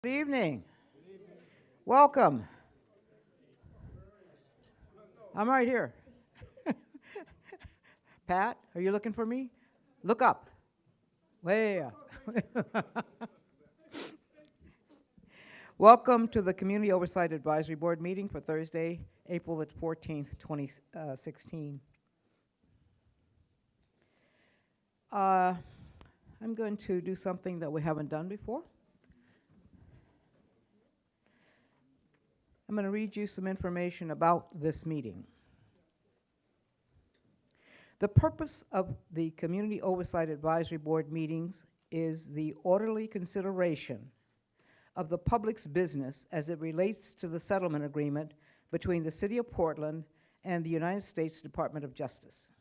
Good evening. Welcome. I'm right here. Pat, are you looking for me? Look up. Way up. Welcome to the Community Oversight Advisory Board meeting for Thursday, April the 14th, 2016. I'm going to do something that we haven't done before. I'm going to read you some information about this meeting. The purpose of the Community Oversight Advisory Board meetings is the orderly consideration of the public's business as it relates to the settlement agreement between the City of Portland and the United States Department of Justice.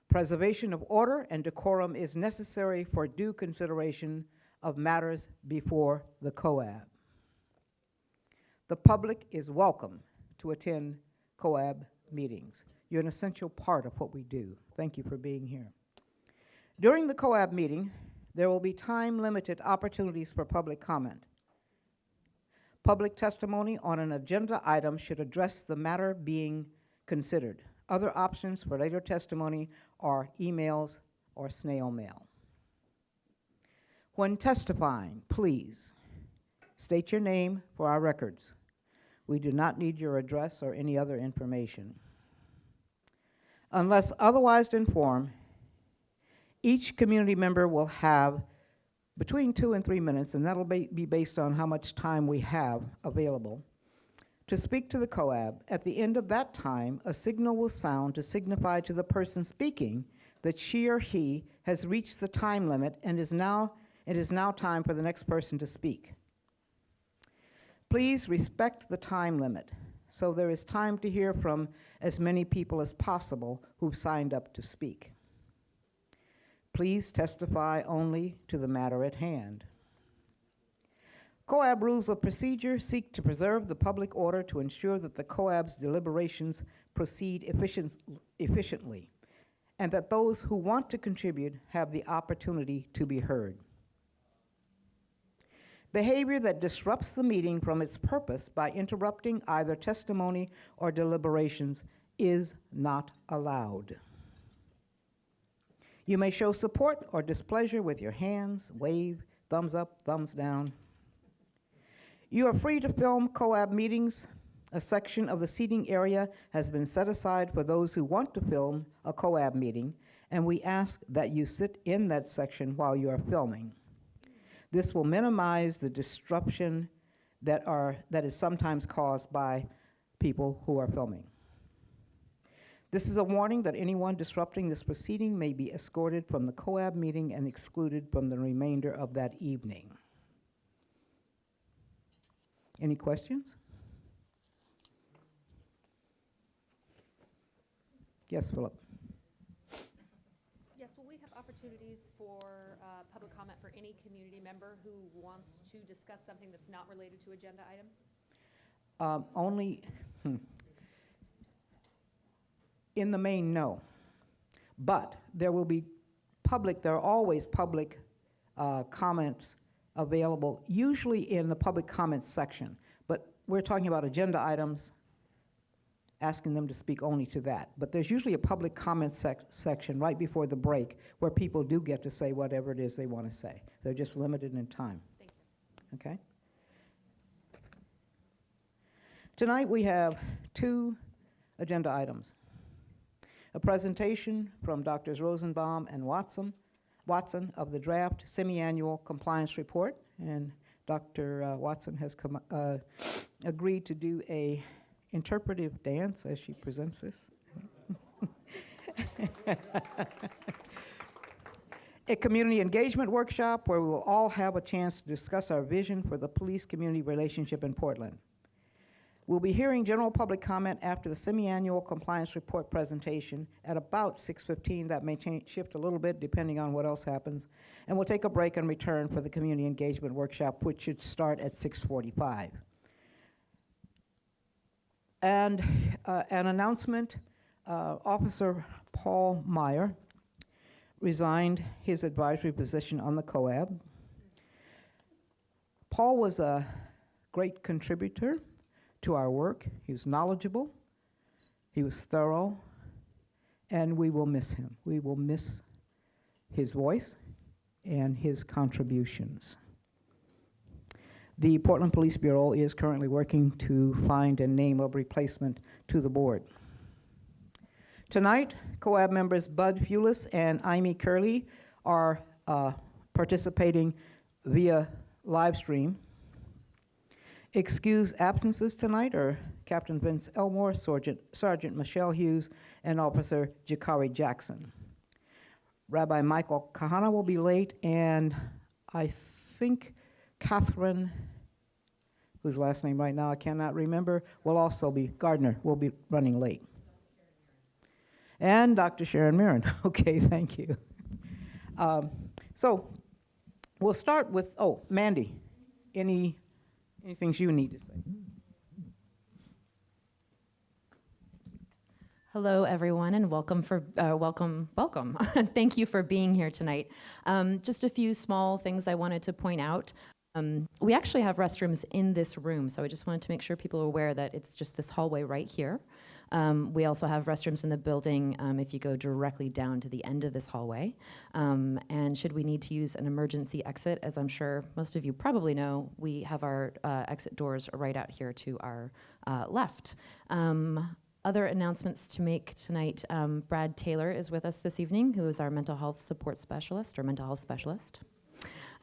Preservation of order and decorum is necessary for due consideration of matters before the COAB. The public is welcome to attend COAB meetings. You're an essential part of what we do. Thank you for being here. During the COAB meeting, there will be time-limited opportunities for public comment. Public testimony on an agenda item should address the matter being considered. Other options for later testimony are emails or snail mail. When testifying, please state your name for our records. We do not need your address or any other information. Unless otherwise informed, each community member will have between 2 and 3 minutes, and that'll be based on how much time we have available, to speak to the COAB. At the end of that time, a signal will sound to signify to the person speaking that she or he has reached the time limit and it is now time for the next person to speak. Please respect the time limit so there is time to hear from as many people as possible who've signed up to speak. Please testify only to the matter at hand. COAB rules of procedure seek to preserve the public order to ensure that the COAB's deliberations proceed efficiently, and that those who want to contribute have the opportunity to be heard. Behavior that disrupts the meeting from its purpose by interrupting either testimony or deliberations is not allowed. You may show support or displeasure with your hands, wave, thumbs up, thumbs down. You are free to film COAB meetings. A section of the seating area has been set aside for those who want to film a COAB meeting, and we ask that you sit in that section while you are filming. This will minimize the disruption that is sometimes caused by people who are filming. This is a warning that anyone disrupting this proceeding may be escorted from the COAB meeting and excluded from the remainder of that evening. Any questions? Yes, Philip. Yes, will we have opportunities for public comment for any community member who wants to discuss something that's not related to agenda items? Only, in the main, no. But there will be there are always public comments available, usually in the public comments section. But we're talking about agenda items, asking them to speak only to that. But there's usually a public comment section right before the break where people do get to say whatever it is they want to say. They're just limited in time. Thank you. Okay? Tonight we have 2 agenda items. A presentation from Drs. Rosenbaum and Watson of the draft semi-annual compliance report, and Dr. Watson has agreed to do a interpretive dance as she presents this. A community engagement workshop where we will all have a chance to discuss our vision for the police-community relationship in Portland. We'll be hearing general public comment after the semi-annual compliance report presentation at about 6:15. That may shift a little bit depending on what else happens. And we'll take a break and return for the community engagement workshop, which should start at 6:45. And an announcement, Officer Paul Meyer resigned his advisory position on the COAB. Paul was a great contributor to our work. He was knowledgeable, he was thorough, and we will miss him. We will miss his voice and his contributions. The Portland Police Bureau is currently working to find and name a replacement to the board. Tonight, COAB members Bud Fulis and Amy Curley are participating via live stream. Excused absences tonight are Captain Vince Elmore, Sergeant Michelle Hughes, and Officer Jakari Jackson. Rabbi Michael Kahana will be late, and I think Catherine, whose last name right now I cannot remember, Gardner will be running late. And Dr. Sharon Mirren. Okay, thank you. So we'll start with, Mandy, any things you need to say? Hello, everyone, and welcome. Thank you for being here tonight. Just a few small things I wanted to point out. We actually have restrooms in this room, so I just wanted to make sure people are aware that it's just this hallway right here. We also have restrooms in the building if you go directly down to the end of this hallway. And should we need to use an emergency exit, as I'm sure most of you probably know, we have our exit doors right out here to our left. Other announcements to make tonight, Brad Taylor is with us this evening, who is our mental health support specialist or mental health specialist.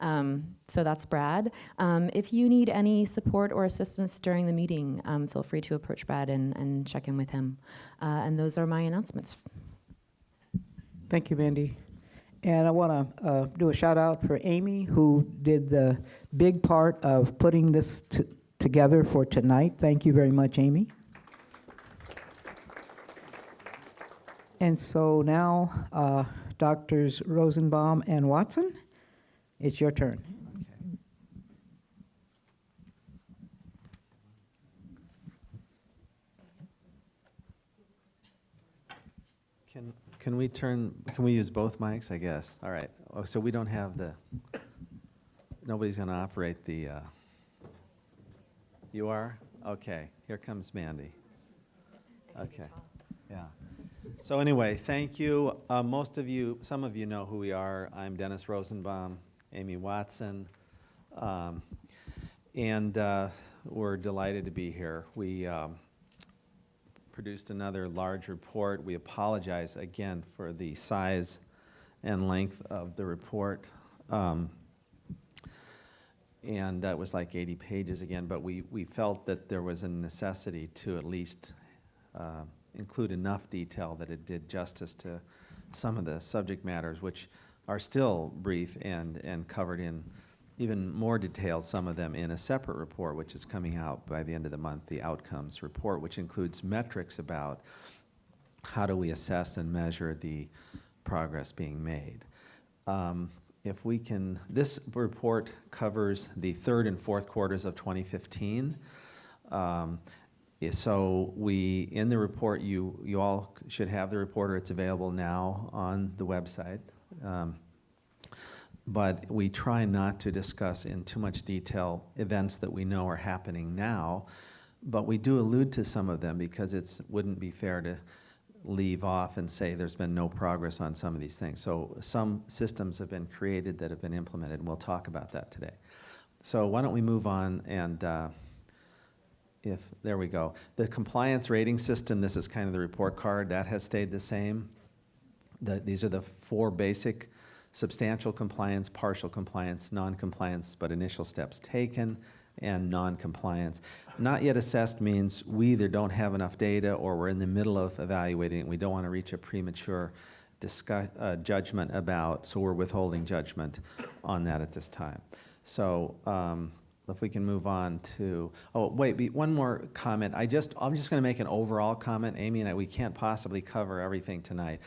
So that's Brad. If you need any support or assistance during the meeting, feel free to approach Brad and check in with him. And those are my announcements. Thank you, Mandy. And I want to do a shout out for Amy, who did the big part of putting this together for tonight. Thank you very much, Amy. And so now, Doctors Rosenbaum and Watson, it's your turn. Can we use both mics, I guess? All right. Oh, so we don't have nobody's going to operate the, you are? Okay. Here comes Mandy. Okay. Yeah. So anyway, thank you. Some of you know who we are. I'm Dennis Rosenbaum, Amy Watson, and we're delighted to be here. We produced another large report. We apologize again for the size and length of the report. And it was like 80 pages again, but we felt that there was a necessity to at least include enough detail that it did justice to some of the subject matters, which are still brief and covered in even more detail, some of them in a separate report, which is coming out by the end of the month, the outcomes report, which includes metrics about how do we assess and measure the progress being made. If we can, this report covers the third and fourth quarters of 2015. So in the report, you all should have the report, or it's available now on the website. But we try not to discuss in too much detail events that we know are happening now, but we do allude to some of them because it wouldn't be fair to leave off and say there's been no progress on some of these things. So some systems have been created that have been implemented, and we'll talk about that today. So why don't we move on and there we go. The compliance rating system, this is kind of the report card, that has stayed the same. These are the four basic: substantial compliance, partial compliance, non-compliance, but initial steps taken, and non-compliance. Not yet assessed means we either don't have enough data or we're in the middle of evaluating it. We don't want to reach a premature judgment about, so we're withholding judgment on that at this time. So if we can move on to, one more comment. I'm just going to make an overall comment. Amy and I, we can't possibly cover everything tonight.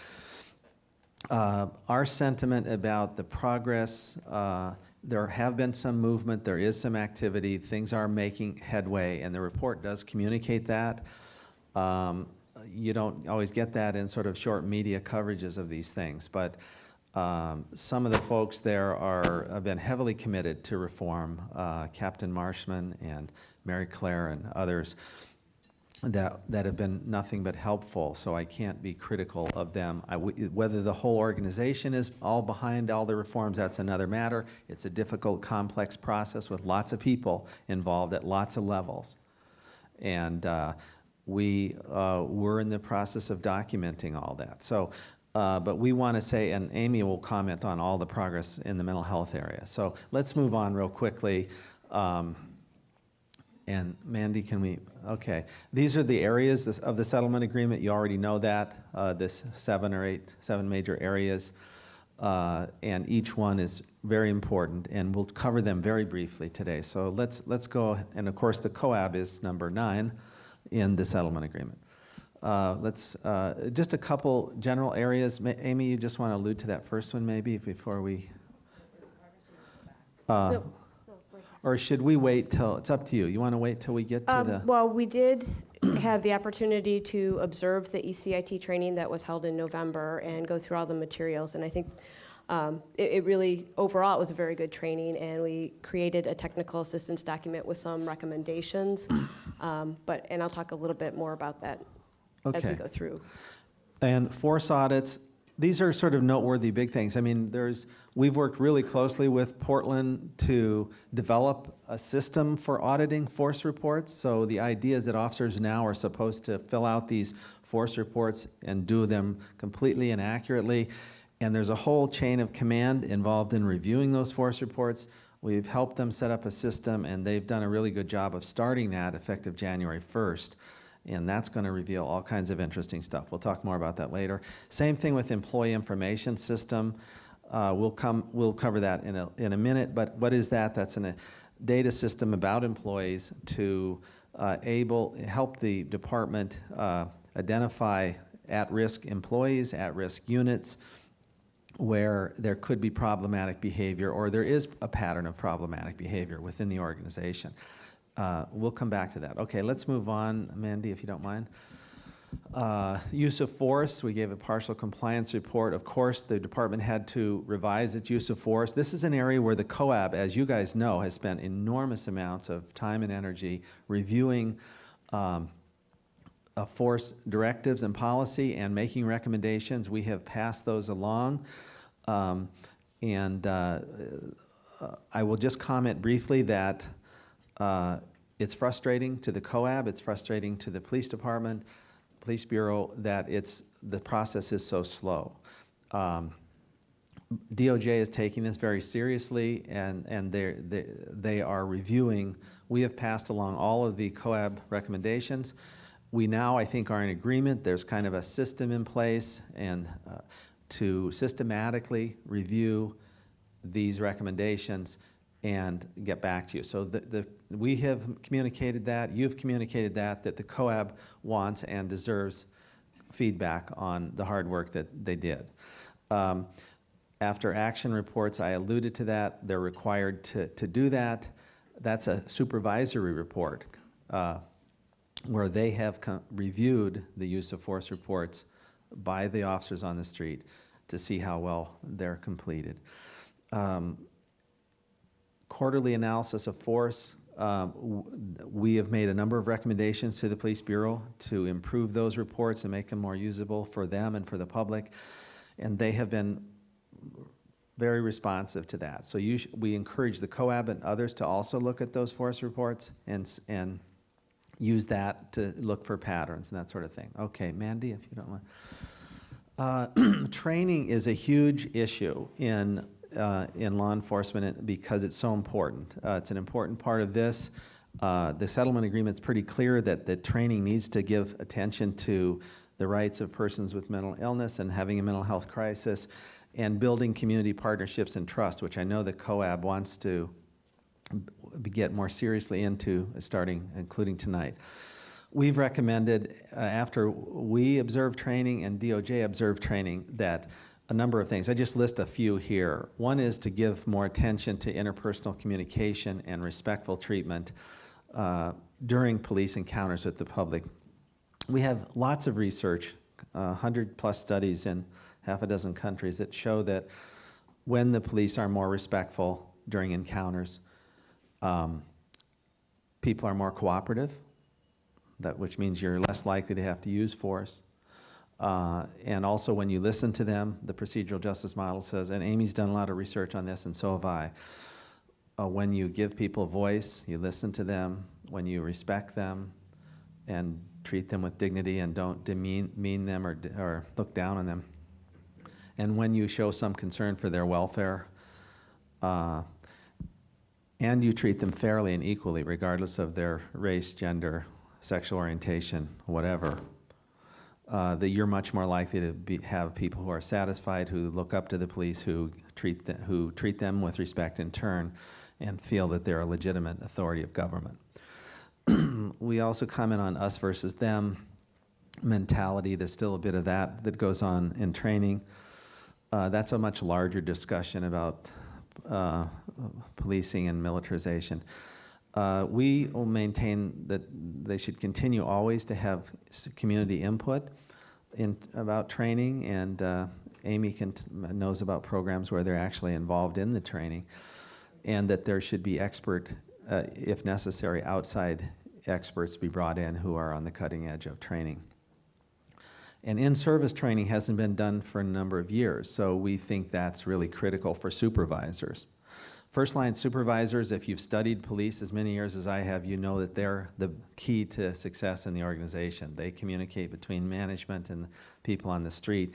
Our sentiment about the progress, there have been some movement, there is some activity, things are making headway, and the report does communicate that. You don't always get that in sort of short media coverages of these things, but Some of the folks there have been heavily committed to reform, Captain Marshman and Mary Claire and others that have been nothing but helpful, so I can't be critical of them. Whether the whole organization is all behind all the reforms, that's another matter. It's a difficult, complex process with lots of people involved at lots of levels. And we're in the process of documenting all that. So, but we want to say, and Amy will comment on all the progress in the mental health area. So let's move on real quickly. And Mandy, can we, okay. These are the areas of the settlement agreement. You already know that, this 7 major areas. And each one is very important, and we'll cover them very briefly today. So let's go, and of course the COAB is number 9 in the settlement agreement. Just a couple general areas. Amy, you just want to allude to that first one maybe before we, or should we wait till, it's up to you. You want to wait till we get to the? Well, we did have the opportunity to observe the ECIT training that was held in November and go through all the materials, and I think it really, overall, it was a very good training, and we created a technical assistance document with some recommendations, and I'll talk a little bit more about that as we go through. And force audits, these are sort of noteworthy big things. I mean, we've worked really closely with Portland to develop a system for auditing force reports. So the idea is that officers now are supposed to fill out these force reports and do them completely and accurately. And there's a whole chain of command involved in reviewing those force reports. We've helped them set up a system, and they've done a really good job of starting that effective January 1st. And that's going to reveal all kinds of interesting stuff. We'll talk more about that later. Same thing with employee information system. We'll cover that in a minute. But what is that? That's a data system about employees to help the department identify at-risk employees, at-risk units, where there could be problematic behavior, or there is a pattern of problematic behavior within the organization. We'll come back to that. Okay, let's move on, Mandy, if you don't mind. Use of force, we gave a partial compliance report. Of course, the department had to revise its use of force. This is an area where the COAB, as you guys know, has spent enormous amounts of time and energy reviewing force directives and policy and making recommendations. We have passed those along. I will just comment briefly that it's frustrating to the COAB, it's frustrating to the police department, police bureau, that the process is so slow. DOJ is taking this very seriously, and they are reviewing. We have passed along all of the COAB recommendations. We now, I think, are in agreement. There's kind of a system in place and to systematically review these recommendations and get back to you. So we have communicated that, you've communicated that the COAB wants and deserves feedback on the hard work that they did. After action reports, I alluded to that. They're required to do that. That's a supervisory report where they have reviewed the use of force reports by the officers on the street to see how well they're completed. Quarterly analysis of force. We have made a number of recommendations to the Police Bureau to improve those reports and make them more usable for them and for the public, and they have been very responsive to that. So we encourage the COAB and others to also look at those force reports and use that to look for patterns and that sort of thing. Okay, Mandy, if you don't mind. Training is a huge issue in law enforcement because it's so important. It's an important part of this. The settlement agreement is pretty clear that the training needs to give attention to the rights of persons with mental illness and having a mental health crisis, and building community partnerships and trust, which I know the COAB wants to get more seriously into, including tonight. We've recommended, after we observe training and DOJ observed training, that a number of things. I just list a few here. One is to give more attention to interpersonal communication and respectful treatment during police encounters with the public. We have lots of research, 100+ studies in half a dozen countries that show that when the police are more respectful during encounters, people are more cooperative, which means you're less likely to have to use force. And also when you listen to them, the procedural justice model says, and Amy's done a lot of research on this, and so have I, when you give people a voice, you listen to them, when you respect them and treat them with dignity and don't demean them or look down on them, and when you show some concern for their welfare, and you treat them fairly and equally, regardless of their race, gender, sexual orientation, whatever, that you're much more likely to have people who are satisfied, who look up to the police, who treat them with respect in turn, and feel that they're a legitimate authority of government. We also comment on us versus them mentality. There's still a bit of that goes on in training. That's a much larger discussion about policing and militarization. We will maintain that they should continue always to have community input about training, and Amy knows about programs where they're actually involved in the training, and that there should be if necessary, outside experts be brought in who are on the cutting edge of training. And in-service training hasn't been done for a number of years, so we think that's really critical for supervisors. First-line supervisors, if you've studied police as many years as I have, you know that they're the key to success in the organization. They communicate between management and people on the street,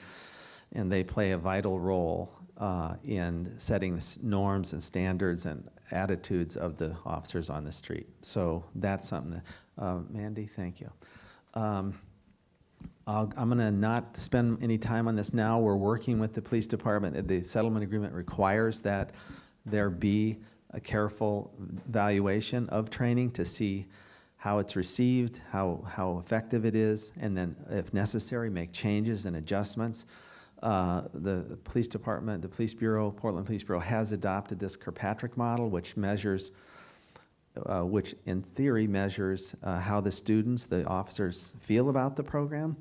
and they play a vital role in setting the norms and standards and attitudes of the officers on the street. So that's something that, Mandy, thank you. I'm going to not spend any time on this now. We're working with the police department. The settlement agreement requires that there be a careful evaluation of training to see how it's received, how effective it is, and then, if necessary, make changes and adjustments. The police department, the police bureau, Portland Police Bureau, has adopted this Kirkpatrick model, which in theory measures how the students, the officers, feel about the program.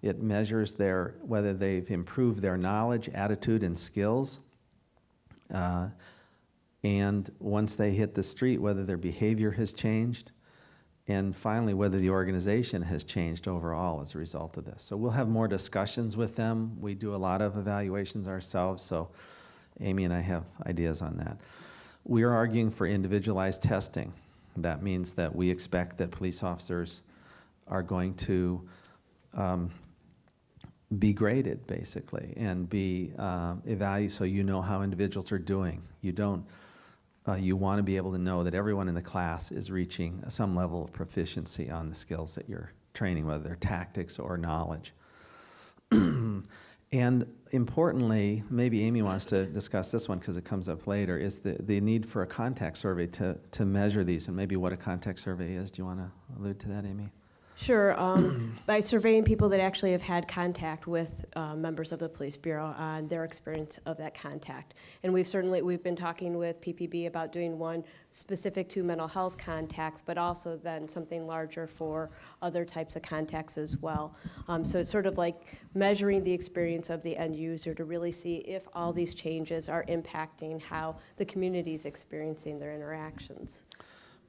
It measures whether they've improved their knowledge, attitude, and skills. And once they hit the street, whether their behavior has changed, and finally, whether the organization has changed overall as a result of this. So we'll have more discussions with them. We do a lot of evaluations ourselves, so Amy and I have ideas on that. We are arguing for individualized testing. That means that we expect that police officers are going to be graded, basically, and be evaluated so you know how individuals are doing. You want to be able to know that everyone in the class is reaching some level of proficiency on the skills that you're training, whether they're tactics or knowledge. And importantly, maybe Amy wants to discuss this one because it comes up later, is the need for a contact survey to measure these, and maybe what a contact survey is. Do you want to allude to that, Amy? Sure. By surveying people that actually have had contact with members of the police bureau on their experience of that contact. And we've been talking with PPB about doing one specific to mental health contacts, but also then something larger for other types of contacts as well. So it's sort of like measuring the experience of the end user to really see if all these changes are impacting how the community is experiencing their interactions.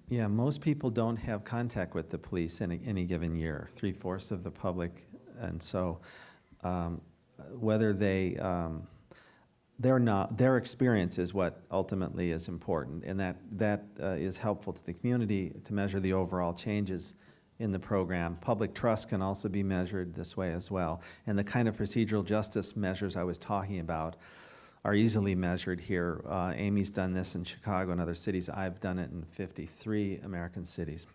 Yeah, most people don't have contact with the police in any given year, 3/4 of the public, and so whether their experience is what ultimately is important, and that is helpful to the community to measure the overall changes in the program. Public trust can also be measured this way as well, and the kind of procedural justice measures I was talking about are easily measured here. Amy's done this in Chicago and other cities. I've done it in 53 American cities.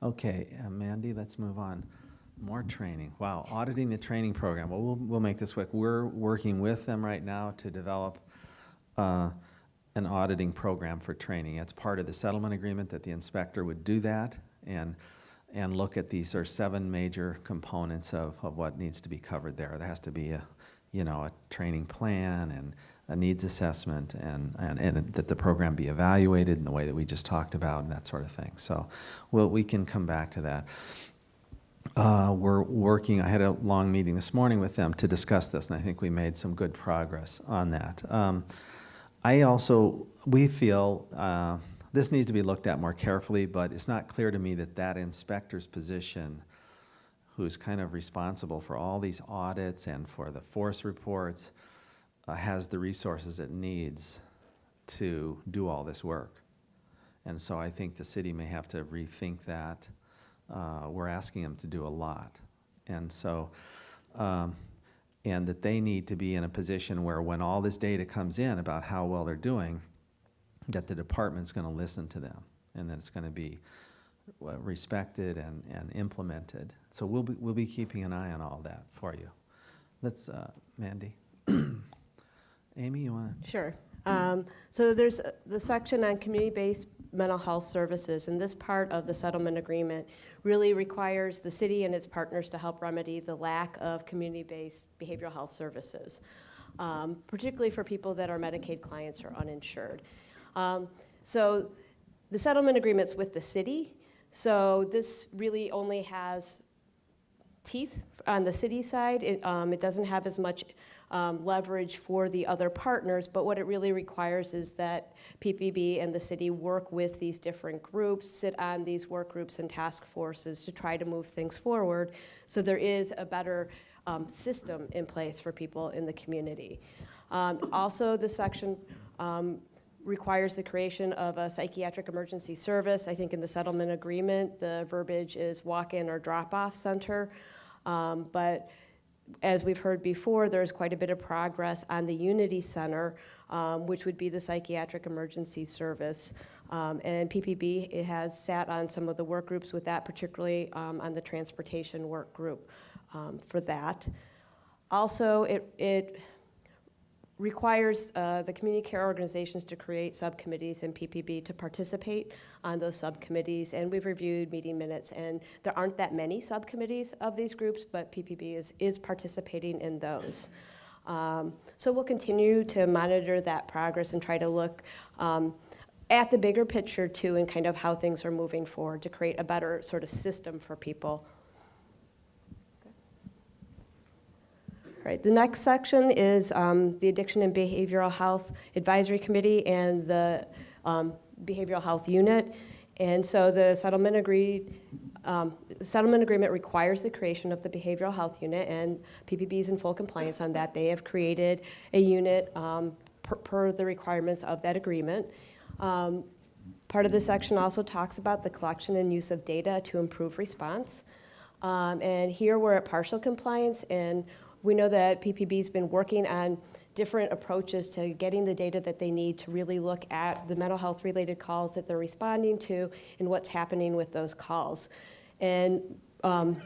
Okay, Mandy, let's move on. More training. Wow, auditing the training program. Well, we'll make this quick. We're working with them right now to develop an auditing program for training. It's part of the settlement agreement that the inspector would do that and look at these. There are 7 major components of what needs to be covered there. There has to be a training plan and a needs assessment, and that the program be evaluated in the way that we just talked about and that sort of thing. So we can come back to that. we're working, I had a long meeting this morning with them to discuss this, and I think we made some good progress on that. We feel this needs to be looked at more carefully, but it's not clear to me that that inspector's position, who's kind of responsible for all these audits and for the force reports, has the resources it needs to do all this work. And so I think the city may have to rethink that. We're asking them to do a lot. And so, and that they need to be in a position where when all this data comes in about how well they're doing, that the department's going to listen to them and that it's going to be respected and implemented. So we'll be keeping an eye on all that for you. Let's, Mandy. Amy, you want to? Sure. So there's the section on community-based mental health services, and this part of the settlement agreement really requires the city and its partners to help remedy the lack of community-based behavioral health services, particularly for people that are Medicaid clients or uninsured. So the settlement agreement's with the city, so this really only has teeth on the city side. It doesn't have as much leverage for the other partners, but what it really requires is that PPB and the city work with these different groups, sit on these work groups and task forces to try to move things forward so there is a better system in place for people in the community. Also, this section requires the creation of a psychiatric emergency service. I think in the settlement agreement, the verbiage is walk-in or drop-off center, but as we've heard before, there's quite a bit of progress on the Unity Center, which would be the psychiatric emergency service. And PPB, it has sat on some of the work groups with that, particularly on the transportation work group for that. Also, it requires the community care organizations to create subcommittees and PPB to participate on those subcommittees. And we've reviewed meeting minutes, and there aren't that many subcommittees of these groups, but PPB is participating in those. So we'll continue to monitor that progress and try to look at the bigger picture too, and kind of how things are moving forward to create a better sort of system for people. Right. The next section is the Addiction and Behavioral Health Advisory Committee and the Behavioral Health Unit. And so the settlement agreement requires the creation of the Behavioral Health Unit, and PPB is in full compliance on that. They have created a unit per the requirements of that agreement. Part of this section also talks about the collection and use of data to improve response. And here we're at partial compliance, and we know that PPB's been working on different approaches to getting the data that they need to really look at the mental health related calls that they're responding to and what's happening with those calls. And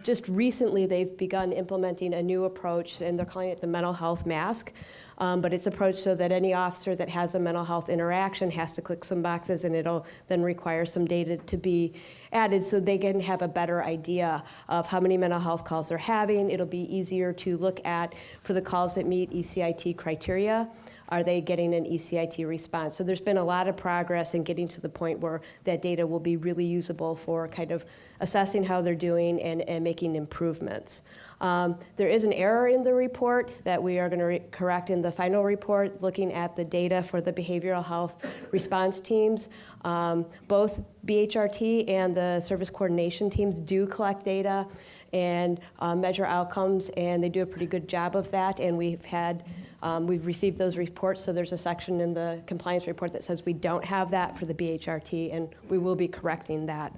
just recently they've begun implementing a new approach, and they're calling it the mental health mask. But it's approached so that any officer that has a mental health interaction has to click some boxes, and it'll then require some data to be added so they can have a better idea of how many mental health calls they're having. It'll be easier to look at for the calls that meet ECIT criteria. Are they getting an ECIT response? So there's been a lot of progress in getting to the point where that data will be really usable for kind of assessing how they're doing and making improvements. There is an error in the report that we are going to correct in the final report, looking at the data for the behavioral health response teams. Both BHRT and the service coordination teams do collect data and measure outcomes, and they do a pretty good job of that. And we've received those reports, so there's a section in the compliance report that says we don't have that for the BHRT, and we will be correcting that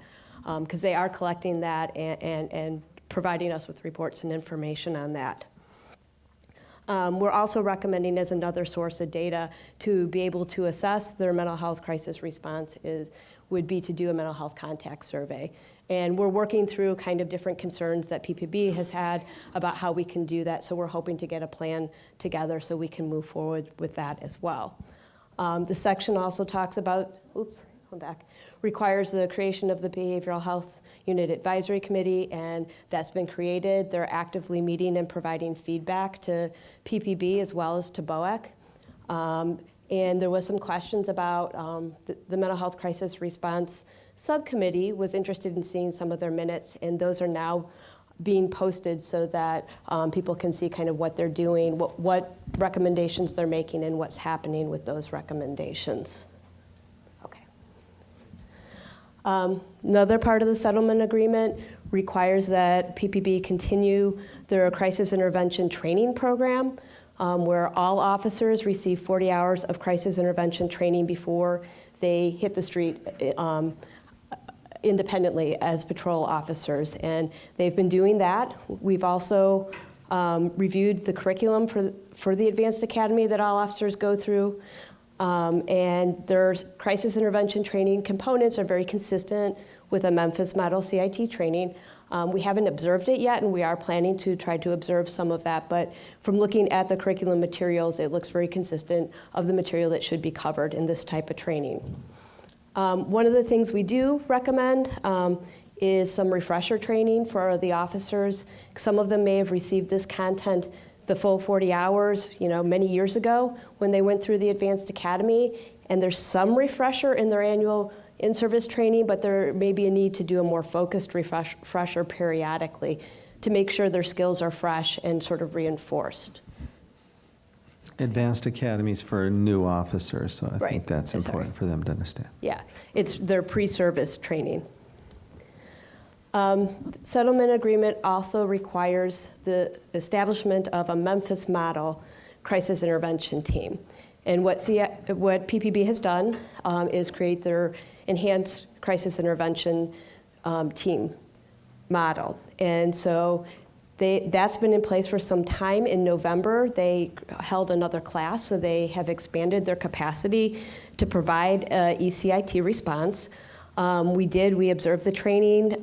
because they are collecting that and providing us with reports and information on that. We're also recommending as another source of data to be able to assess their mental health crisis response would be to do a mental health contact survey. And we're working through kind of different concerns that PPB has had about how we can do that, so we're hoping to get a plan together so we can move forward with that as well. The section also talks about, requires the creation of the Behavioral Health Unit Advisory Committee, and that's been created. They're actively meeting and providing feedback to PPB as well as to BOEC. And there was some questions about the mental health crisis response subcommittee was interested in seeing some of their minutes, and those are now being posted so that people can see kind of what they're doing, what recommendations they're making, and what's happening with those recommendations. Okay. Another part of the settlement agreement requires that PPB continue their crisis intervention training program, where all officers receive 40 hours of crisis intervention training before they hit the street independently as patrol officers. And they've been doing that. We've also reviewed the curriculum for the Advanced Academy that all officers go through. And their crisis intervention training components are very consistent with a Memphis Model CIT training. We haven't observed it yet, and we are planning to try to observe some of that, but from looking at the curriculum materials, it looks very consistent of the material that should be covered in this type of training. One of the things we do recommend is some refresher training for the officers. Some of them may have received this content the full 40 hours, many years ago when they went through the Advanced Academy, and there's some refresher in their annual in-service training, but there may be a need to do a more focused refresher periodically to make sure their skills are fresh and sort of reinforced. Advanced academies for new officers, so I think that's important for them to understand. Yeah, it's their pre-service training. Settlement agreement also requires the establishment of a Memphis Model crisis intervention team. And what PPB has done is create their enhanced crisis intervention team model. And so that's been in place for some time. In November, they held another class, so they have expanded their capacity to provide ECIT response. We observed the training.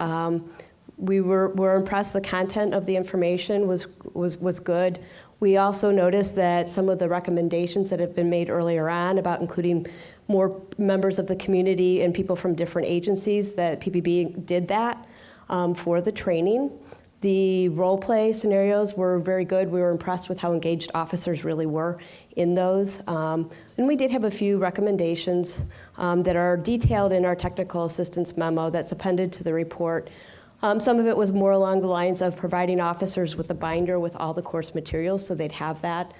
We were impressed. The content of the information was good. We also noticed that some of the recommendations that have been made earlier on about including more members of the community and people from different agencies, that PPB did that for the training. The role play scenarios were very good. We were impressed with how engaged officers really were in those. And we did have a few recommendations that are detailed in our technical assistance memo that's appended to the report. Some of it was more along the lines of providing officers with a binder with all the course materials so they'd have that.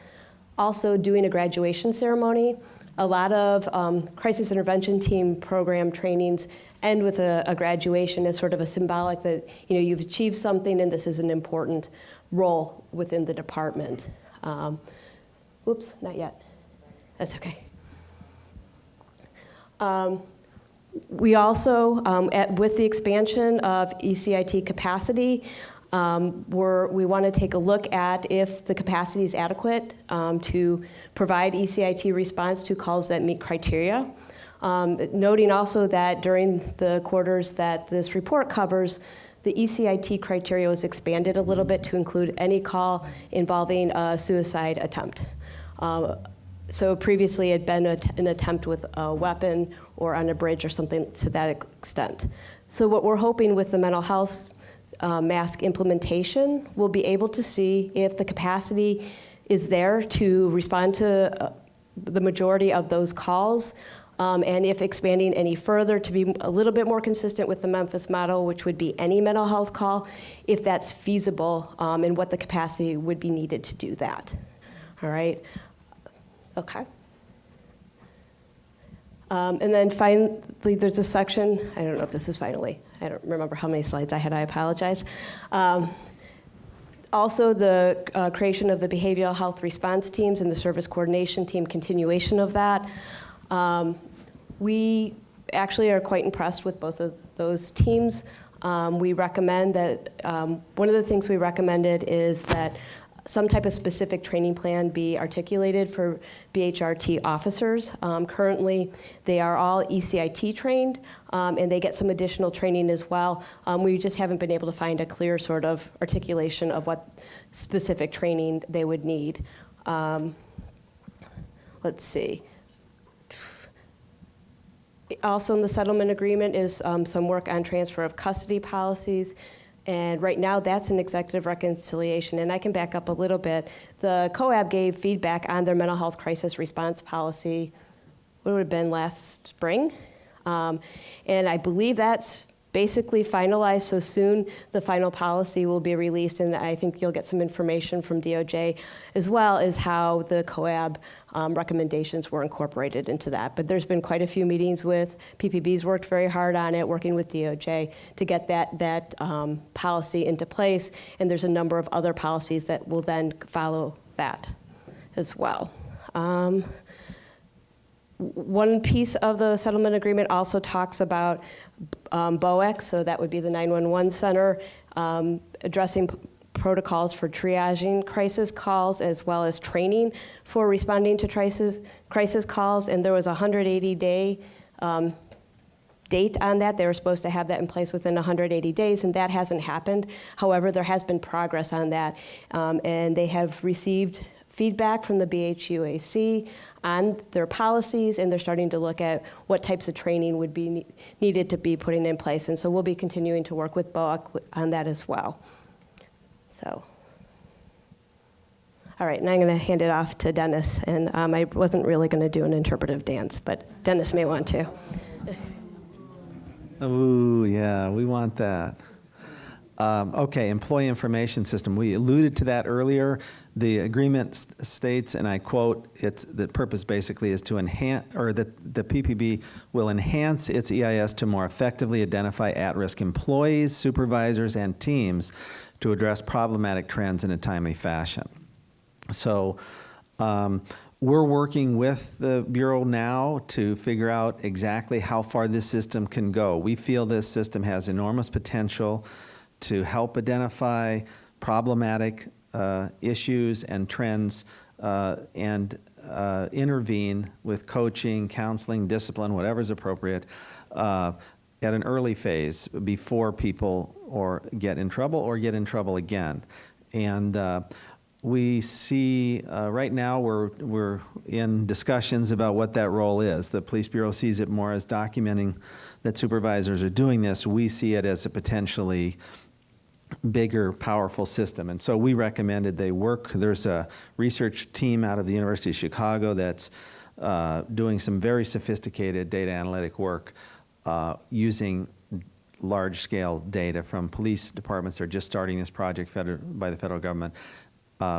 Also doing a graduation ceremony. A lot of crisis intervention team program trainings end with a graduation as sort of a symbolic that you've achieved something and this is an important role within the department. Oops, not yet. That's okay. We also, with the expansion of ECIT capacity, we want to take a look at if the capacity is adequate to provide ECIT response to calls that meet criteria. Noting also that during the quarters that this report covers, the ECIT criteria was expanded a little bit to include any call involving a suicide attempt. So previously it had been an attempt with a weapon or on a bridge or something to that extent. So what we're hoping with the mental health mask implementation, we'll be able to see if the capacity is there to respond to the majority of those calls, and if expanding any further to be a little bit more consistent with the Memphis model, which would be any mental health call, if that's feasible, and what the capacity would be needed to do that. All right. Okay. And then finally, there's a section, I don't know if this is finally, I don't remember how many slides I had, I apologize. Also, the creation of the behavioral health response teams and the service coordination team, continuation of that. We actually are quite impressed with both of those teams. We recommend that, one of the things we recommended is that some type of specific training plan be articulated for BHRT officers. Currently, they are all ECIT trained, and they get some additional training as well. We just haven't been able to find a clear sort of articulation of what specific training they would need. Let's see. Also in the settlement agreement is some work on transfer of custody policies. And right now, that's an executive reconciliation. And I can back up a little bit. The COAB gave feedback on their mental health crisis response policy, what would have been last spring? And I believe that's basically finalized, so soon the final policy will be released, and I think you'll get some information from DOJ as well as how the COAB recommendations were incorporated into that. But there's been quite a few meetings with, PPB's worked very hard on it, working with DOJ to get that policy into place, and there's a number of other policies that will then follow that as well. One piece of the settlement agreement also talks about BOEC, so that would be the 911 center, addressing protocols for triaging crisis calls as well as training for responding to crisis calls. And there was a 180-day date on that. They were supposed to have that in place within 180 days, and that hasn't happened. However, there has been progress on that, and they have received feedback from the BHUAC on their policies, and they're starting to look at what types of training would be needed to be putting in place. And so we'll be continuing to work with BOEC on that as well. So, all right, now I'm going to hand it off to Dennis. And I wasn't really going to do an interpretive dance, but Dennis may want to. Ooh, yeah, we want that. Okay, employee information system. We alluded to that earlier. The agreement states, and I quote, the purpose basically is to enhance, or that the PPB will enhance its EIS to more effectively identify at-risk employees, supervisors, and teams to address problematic trends in a timely fashion. So we're working with the Bureau now to figure out exactly how far this system can go. We feel this system has enormous potential to help identify problematic issues and trends and intervene with coaching, counseling, discipline, whatever's appropriate at an early phase before people get in trouble again. And we see right now we're in discussions about what that role is. The Police Bureau sees it more as documenting that supervisors are doing this. We see it as a potentially bigger, powerful system. And so we recommended they work. There's a research team out of the University of Chicago that's doing some very sophisticated data analytic work using large-scale data from police departments that are just starting this project by the federal government.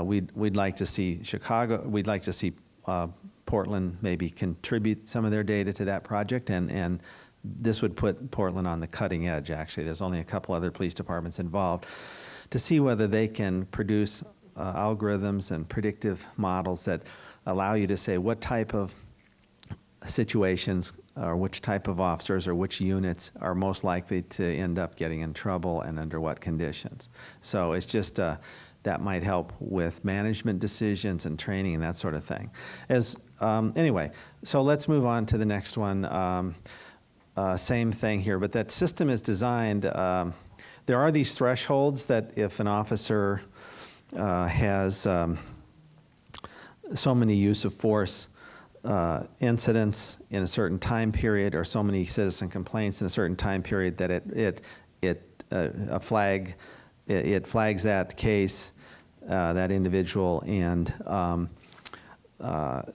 We'd like to see Chicago, we'd like to see Portland maybe contribute some of their data to that project, and this would put Portland on the cutting edge, actually. There's only a couple other police departments involved to see whether they can produce algorithms and predictive models that allow you to say what type of situations or which type of officers or which units are most likely to end up getting in trouble and under what conditions. So it's just that might help with management decisions and training and that sort of thing. Anyway, so let's move on to the next one. Same thing here, but that system is designed, there are these thresholds that if an officer has so many use of force incidents in a certain time period or so many citizen complaints in a certain time period that it flags that case, that individual, and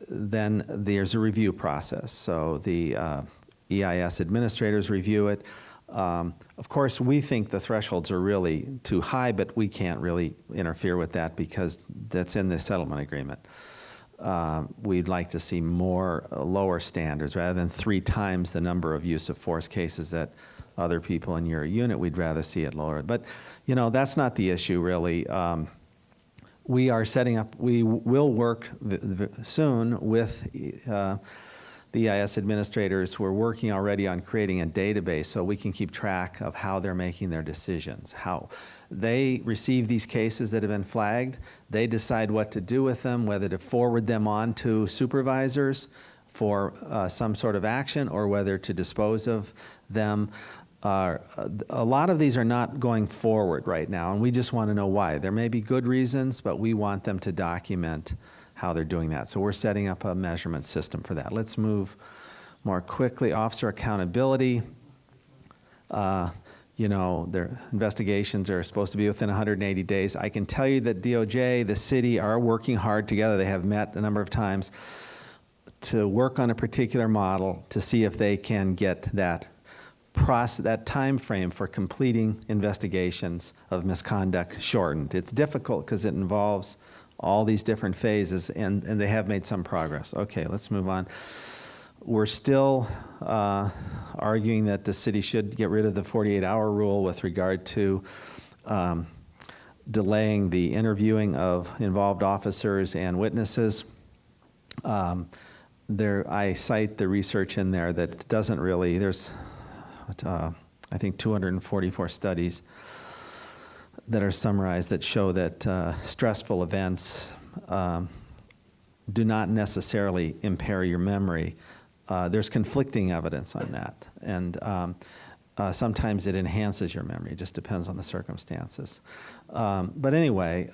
then there's a review process. So the EIS administrators review it. Of course, we think the thresholds are really too high, but we can't really interfere with that because that's in the settlement agreement. We'd like to see lower standards rather than 3 times the number of use of force cases that other people in your unit. We'd rather see it lower. But, you know, that's not the issue, really. We are setting up, we will work soon with the EIS administrators. We're working already on creating a database so we can keep track of how they're making their decisions, how they receive these cases that have been flagged. They decide what to do with them, whether to forward them on to supervisors for some sort of action or whether to dispose of them. A lot of these are not going forward right now, and we just want to know why. There may be good reasons, but we want them to document how they're doing that. So we're setting up a measurement system for that. Let's move more quickly. Officer accountability. You know, their investigations are supposed to be within 180 days. I can tell you that DOJ, the city, are working hard together. They have met a number of times to work on a particular model to see if they can get that that time frame for completing investigations of misconduct shortened. It's difficult because it involves all these different phases, and they have made some progress. Okay, let's move on. We're still arguing that the city should get rid of the 48-hour rule with regard to delaying the interviewing of involved officers and witnesses. I cite the research in there that doesn't really, there's I think 244 studies that are summarized that show that stressful events do not necessarily impair your memory. There's conflicting evidence on that, and sometimes it enhances your memory. It just depends on the circumstances. But anyway,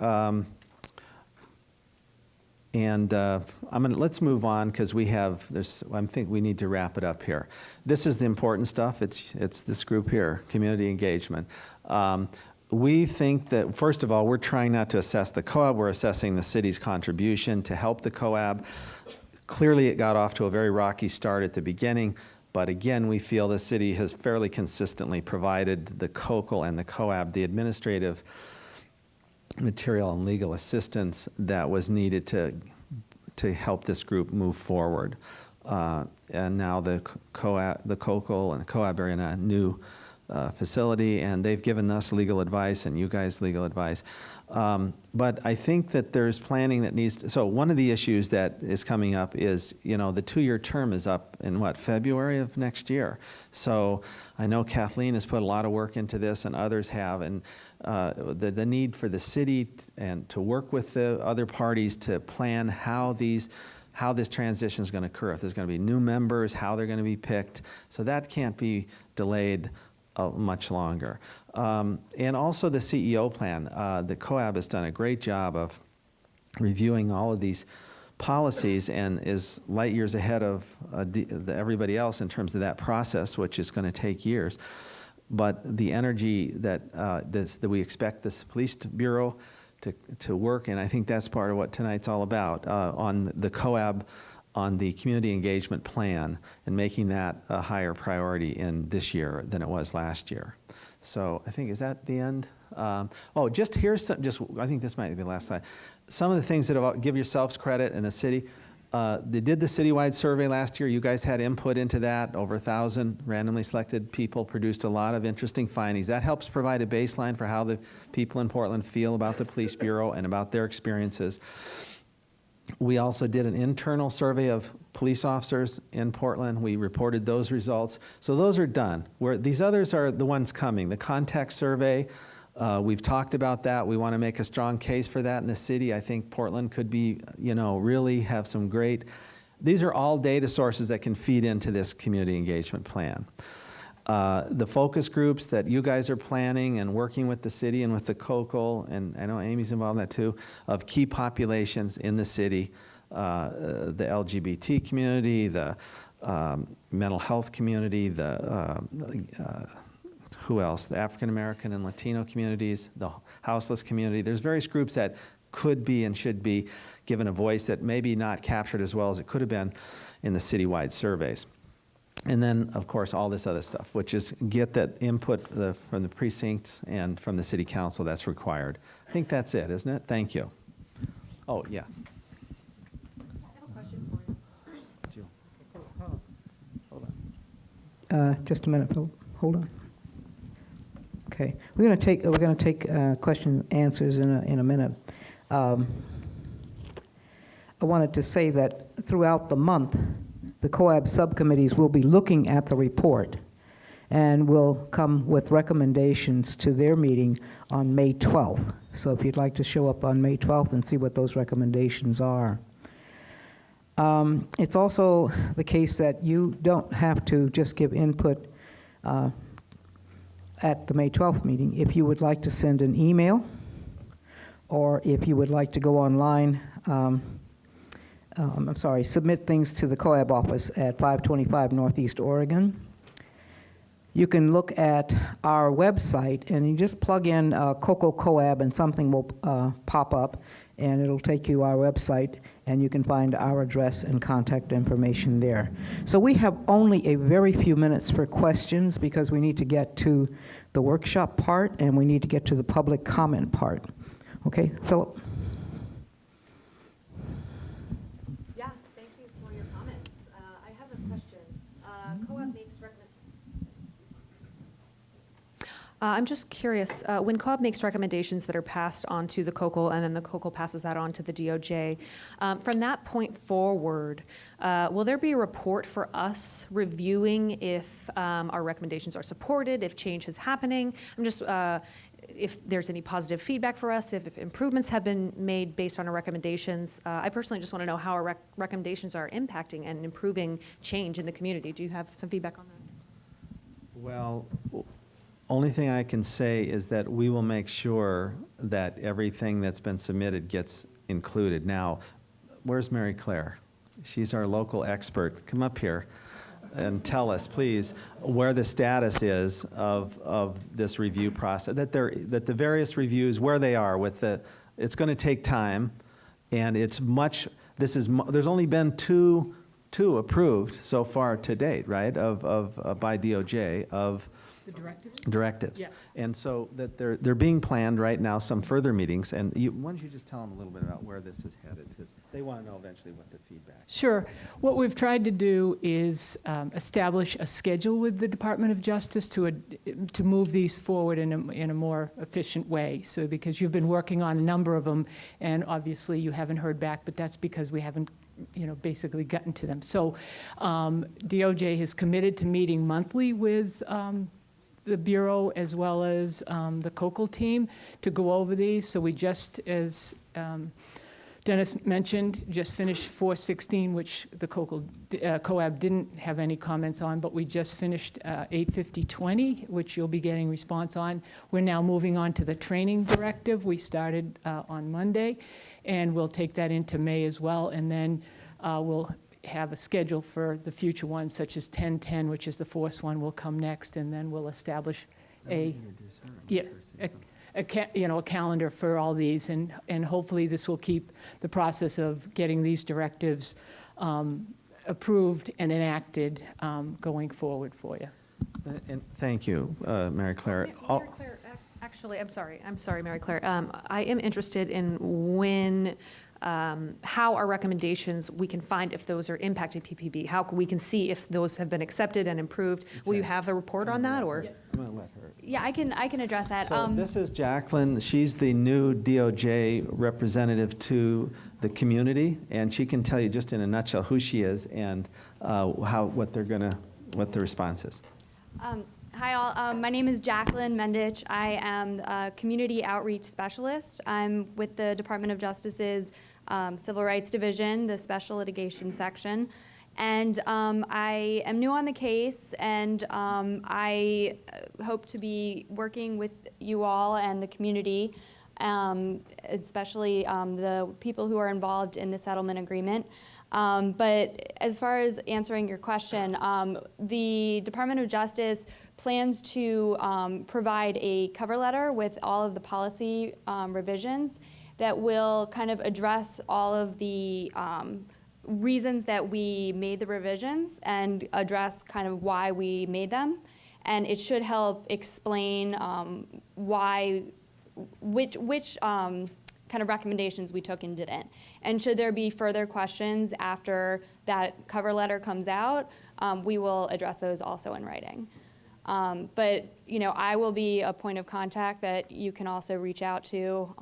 let's move on because I think we need to wrap it up here. This is the important stuff. It's this group here, community engagement. We think that, first of all, we're trying not to assess the COAB, we're assessing the city's contribution to help the COAB. Clearly, it got off to a very rocky start at the beginning, but again, we feel the city has fairly consistently provided the COCL and the COAB the administrative material and legal assistance that was needed to help this group move forward. And now the COCL and COAB are in a new facility, and they've given us legal advice and you guys legal advice. But I think that there's planning that needs to, so one of the issues that is coming up is, the 2-year term is up in February of next year. So I know Kathleen has put a lot of work into this and others have, and the need for the city and to work with the other parties to plan how this transition is going to occur. If there's going to be new members, how they're going to be picked. So that can't be delayed much longer. And also the CEO plan. The COAB has done a great job of reviewing all of these policies and is light years ahead of everybody else in terms of that process, which is going to take years. But the energy that we expect this police bureau to work, and I think that's part of what tonight's all about, on the COAB, on the community engagement plan, and making that a higher priority in this year than it was last year. So I think, is that the end? Just here's some, I think this might be the last slide. Some of the things that give yourselves credit in the city. They did the citywide survey last year. You guys had input into that. Over 1,000 randomly selected people produced a lot of interesting findings. That helps provide a baseline for how the people in Portland feel about the police bureau and about their experiences. We also did an internal survey of police officers in Portland. We reported those results. So those are done. These others are the ones coming. The contact survey, we've talked about that. We want to make a strong case for that in the city. I think Portland could be, really have some great, these are all data sources that can feed into this community engagement plan. The focus groups that you guys are planning and working with the city and with the COCL, and I know Amy's involved in that too, of key populations in the city, the LGBT community, the mental health community, who else? The African American and Latino communities, the houseless community. There's various groups that could be and should be given a voice that maybe not captured as well as it could have been in the citywide surveys. And then, of course, all this other stuff, which is get that input from the precincts and from the city council that's required. I think that's it, isn't it? Thank you. Oh, yeah. I have a question for you. Hold on. Just a minute, hold on. Okay, we're going to take question answers in a minute. I wanted to say that throughout the month, the COAB subcommittees will be looking at the report and will come with recommendations to their meeting on May 12th. So if you'd like to show up on May 12th and see what those recommendations are. It's also the case that you don't have to just give input at the May 12th meeting. If you would like to send an email, or if you would like to go online, submit things to the COAB office at 525 Northeast Oregon. You can look at our website and you just plug in COCL COAB and something will pop up, and it'll take you to our website, and you can find our address and contact information there. So we have only a very few minutes for questions because we need to get to the workshop part and we need to get to the public comment part. Okay, Philip? Yeah, thank you for your comments. I have a question. Co-op makes I'm just curious, when co-op makes recommendations that are passed on to the COCL and then the COCL passes that on to the DOJ, from that point forward, will there be a report for us reviewing if our recommendations are supported, if change is happening? I'm just, if there's any positive feedback for us, if improvements have been made based on our recommendations. I personally just want to know how our recommendations are impacting and improving change in the community. Do you have some feedback on that? Well, only thing I can say is that we will make sure that everything that's been submitted gets included. Now, where's Mary Claire? She's our local expert. Come up here and tell us, please, where the status is of this review process, that the various reviews, where they are with the, it's going to take time, and it's much, there's only been two approved so far to date, right, by DOJ of The directives? directives. Yes. And so that they're being planned right now, some further meetings, and why don't you just tell them a little bit about where this is headed, because they want to know eventually what the feedback is. Sure. What we've tried to do is establish a schedule with the Department of Justice to move these forward in a more efficient way. So because you've been working on a number of them, and obviously you haven't heard back, but that's because we haven't basically gotten to them. So DOJ has committed to meeting monthly with the Bureau as well as the COCL team to go over these. So we just, as Dennis mentioned, just finished 416, which the COCL COAB didn't have any comments on, but we just finished 85020, which you'll be getting response on. We're now moving on to the training directive. We started on Monday, and we'll take that into May as well, and then we'll have a schedule for the future ones, such as 1010, which is the fourth one, will come next, and then we'll establish a calendar for all these, and hopefully this will keep the process of getting these directives approved and enacted going forward for you. And thank you, Mary Claire. Mary Claire, actually, I'm sorry, Mary Claire. I am interested in when, how our recommendations, we can find if those are impacting PPB, how we can see if those have been accepted and improved. Will you have a report on that, or? Yes. I'm going to let her. Yeah, I can address that. So this is Jacqueline. She's the new DOJ representative to the community, and she can tell you just in a nutshell who she is and what the response is. Hi all, my name is Jacqueline Mendich. I am a community outreach specialist. I'm with the Department of Justice's Civil Rights Division, the Special Litigation Section. And I am new on the case, and I hope to be working with you all and the community, especially the people who are involved in the settlement agreement. But as far as answering your question, the Department of Justice plans to provide a cover letter with all of the policy revisions that will kind of address all of the reasons that we made the revisions and address kind of why we made them. And it should help explain which kind of recommendations we took and didn't. And should there be further questions after that cover letter comes out, we will address those also in writing. But I will be a point of contact that you can also reach out to,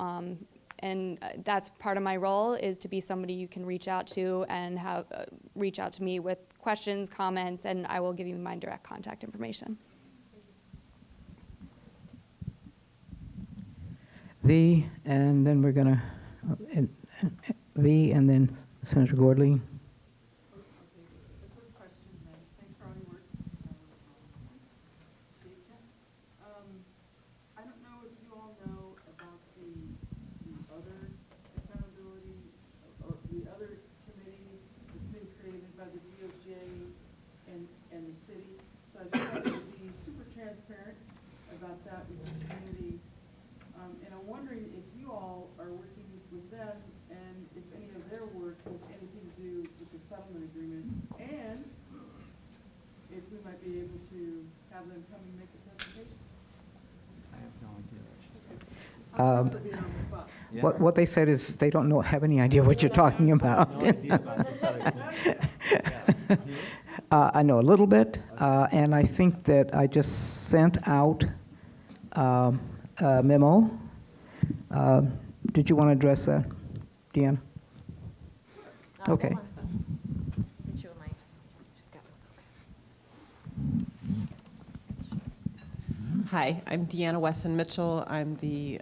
and that's part of my role, is to be somebody you can reach out to and have reach out to me with questions, comments, and I will give you my direct contact information. V, and then we're going to, V, and then Senator Gordley. I don't know if you all know about the other accountability or the other committee that's been created by the DOJ and the city. So I just wanted to be super transparent about that with the community. And I'm wondering if you all are working with them and if any of their work has anything to do with the settlement agreement, and if we might be able to have them come and make a presentation. I have no idea. I'm sorry for being on the spot. What they said is they don't have any idea what you're talking about. I know a little bit, and I think that I just sent out a memo. Did you want to address that, Deanna? Okay. Hi, I'm Deanna Wesson Mitchell. I'm the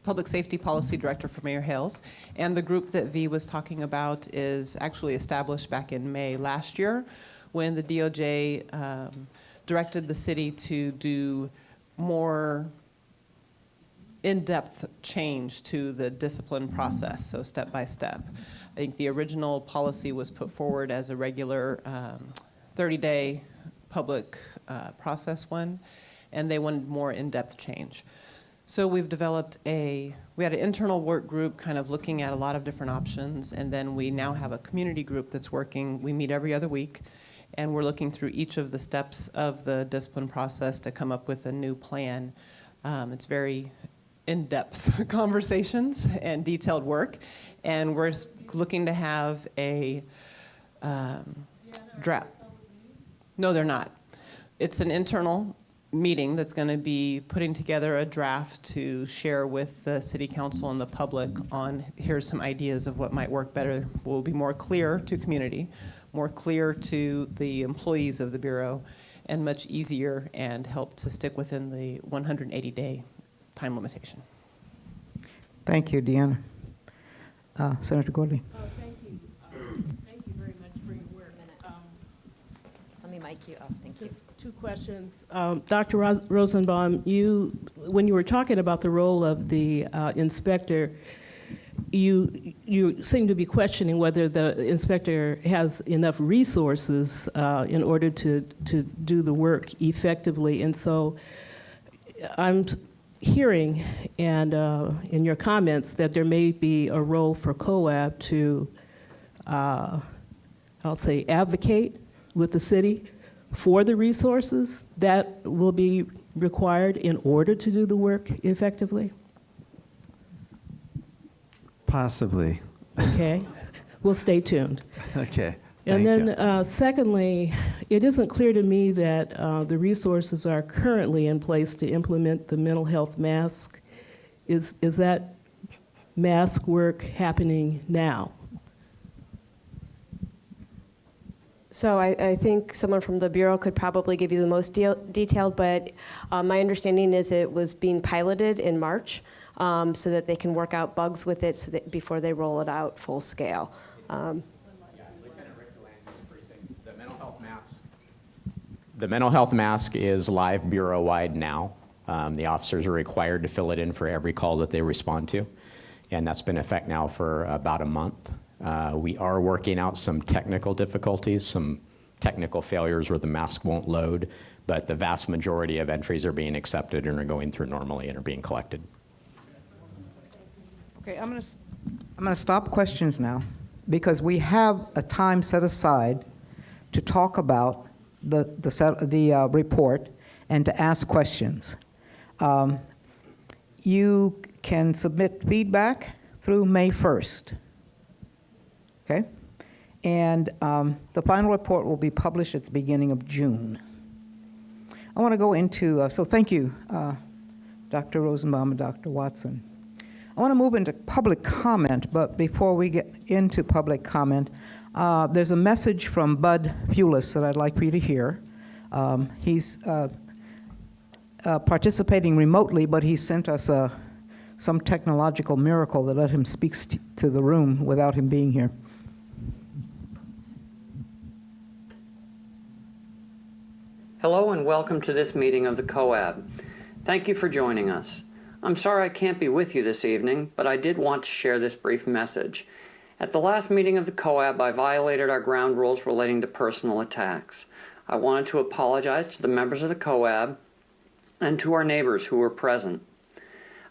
Public Safety Policy Director for Mayor Hales. And the group that V was talking about is actually established back in May last year when the DOJ directed the city to do more in-depth change to the discipline process, so step by step. I think the original policy was put forward as a regular 30-day public process one, and they wanted more in-depth change. So we've developed we had an internal work group kind of looking at a lot of different options, and then we now have a community group that's working. We meet every other week, and we're looking through each of the steps of the discipline process to come up with a new plan. It's very in-depth conversations and detailed work, and we're looking to have a draft. No, they're not. It's an internal meeting that's going to be putting together a draft to share with the city council and the public on here's some ideas of what might work better, will be more clear to community, more clear to the employees of the Bureau, and much easier and help to stick within the 180-day time limitation. Thank you, Deanna. Senator Gordley. Oh, thank you. Thank you very much for your work. Let me mic you up. Thank you. Just two questions. Dr. Rosenbaum, when you were talking about the role of the inspector, you seem to be questioning whether the inspector has enough resources in order to do the work effectively. And so I'm hearing and in your comments that there may be a role for COAB to, I'll say, advocate with the city for the resources that will be required in order to do the work effectively? Possibly. Okay, we'll stay tuned. Okay. And Thank then you. secondly, it isn't clear to me that the resources are currently in place to implement the mental health mask. Is that mask work happening now? So I think someone from the Bureau could probably give you the most detailed, but my understanding is it was being piloted in March so that they can work out bugs with it so that before they roll it out full scale. The mental health mask is live bureau-wide now. The officers are required to fill it in for every call that they respond to, and that's been in effect now for about a month. We are working out some technical difficulties, some technical failures where the mask won't load, but the vast majority of entries are being accepted and are going through normally and are being collected. Okay, I'm gonna stop questions now because we have a time set aside to talk about the report and to ask questions. You can submit feedback through May 1st. Okay? And the final report will be published at the beginning of June. I want to go into, so thank you, Dr. Rosenbaum and Dr. Watson. I want to move into public comment, but before we get into public comment, there's a message from Bud Pulis that I'd like for you to hear. He's participating remotely, but he sent us some technological miracle that let him speak to the room without him being here. Hello and welcome to this meeting of the COAB. Thank you for joining us. I'm sorry I can't be with you this evening, but I did want to share this brief message. At the last meeting of the COAB, I violated our ground rules relating to personal attacks. I wanted to apologize to the members of the COAB and to our neighbors who were present.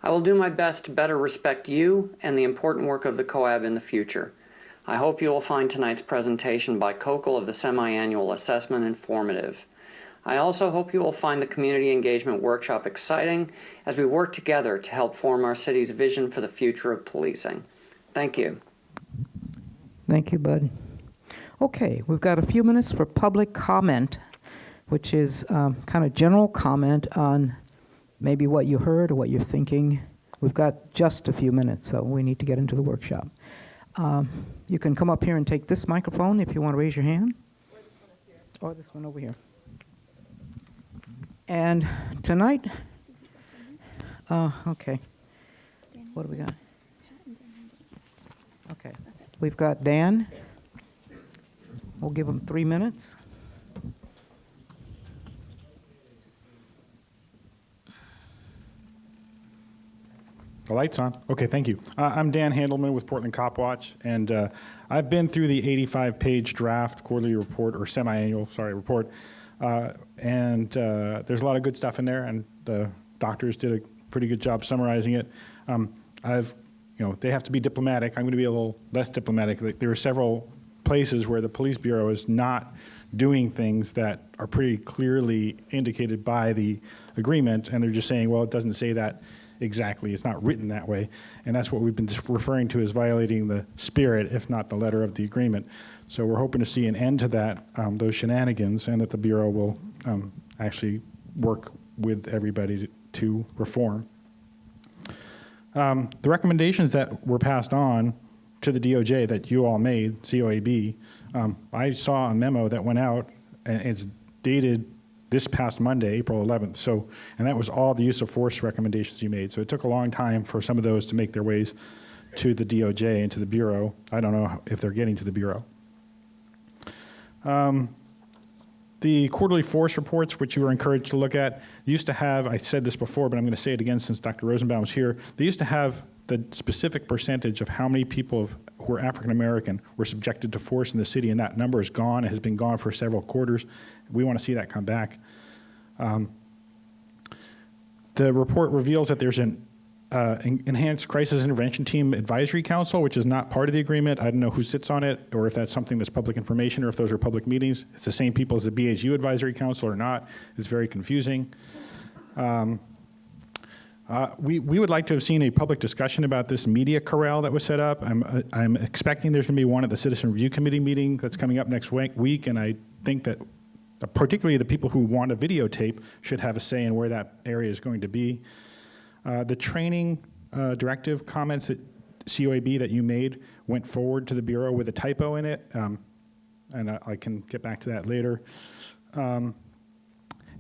I will do my best to better respect you and the important work of the COAB in the future. I hope you will find tonight's presentation by COCL of the semi-annual assessment informative. I also hope you will find the community engagement workshop exciting as we work together to help form our city's vision for the future of policing. Thank you. Thank you, Bud. Okay, we've got a few minutes for public comment, which is kind of general comment on maybe what you heard or what you're thinking. We've got just a few minutes, so we need to get into the workshop. You can come up here and take this microphone if you want to raise your hand. Or this one over here. And tonight, okay, what do we got? Okay, we've got Dan. We'll give him 3 minutes. The light's on. Okay, thank you. I'm Dan Handelman with Portland Cop Watch, and I've been through the 85-page draft quarterly report, or semi-annual, report, and there's a lot of good stuff in there, and the doctors did a pretty good job summarizing it. They have to be diplomatic. I'm going to be a little less diplomatic. There are several places where the police bureau is not doing things that are pretty clearly indicated by the agreement, and they're just saying, well, it doesn't say that exactly. It's not written that way. And that's what we've been referring to as violating the spirit, if not the letter of the agreement. So we're hoping to see an end to that, those shenanigans, and that the Bureau will actually work with everybody to reform. The recommendations that were passed on to the DOJ that you all made, COAB, I saw a memo that went out, and it's dated this past Monday, April 11th. And that was all the use of force recommendations you made. So it took a long time for some of those to make their ways to the DOJ and to the Bureau. I don't know if they're getting to the Bureau. The quarterly force reports, which you were encouraged to look at, used to have, I said this before, but I'm going to say it again since Dr. Rosenbaum was here, they used to have the specific percentage of how many people who are African American were subjected to force in the city, and that number is gone. It has been gone for several quarters. We want to see that come back. The report reveals that there's an enhanced crisis intervention team advisory council, which is not part of the agreement. I don't know who sits on it, or if that's something that's public information, or if those are public meetings. It's the same people as the BHU advisory council or not. It's very confusing. We would like to have seen a public discussion about this media corral that was set up. I'm expecting there's going to be one at the Citizen Review Committee meeting that's coming up next week, and I think that particularly the people who want a videotape should have a say in where that area is going to be. The training directive comments that COAB that you made went forward to the Bureau with a typo in it, and I can get back to that later.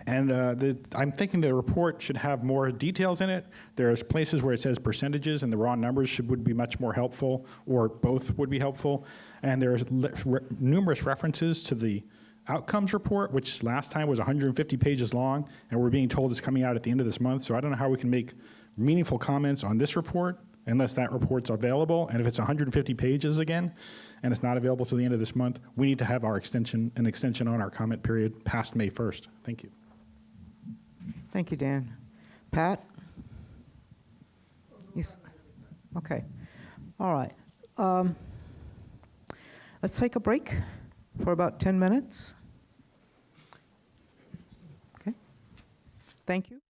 I'm thinking the report should have more details in it. There's places where it says percentages and the raw numbers would be much more helpful, or both would be helpful. And there's numerous references to the outcomes report, which last time was 150 pages long, and we're being told it's coming out at the end of this month. So I don't know how we can make meaningful comments on this report unless that report's available. And if it's 150 pages again, and it's not available till the end of this month, we need to have an extension on our comment period past May 1st. Thank you. Thank you, Dan. Pat? Okay. All right. Let's take a break for about 10 minutes. Okay. Thank you.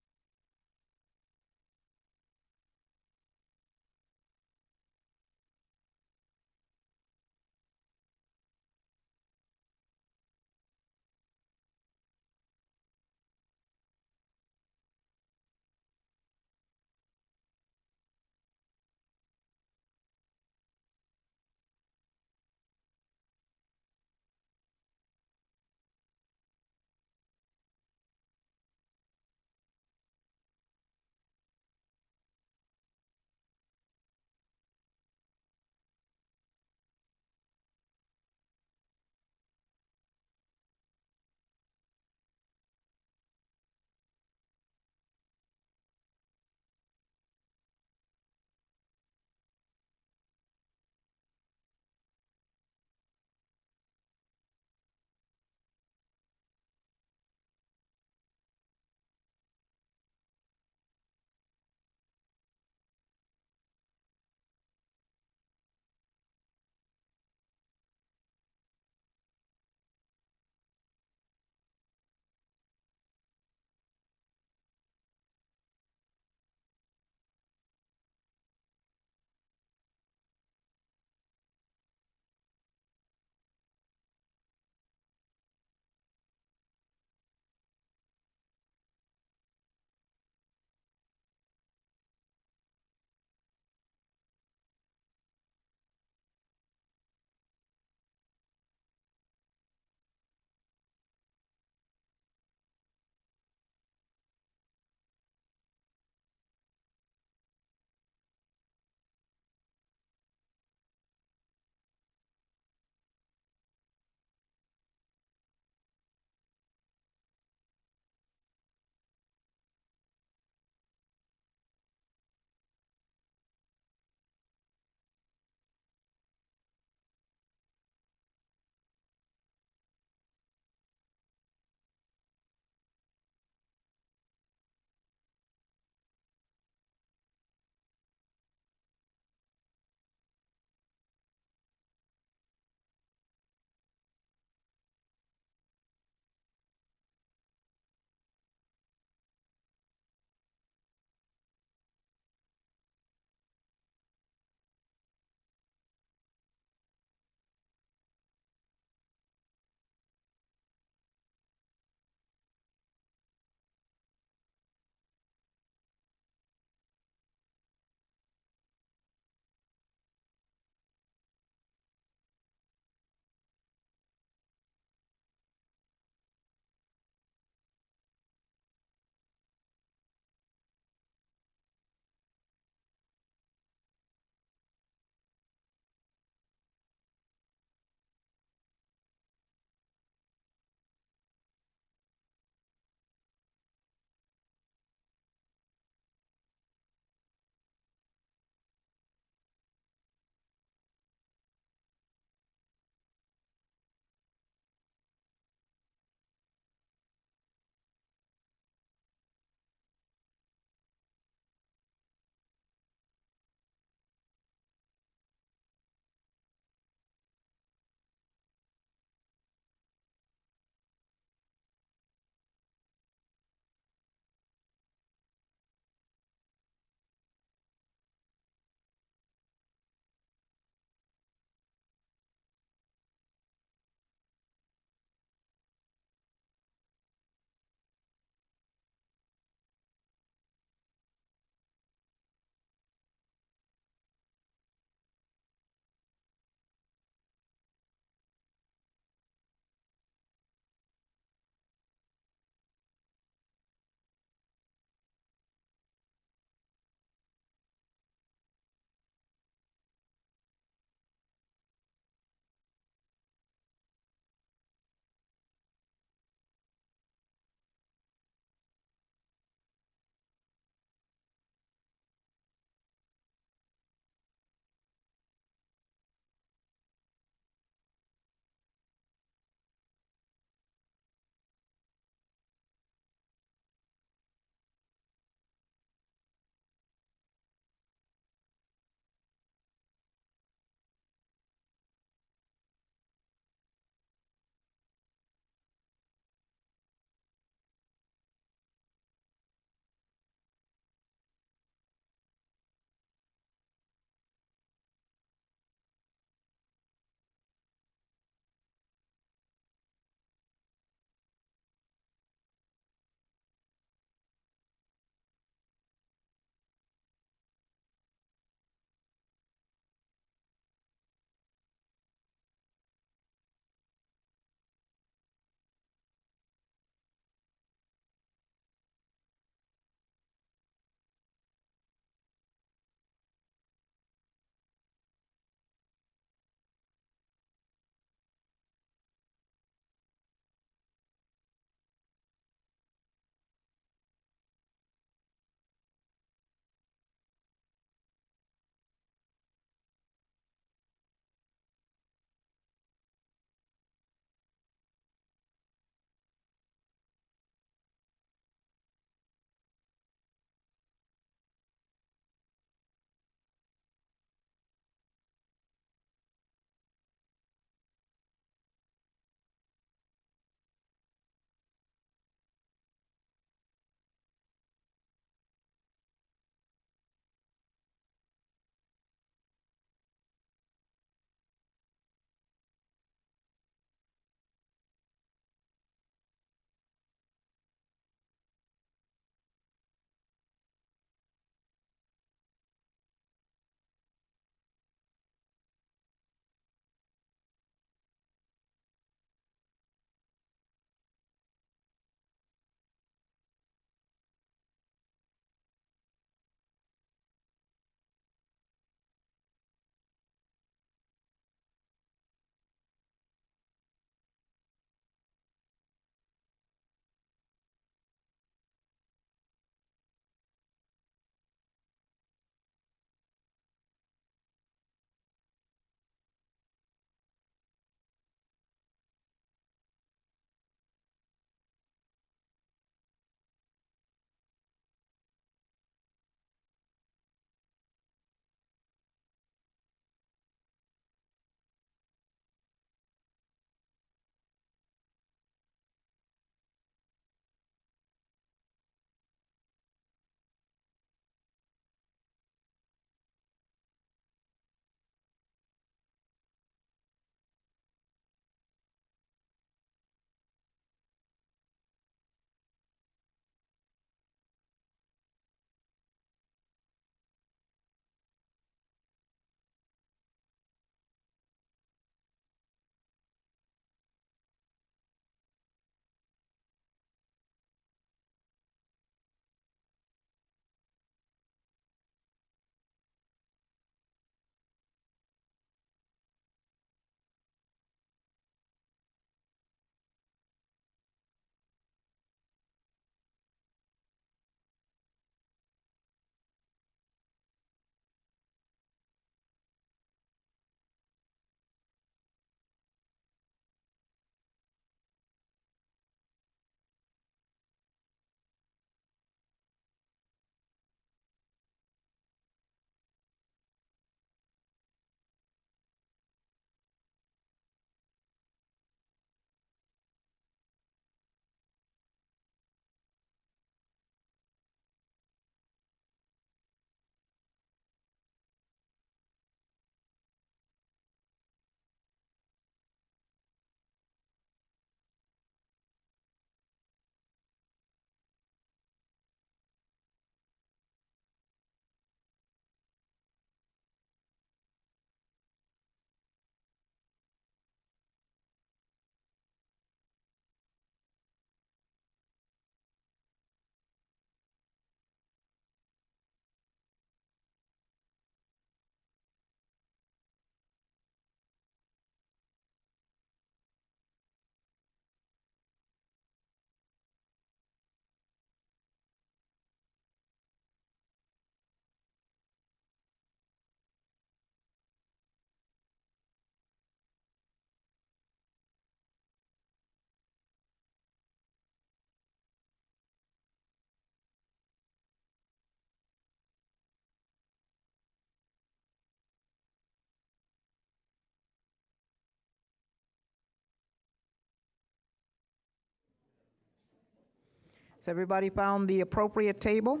Has everybody found the appropriate table?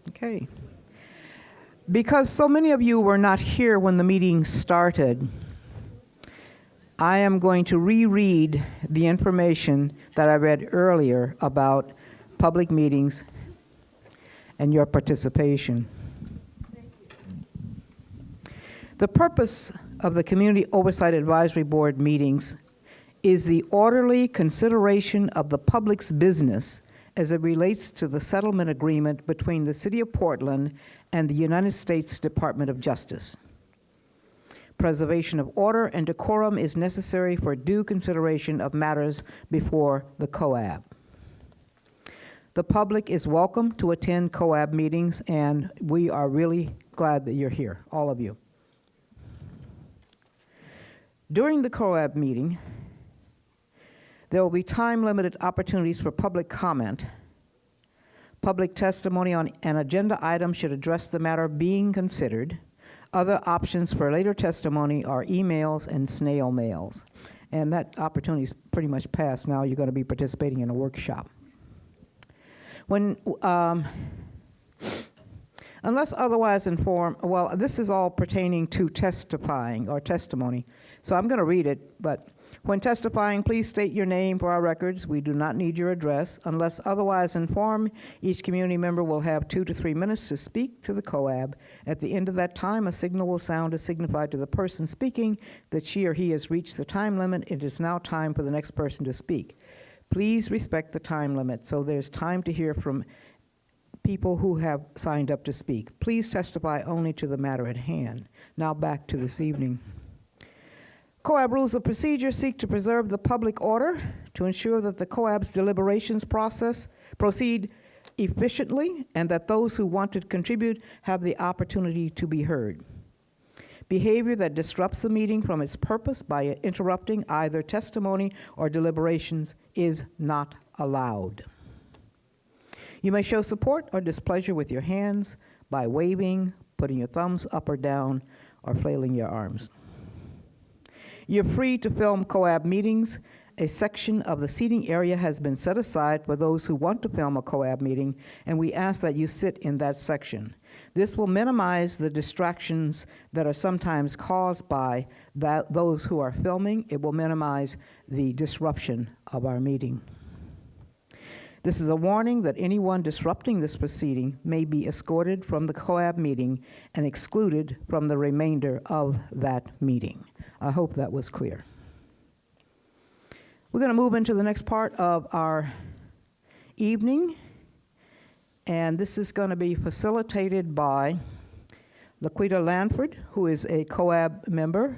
Okay. Because so many of you were not here when the meeting started, I am going to reread the information that I read earlier about public meetings and your participation. The purpose of the Community Oversight Advisory Board meetings is the orderly consideration of the public's business as it relates to the settlement agreement between the City of Portland and the United States Department of Justice. Preservation of order and decorum is necessary for due consideration of matters before the COAB. The public is welcome to attend COAB meetings, and we are really glad that you're here, all of you. During the COAB meeting, there will be time-limited opportunities for public comment. Public testimony on an agenda item should address the matter being considered. Other options for later testimony are emails and snail mails. And that opportunity is pretty much past. Now you're going to be participating in a workshop. Unless otherwise informed, well, this is all pertaining to testifying or testimony. So I'm going to read it, but when testifying, please state your name for our records. We do not need your address. Unless otherwise informed, each community member will have 2 to 3 minutes to speak to the COAB. At the end of that time, a signal will sound to signify to the person speaking that she or he has reached the time limit. It is now time for the next person to speak. Please respect the time limit so there's time to hear from people who have signed up to speak. Please testify only to the matter at hand. Now back to this evening. COAB rules of procedure seek to preserve the public order to ensure that the COAB's deliberations process proceed efficiently and that those who want to contribute have the opportunity to be heard. Behavior that disrupts the meeting from its purpose by interrupting either testimony or deliberations is not allowed. You may show support or displeasure with your hands by waving, putting your thumbs up or down, or flailing your arms. You're free to film COAB meetings. A section of the seating area has been set aside for those who want to film a COAB meeting, and we ask that you sit in that section. This will minimize the distractions that are sometimes caused by those who are filming. It will minimize the disruption of our meeting. This is a warning that anyone disrupting this proceeding may be escorted from the COAB meeting and excluded from the remainder of that meeting. I hope that was clear. We're going to move into the next part of our evening, and this is going to be facilitated by Laquita Lanford, who is a COAB member,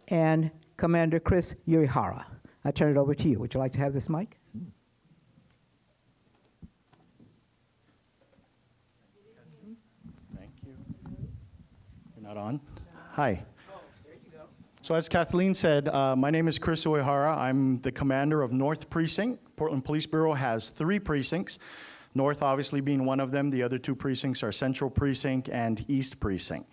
and Commander Chris Urihara. I turn it over to you. Would you like to have this mic? Thank you. You're not on? Hi. So as Kathleen said, my name is Chris Uehara. I'm the commander of North Precinct. Portland Police Bureau has 3 precincts, North obviously being one of them. The other 2 precincts are Central Precinct and East Precinct.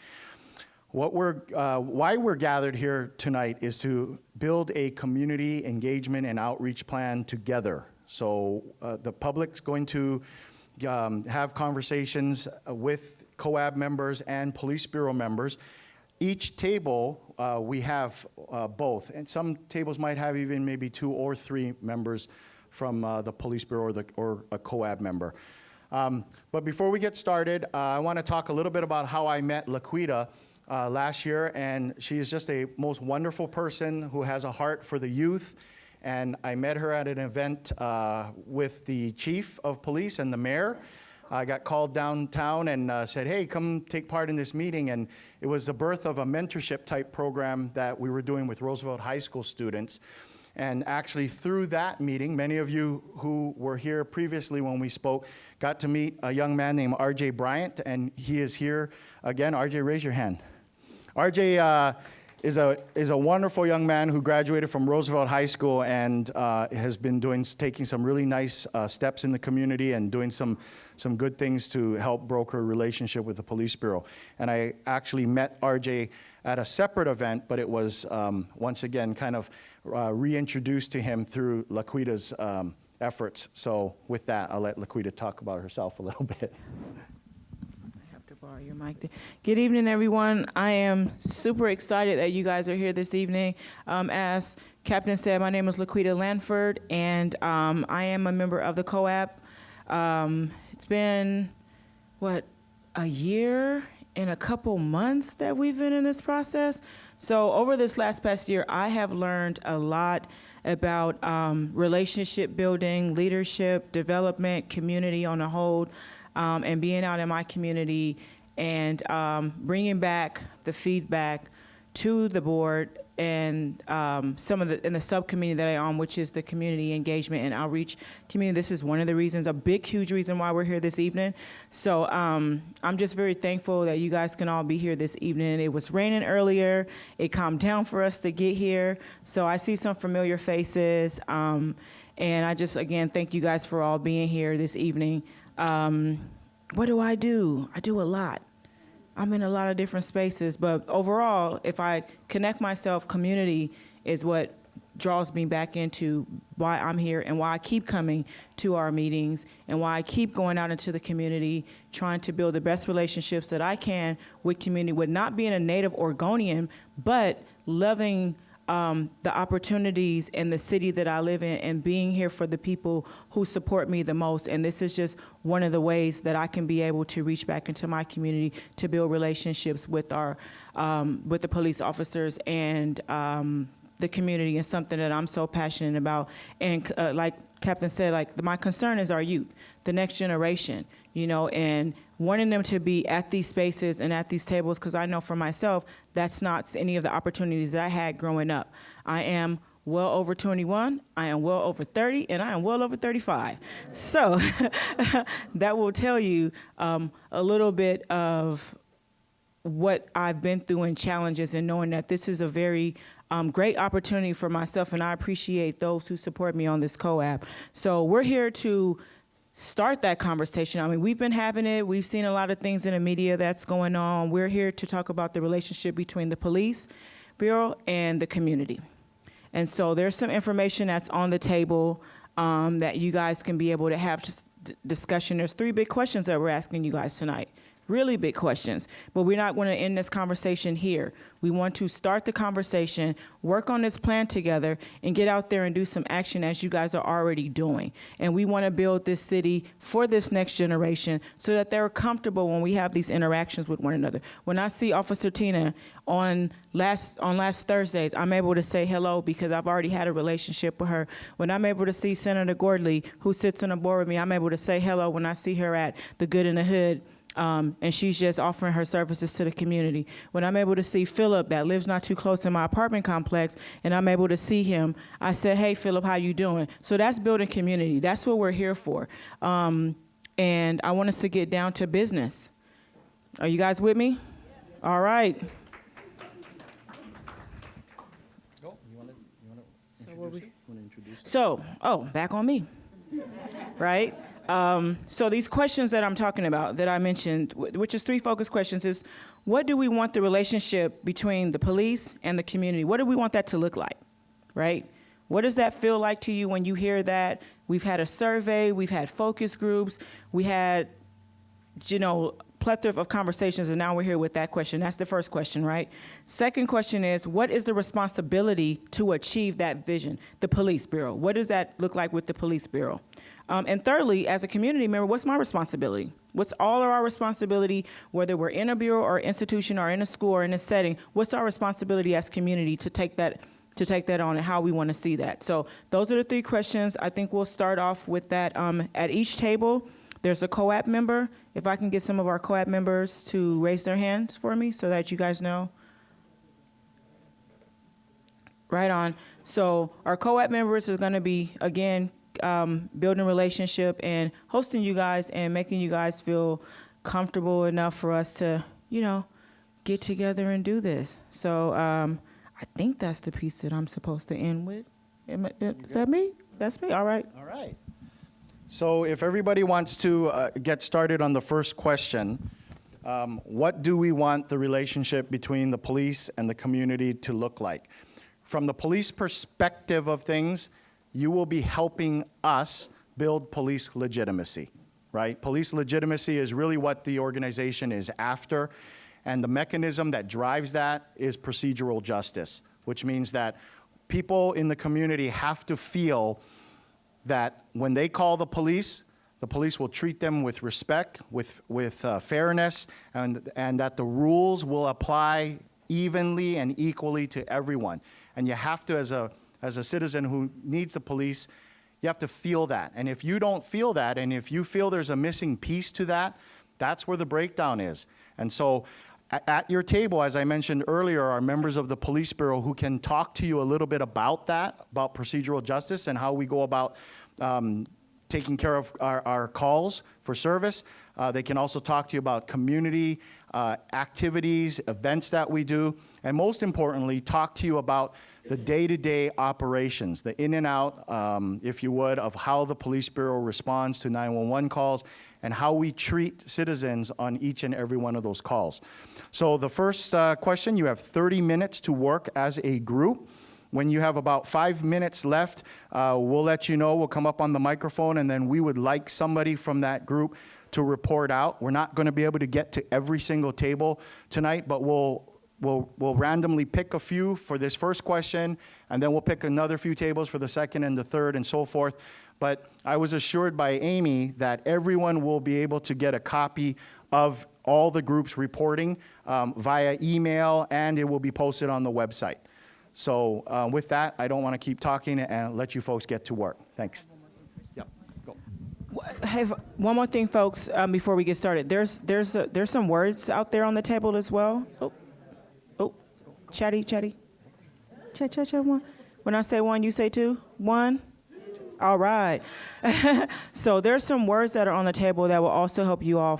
Why we're gathered here tonight is to build a community engagement and outreach plan together. So the public's going to have conversations with COAB members and Police Bureau members. Each table, we have both, and some tables might have even maybe 2 or 3 members from the Police Bureau or a COAB member. But before we get started, I want to talk a little bit about how I met Laquita last year, and she is just a most wonderful person who has a heart for the youth. And I met her at an event with the chief of police and the mayor. I got called downtown and said, hey, come take part in this meeting. And it was the birth of a mentorship type program that we were doing with Roosevelt High School students. And actually through that meeting, many of you who were here previously when we spoke got to meet a young man named RJ Bryant, and he is here again. RJ, raise your hand. RJ is a wonderful young man who graduated from Roosevelt High School and has been taking some really nice steps in the community and doing some good things to help broker a relationship with the police bureau. And I actually met RJ at a separate event, but it was once again kind of reintroduced to him through Laquita's efforts. So with that, I'll let Laquita talk about herself a little bit. To borrow your mic. Good evening, everyone. I am super excited that you guys are here this evening. As Captain said, my name is Laquita Lanford, and I am a member of the COAB. It's been, a year and a couple months that we've been in this process. So over this past year, I have learned a lot about relationship building, leadership, development, community on the whole. And being out in my community and bringing back the feedback to the board and some of in the subcommittee that I'm on, which is the community engagement and outreach community. This is one of the reasons, a big, huge reason why we're here this evening. So I'm just very thankful that you guys can all be here this evening. It was raining earlier. It calmed down for us to get here. So I see some familiar faces. And I just, again, thank you guys for all being here this evening. What do? I do a lot. I'm in a lot of different spaces, but overall, if I connect myself, community is what draws me back into why I'm here and why I keep coming to our meetings and why I keep going out into the community, trying to build the best relationships that I can with community, with not being a native Oregonian, but loving the opportunities in the city that I live in and being here for the people who support me the most. And this is just one of the ways that I can be able to reach back into my community to build relationships with our, with the police officers and the community, and something that I'm so passionate about. And like Captain said, like my concern is our youth, the next generation, you know, and wanting them to be at these spaces and at these tables, because I know for myself, that's not any of the opportunities that I had growing up. I am well over 21, I am well over 30, and I am well over 35. So that will tell you a little bit of what I've been through and challenges, and knowing that this is a very great opportunity for myself, and I appreciate those who support me on this COAB. So we're here to start that conversation. I mean, we've been having it. We've seen a lot of things in the media that's going on. We're here to talk about the relationship between the police bureau and the community. And so there's some information that's on the table that you guys can be able to have discussion. There's 3 big questions that we're asking you guys tonight. Really big questions, but we're not going to end this conversation here. We want to start the conversation, work on this plan together, and get out there and do some action as you guys are already doing. And we want to build this city for this next generation so that they're comfortable when we have these interactions with one another. When I see Officer Tina on last Thursdays, I'm able to say hello because I've already had a relationship with her. When I'm able to see Senator Gordley, who sits on the board with me, I'm able to say hello when I see her at the Good in the Hood. And she's just offering her services to the community. When I'm able to see Philip, that lives not too close in my apartment complex, and I'm able to see him, I said, hey, Philip, how you doing? So that's building community. That's what we're here for. And I want us to get down to business. Are you guys with me? Yeah. All right. Back on me, right? So these questions that I'm talking about, that I mentioned, which is 3 focus questions, is what do we want the relationship between the police and the community? What do we want that to look like, right? What does that feel like to you when you hear that? We've had a survey, we've had focus groups, we had, plethora of conversations, and now we're here with that question. That's the first question, right? Second question is, what is the responsibility to achieve that vision? The police bureau. What does that look like with the police bureau? And thirdly, as a community member, what's my responsibility? What's all of our responsibility, whether we're in a bureau or institution or in a school or in a setting, what's our responsibility as community to take that on and how we want to see that? So those are the 3 questions. I think we'll start off with that. At each table, there's a COAB member. If I can get some of our COAB members to raise their hands for me so that you guys know. Right on. So our COAB members are going to be, again, building a relationship and hosting you guys and making you guys feel comfortable enough for us to, get together and do this. So I think that's the piece that I'm supposed to end with. Is that me? That's me? All right. All right. So if everybody wants to get started on the first question, what do we want the relationship between the police and the community to look like? From the police perspective of things, you will be helping us build police legitimacy, right? Police legitimacy is really what the organization is after, and the mechanism that drives that is procedural justice, which means that people in the community have to feel that when they call the police will treat them with respect, with fairness, and that the rules will apply evenly and equally to everyone. And you have to, as a citizen who needs the police, you have to feel that. And if you don't feel that, and if you feel there's a missing piece to that, that's where the breakdown is. And so at your table, as I mentioned earlier, are members of the Police Bureau who can talk to you a little bit about that, about procedural justice and how we go about taking care of our calls for service. They can also talk to you about community activities, events that we do, and most importantly, talk to you about the day-to-day operations, the in and out, if you would, of how the Police Bureau responds to 911 calls and how we treat citizens on each and every one of those calls. So the first question, you have 30 minutes to work as a group. When you have about 5 minutes left, we'll let you know. We'll come up on the microphone, and then we would like somebody from that group to report out. We're not going to be able to get to every single table tonight, but we'll randomly pick a few for this first question, and then we'll pick another few tables for the second and the third and so forth. But I was assured by Amy that everyone will be able to get a copy of all the groups reporting via email, and it will be posted on the website. So with that, I don't want to keep talking and let you folks get to work. Thanks. Yeah, go. I have one more thing, folks, before we get started. There's some words out there on the table as well. Oh, chatty. Chat, one. When I say one, you say two? One? All right. So there's some words that are on the table that will also help you all,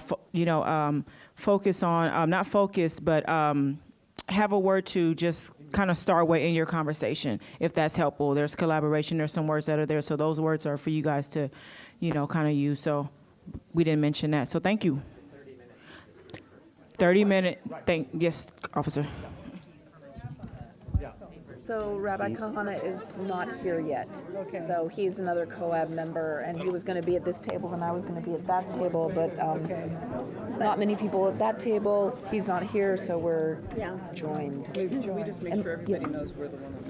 focus on, not focus, but have a word to just kind of start with in your conversation, if that's helpful. There's collaboration. There's some words that are there. So those words are for you guys to, kind of use. So we didn't mention that. So thank you. 30 minute. Yes, officer. So Rabbi Kahana is not here yet. Okay. So he's another COAB member, and he was going to be at this table, and I was going to be at that table, but not many people at that table. He's not here, so we're joined. Can we just make sure everybody knows we're the one on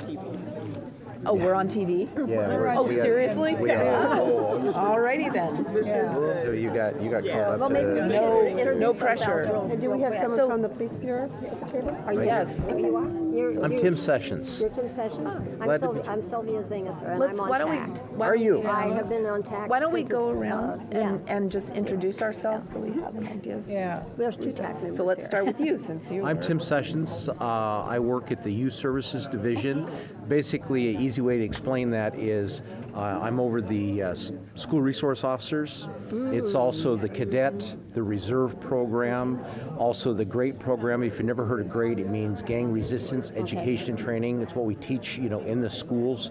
TV? Oh, we're on TV? Yeah. Oh, seriously? We are. Oh, alrighty then. So you got called up No, no pressure. Do we have someone from the police bureau at the table? Yes. I'm Tim Sessions. You're Tim Sessions? I'm Sylvia Zingasser, and I'm Why on don't we? TAC. Why Are don't you? we, I have been on TAC. Why don't we since go it's, around and just introduce ourselves so we have an idea? Yeah. There's two TAC members So let's here. start with you, since you. I'm Tim Sessions. I work at the Youth Services Division. Basically, an easy way to explain that is I'm over the school resource officers. It's also the cadet, the reserve program, also the GREAT program. If you've never heard of GREAT, it means gang resistance education and training. It's what we teach, in the schools,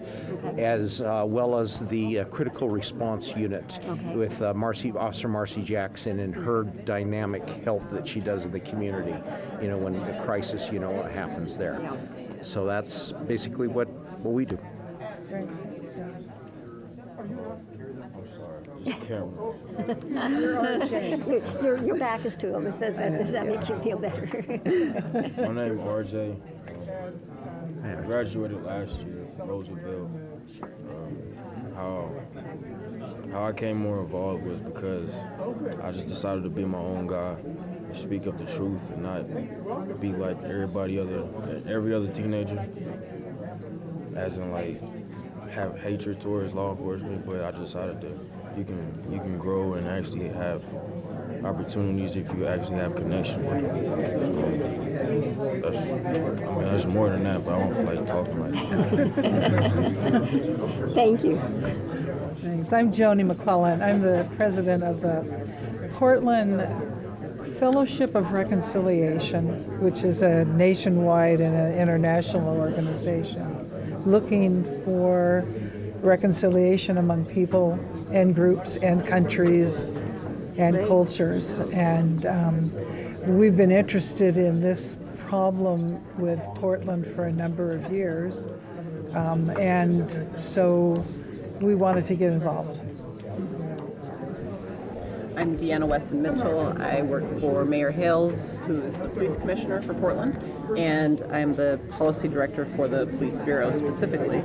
as well as the critical response unit with Officer Marcy Jackson and her dynamic help that she does in the community, when the crisis, happens there. So that's basically what we do. Your back is to him. Does that make you feel better? My name is RJ. I graduated last year, Roosevelt. How I came more involved was because I just decided to be my own guy, and speak up the truth, and not be like every other teenager, as in like have hatred towards law enforcement. But I decided that you can grow and actually have opportunities if you actually have connection with them. There's more than that, but I don't feel like talking like that. Thank you. Thanks. I'm Joni McClellan. I'm the president of the Portland Fellowship of Reconciliation, which is a nationwide and an international organization looking for reconciliation among people and groups and countries and cultures. And we've been interested in this problem with Portland for a number of years. And so we wanted to get involved. I'm Deanna Weston Mitchell. I work for Mayor Hales, who is the police commissioner for Portland, and I'm the policy director for the police bureau specifically,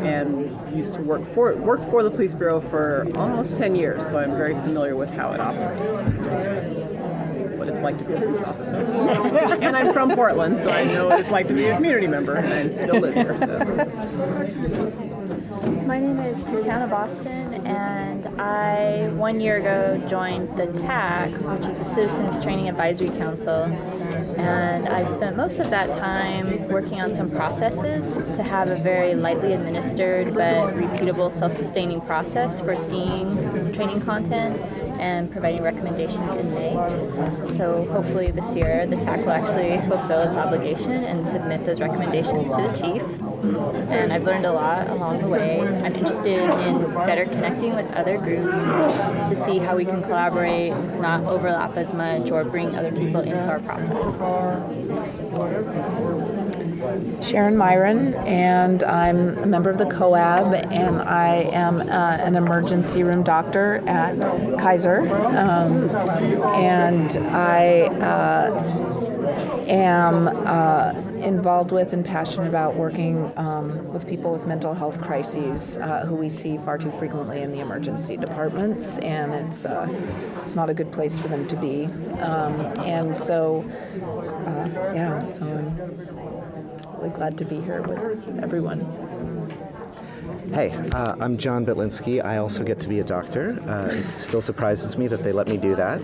and used to worked for the police bureau for almost 10 years, so I'm very familiar with how it operates, what it's like to be a police officer. And I'm from Portland, so I know what it's like to be a community member, and I still live here. So. My name is Susanna Boston, and I 1 year ago joined the TAC, which is the Citizens Training Advisory Council, and I've spent most of that time working on some processes to have a very lightly administered but repeatable self-sustaining process for seeing training content and providing recommendations in May. So hopefully this year the TAC will actually fulfill its obligation and submit those recommendations to the chief. And I've learned a lot along the way. I'm interested in better connecting with other groups to see how we can collaborate, not overlap as much, or bring other people into our process. Sharon Myron, and I'm a member of the COAB, and I am an emergency room doctor at Kaiser, and I am involved with and passionate about working with people with mental health crises who we see far too frequently in the emergency departments, and it's not a good place for them to be, and so so I'm really glad to be here with everyone. Hey, I'm John Bitlinski. I also get to be a doctor. It still surprises me that they let me do that.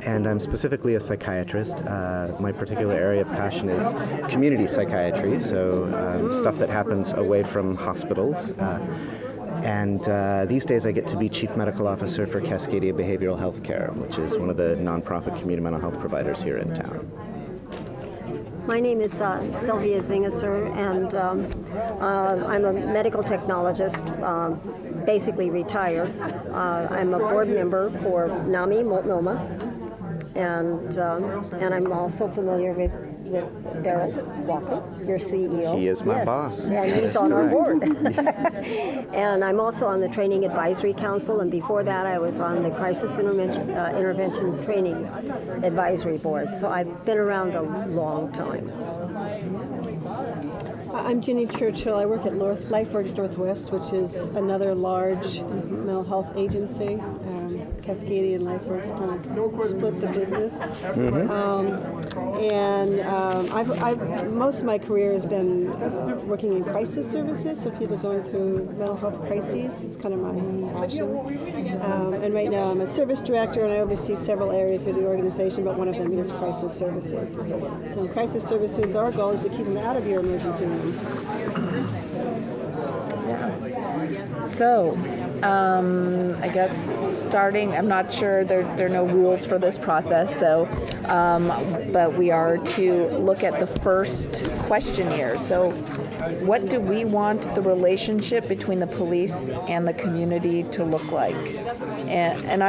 And I'm specifically a psychiatrist. My particular area of passion is community psychiatry, so stuff that happens away from hospitals. And these days I get to be Chief Medical Officer for Cascadia Behavioral Health Care, which is one of the nonprofit community mental health providers here in town. My name is Sylvia Zingesser, and I'm a medical technologist, basically retired. I'm a board member for NAMI Multnomah, and I'm also familiar with Darrell Walker, your CEO. He is my Yes. boss. And he's on our board. And I'm also on the Training Advisory Council, and before that I was on the Crisis Intervention Training Advisory Board. So I've been around a long time. I'm Ginny Churchill. I work at LifeWorks Northwest, which is another large mental health agency. Cascadia and LifeWorks kind of split the business. I've most of my career has been working in crisis services, so people going through mental health crises. It's kind of my passion. And right now I'm a service director, and I oversee several areas of the organization, but one of them is crisis services. So in crisis services, our goal is to keep them out of your emergency room. So, I guess starting, I'm not sure, there are no rules for this process, so, but we are to look at the first question here. So, what do we want the relationship between the police and the community to look like? And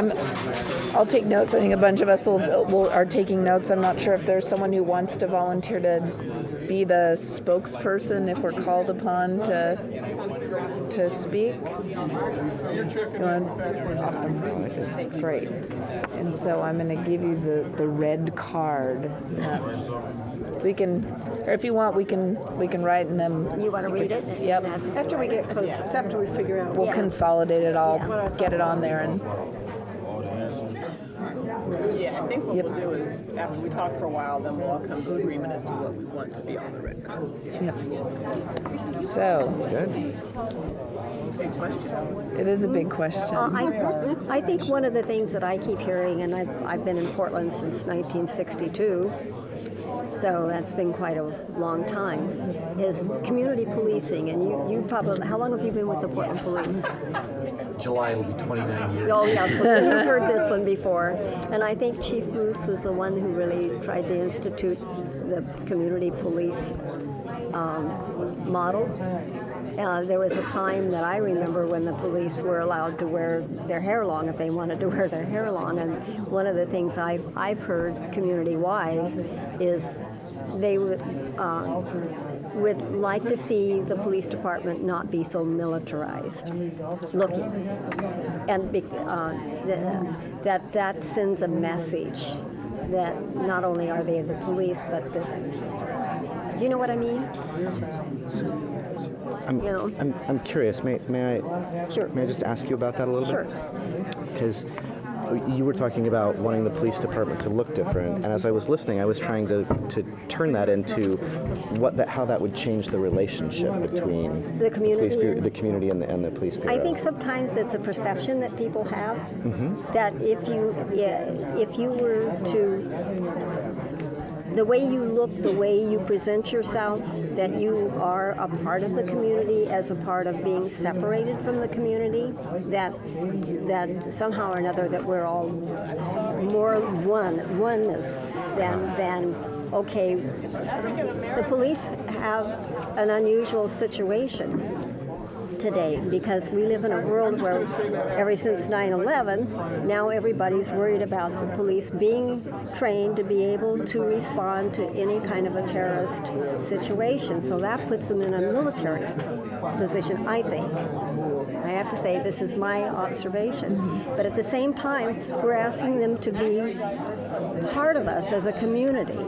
I'll take notes. I think a bunch of us are taking notes. I'm not sure if there's someone who wants to volunteer to be the spokesperson if we're called upon to speak. Awesome. Great. And so I'm going to give you the red card. We can, or if you want, we can write and then. You want to read it? Yep. After we get close, after we figure out. We'll consolidate it all, get it on there, and. Yeah, I think what we'll do is, after we talk for a while, then we'll all come to agreement as to what we want to be on the red card. Yep. So. That's good. Big question. It is a big question. I think one of the things that I keep hearing, and I've been in Portland since 1962, so that's been quite a long time, is community policing. And you probably, how long have you been with the Portland Police? July it'll be 29 years. Oh, yeah, so you've heard this one before. And I think Chief Bruce was the one who really tried to institute the community police model. There was a time that I remember when the police were allowed to wear their hair long if they wanted to wear their hair long. And one of the things I've heard community-wise is they would like to see the police department not be so militarized looking. And that sends a message that not only are they the police, but do you know what I mean? I'm curious. May I just ask you about that a little Sure. bit? Because you were talking about wanting the police department to look different, and as I was listening, I was trying to turn that into how that would change the relationship between the community, the community and the police bureau. I think sometimes it's a perception that people have that if you were to, the way you look, the way you present yourself, that you are a part of the community as a part of being separated from the community, that somehow or another that we're all more oneness than okay, the police have an unusual situation today because we live in a world where ever since 9/11, now everybody's worried about the police being trained to be able to respond to any kind of a terrorist situation. So that puts them in a military position, I think. I have to say this is my observation. But at the same time, we're asking them to be part of us as a community.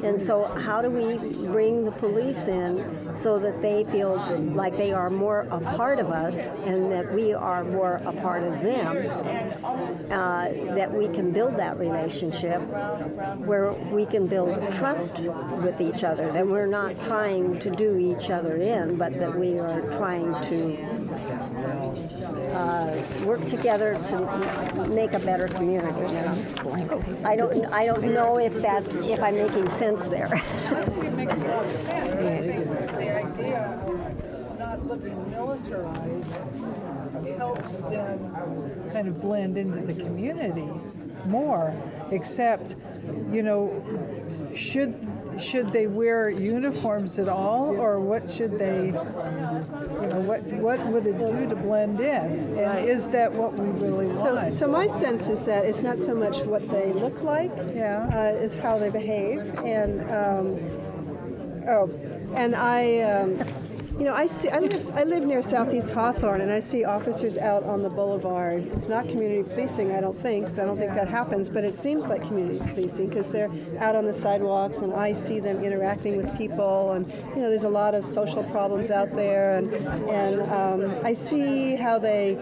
And so how do we bring the police in so that they feel like they are more a part of us and that we are more a part of them, that we can build that relationship where we can build trust with each other, that we're not trying to do each other in, but that we are trying to work together to make a better community. I don't know if I'm making sense there. The idea of not looking militarized helps them kind of blend into the community more, except, should they wear uniforms at all, or what should they, what would it do to blend in? And is that what we really want? So my sense is that it's not so much what they look like, is how they behave, and I live near Southeast Hawthorne, and I see officers out on the boulevard. It's not community policing, I don't think, so I don't think that happens, but it seems like community policing because they're out on the sidewalks, and I see them interacting with people, and there's a lot of social problems out there, and I see how they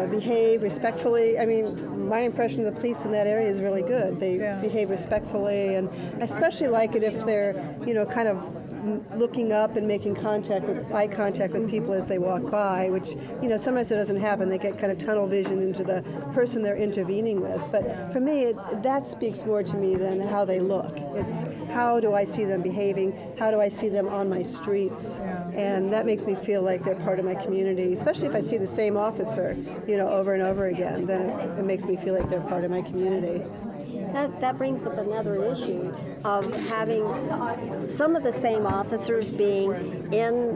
behave respectfully. I mean, my impression of the police in that area is really good. They behave respectfully, and I especially like it if they're, kind of looking up and making eye contact with people as they walk by, which, sometimes that doesn't happen. They get kind of tunnel vision into the person they're intervening with. But for me, that speaks more to me than how they look. It's how do I see them behaving? How do I see them on my streets? And that makes me feel like they're part of my community, especially if I see the same officer, over and over again. Then it makes me feel like they're part of my community. That brings up another issue of having some of the same officers being in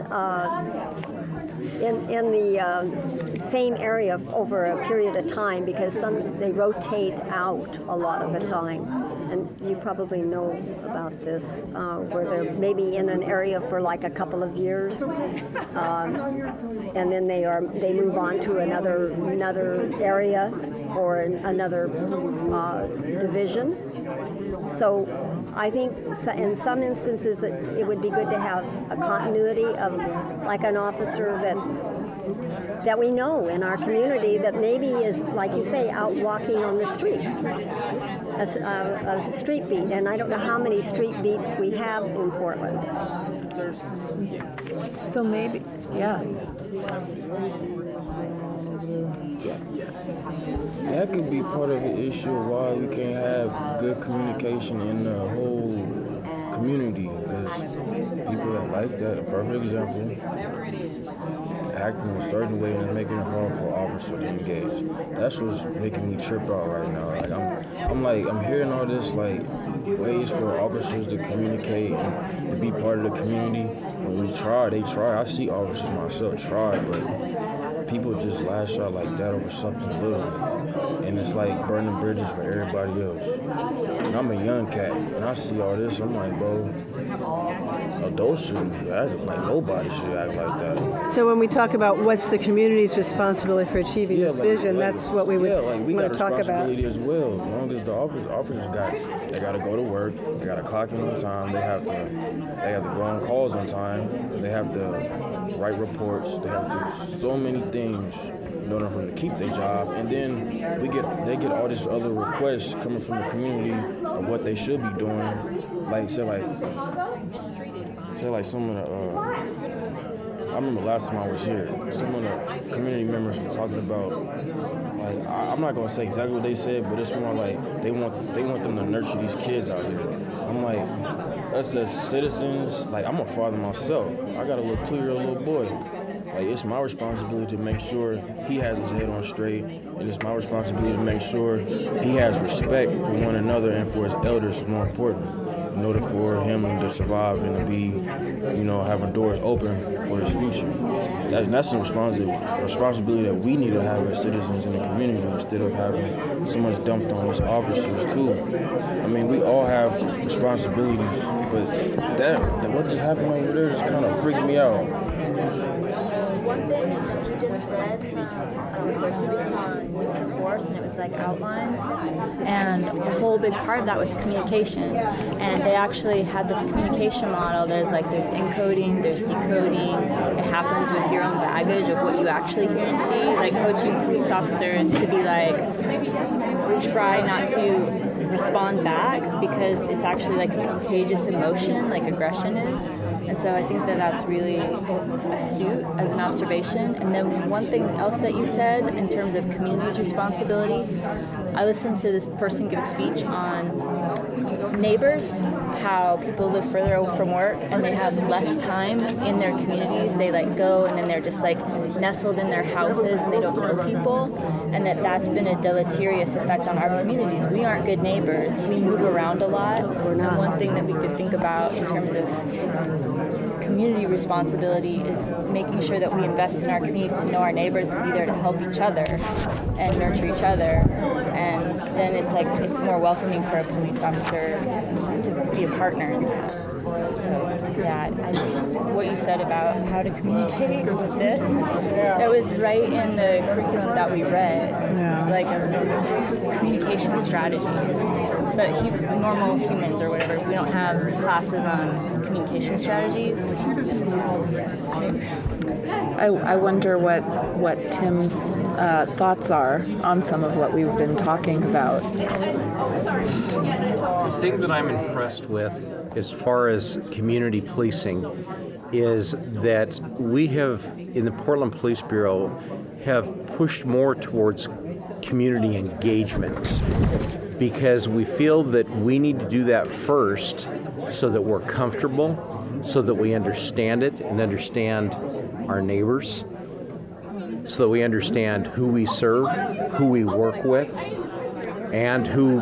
the same area over a period of time, because they rotate out a lot of the time. And you probably know about this, where they're maybe in an area for like a couple of years, and then they move on to another area or another division. So I think in some instances it would be good to have a continuity of like an officer that we know in our community that maybe is, like you say, out walking on the street, a street beat. And I don't know how many street beats we have in Portland. So maybe, yeah. Yes. That could be part of the issue of why we can't have good communication in the whole community. Because people that like that, a perfect example, acting a certain way and making it hard for officers to engage. That's what's making me trip out right now. Like I'm hearing all this like ways for officers to communicate and to be part of the community. When we try, they try. I see officers myself try, but people just lash out like that over something little. And it's like burning bridges for everybody else. And I'm a young cat, and I see all this, I'm like, bro, adults shouldn't act like nobody should act like that. So when we talk about what's the community's responsibility for achieving this vision, that's what we would we want to talk about. responsibility as well. As long as the officers got to go to work, they got to clock in on time, they have to go on calls on time, they have to write reports, they have to do so many things in order for them to keep their job. And then they get all this other requests coming from the community of what they should be doing. Like say like some of the I remember last time I was here, some of the community members were talking about, like, I'm not gonna say exactly what they said, but it's more like they want them to nurture these kids out here. I'm like, us as citizens, like I'm a father myself. I got a little 2-year-old little boy. Like, it's my responsibility to make sure he has his head on straight, and it's my responsibility to make sure he has respect for one another and for his elders is more important in order for him to survive and to be, having doors open for his future. That's the responsibility that we need to have as citizens in the community instead of having so much dumped on us officers too. I mean, we all have responsibilities, but that what just happened over there just kind of freaked me out. One thing we just read some curriculum on use of force, and it was like outlines, and a whole big part of that was communication. And they actually had this communication model. There's encoding, there's decoding. It happens with your own baggage of what you actually hear and see. Like coaching police officers to be like, try not to respond back because it's actually like a contagious emotion, like aggression is. And so I think that that's really astute as an observation. And then one thing else that you said in terms of community's responsibility, I listened to this person give a speech on neighbors, how people live further away from work and they have less time in their communities. They go and then they're just nestled in their houses and they don't know people, and that's been a deleterious effect on our communities. We aren't good neighbors. We move around a lot. And one thing that we could think about in terms of community responsibility is making sure that we invest in our communities to know our neighbors and be there to help each other and nurture each other. And then it's more welcoming for a police officer to be a partner in that. So yeah, I think what you said about how to communicate with this, that was right in the curriculum that we read, communication strategies. But normal humans or whatever, we don't have classes on communication strategies. I wonder what Tim's thoughts are on some of what we've been talking about. The thing that I'm impressed with as far as community policing is that we have, in the Portland Police Bureau, have pushed more towards community engagement because we feel that we need to do that first so that we're comfortable, so that we understand it and understand our neighbors, so that we understand who we serve, who we work with, and who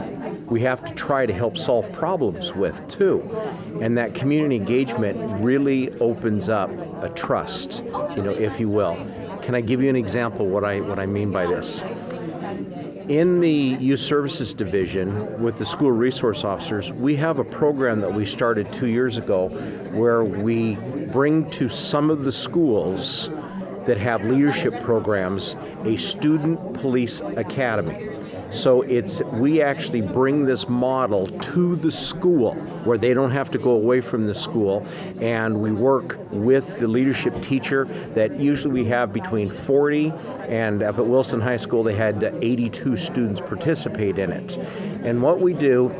we have to try to help solve problems with too. And that community engagement really opens up a trust, if you will. Can I give you an example what I mean by this? In the Youth Services Division with the school resource officers, we have a program that we started 2 years ago where we bring to some of the schools that have leadership programs a student police academy. So we actually bring this model to the school where they don't have to go away from the school, and we work with the leadership teacher that usually we have between 40, and up at Wilson High School they had 82 students participate in it. And what we do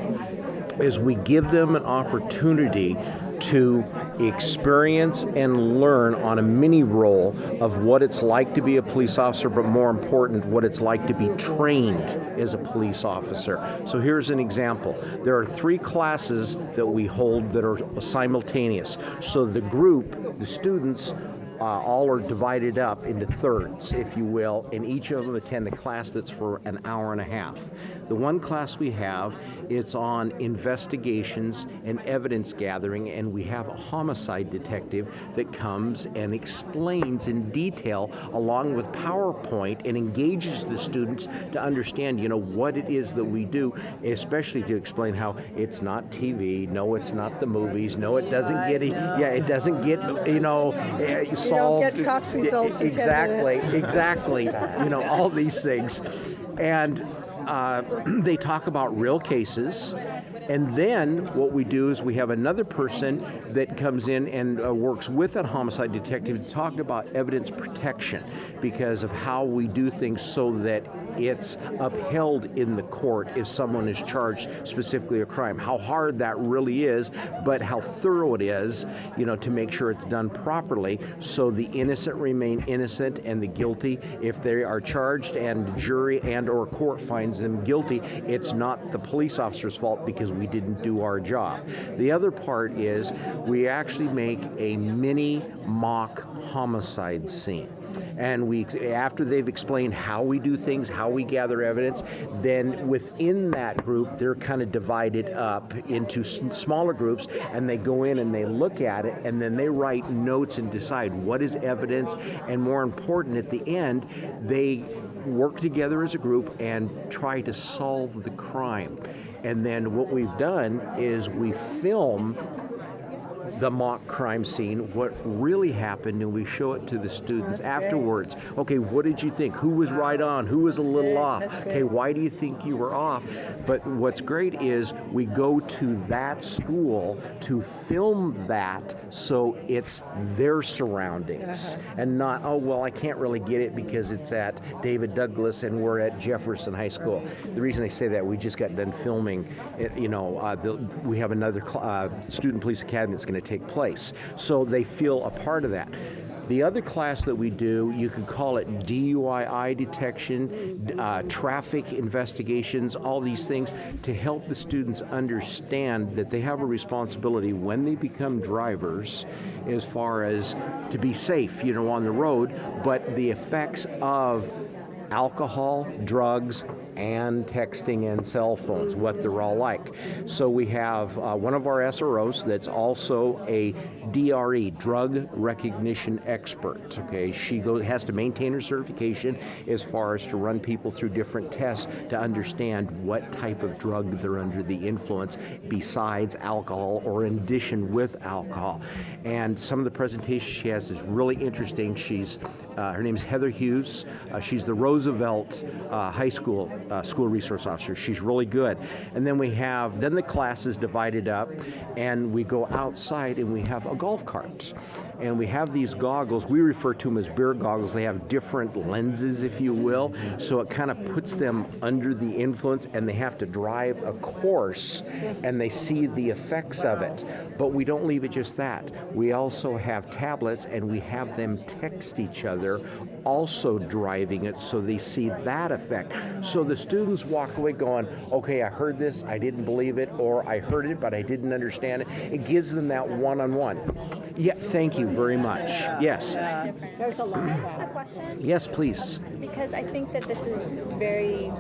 is we give them an opportunity to experience and learn on a mini role of what it's like to be a police officer, but more important, what it's like to be trained as a police officer. So here's an example. There are 3 classes that we hold that are simultaneous. So the group, the students, all are divided up into thirds, if you will, and each of them attend a class that's for an hour and a half. The one class we have, it's on investigations and evidence gathering, and we have a homicide detective that comes and explains in detail, along with PowerPoint, and engages the students to understand, what it is that we do, especially to explain how it's not TV, no, it's not the movies, no, it doesn't get, it doesn't get, You don't get tax results in 10 minutes. Exactly. All these things. And they talk about real cases. And then what we do is we have another person that comes in and works with that homicide detective to talk about evidence protection, because of how we do things so that it's upheld in the court if someone is charged specifically a crime. How hard that really is, but how thorough it is, to make sure it's done properly so the innocent remain innocent and the guilty, if they are charged and the jury and or court finds them guilty, it's not the police officer's fault because we didn't do our job. The other part is we actually make a mini mock homicide scene. And after they've explained how we do things, how we gather evidence, then within that group, they're kind of divided up into smaller groups, and they go in and they look at it, and then they write notes and decide what is evidence, and more important, at the end, they work together as a group and try to solve the crime. And then what we've done is we film the mock crime scene, what really happened, and we show it to the students afterwards. Okay, what did you think? Who was right on? Who was a little off? Okay, why do you think you were off? But what's great is we go to that school to film that so it's their surroundings and not, oh, well, I can't really get it because it's at David Douglas and we're at Jefferson High School. The reason I say that, we just got done filming, we have another student police academy that's going to take place. So they feel a part of that. The other class that we do, you could call it DUI detection, traffic investigations, all these things to help the students understand that they have a responsibility when they become drivers as far as to be safe, on the road, but the effects of alcohol, drugs, and texting and cell phones, what they're all like. So we have one of our SROs that's also a DRE, drug recognition expert. Okay, she has to maintain her certification as far as to run people through different tests to understand what type of drug they're under the influence besides alcohol or in addition with alcohol. And some of the presentations she has is really interesting. Her name is Heather Hughes. She's the Roosevelt High School school resource officer. She's really good. And then then the class is divided up, and we go outside and we have a golf cart. And we have these goggles, we refer to them as beer goggles. They have different lenses, if you will, so it kind of puts them under the influence, and they have to drive a course, and they see the effects of it. But we don't leave it just that. We also have tablets, and we have them text each other, also driving it, so they see that effect. So the students walk away going, okay, I heard this, I didn't believe it, or I heard it, but I didn't understand it. It gives them that one-on-one. Yeah, thank you very much. Yes. There's a lot of that. Question? Yes, please. Because I think that this is very,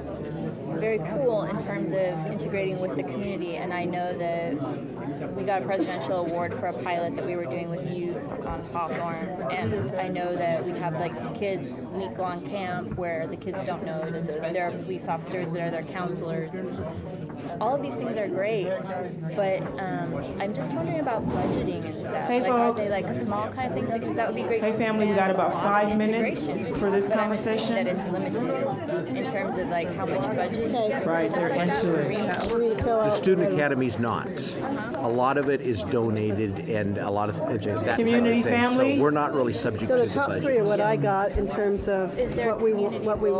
very cool in terms of integrating with the community, and I know that we got a presidential award for a pilot that we were doing with youth on Hawthorne, and I know that we have kids week-long camp where the kids don't know that there are police officers, that are their counselors. All of these things are great, but I'm just wondering about budgeting and stuff. Hey, folks. Are they small kind of things? Because that would be great. Hey, family, we got about 5 minutes for this conversation. That it's limited in terms of how much budget. Right, they're into it. The Student Academy's not. A lot of it is donated, and a lot of that Community type of thing. family? So we're not really subject So to the the top budget. three are what I got in terms of Is there what we goal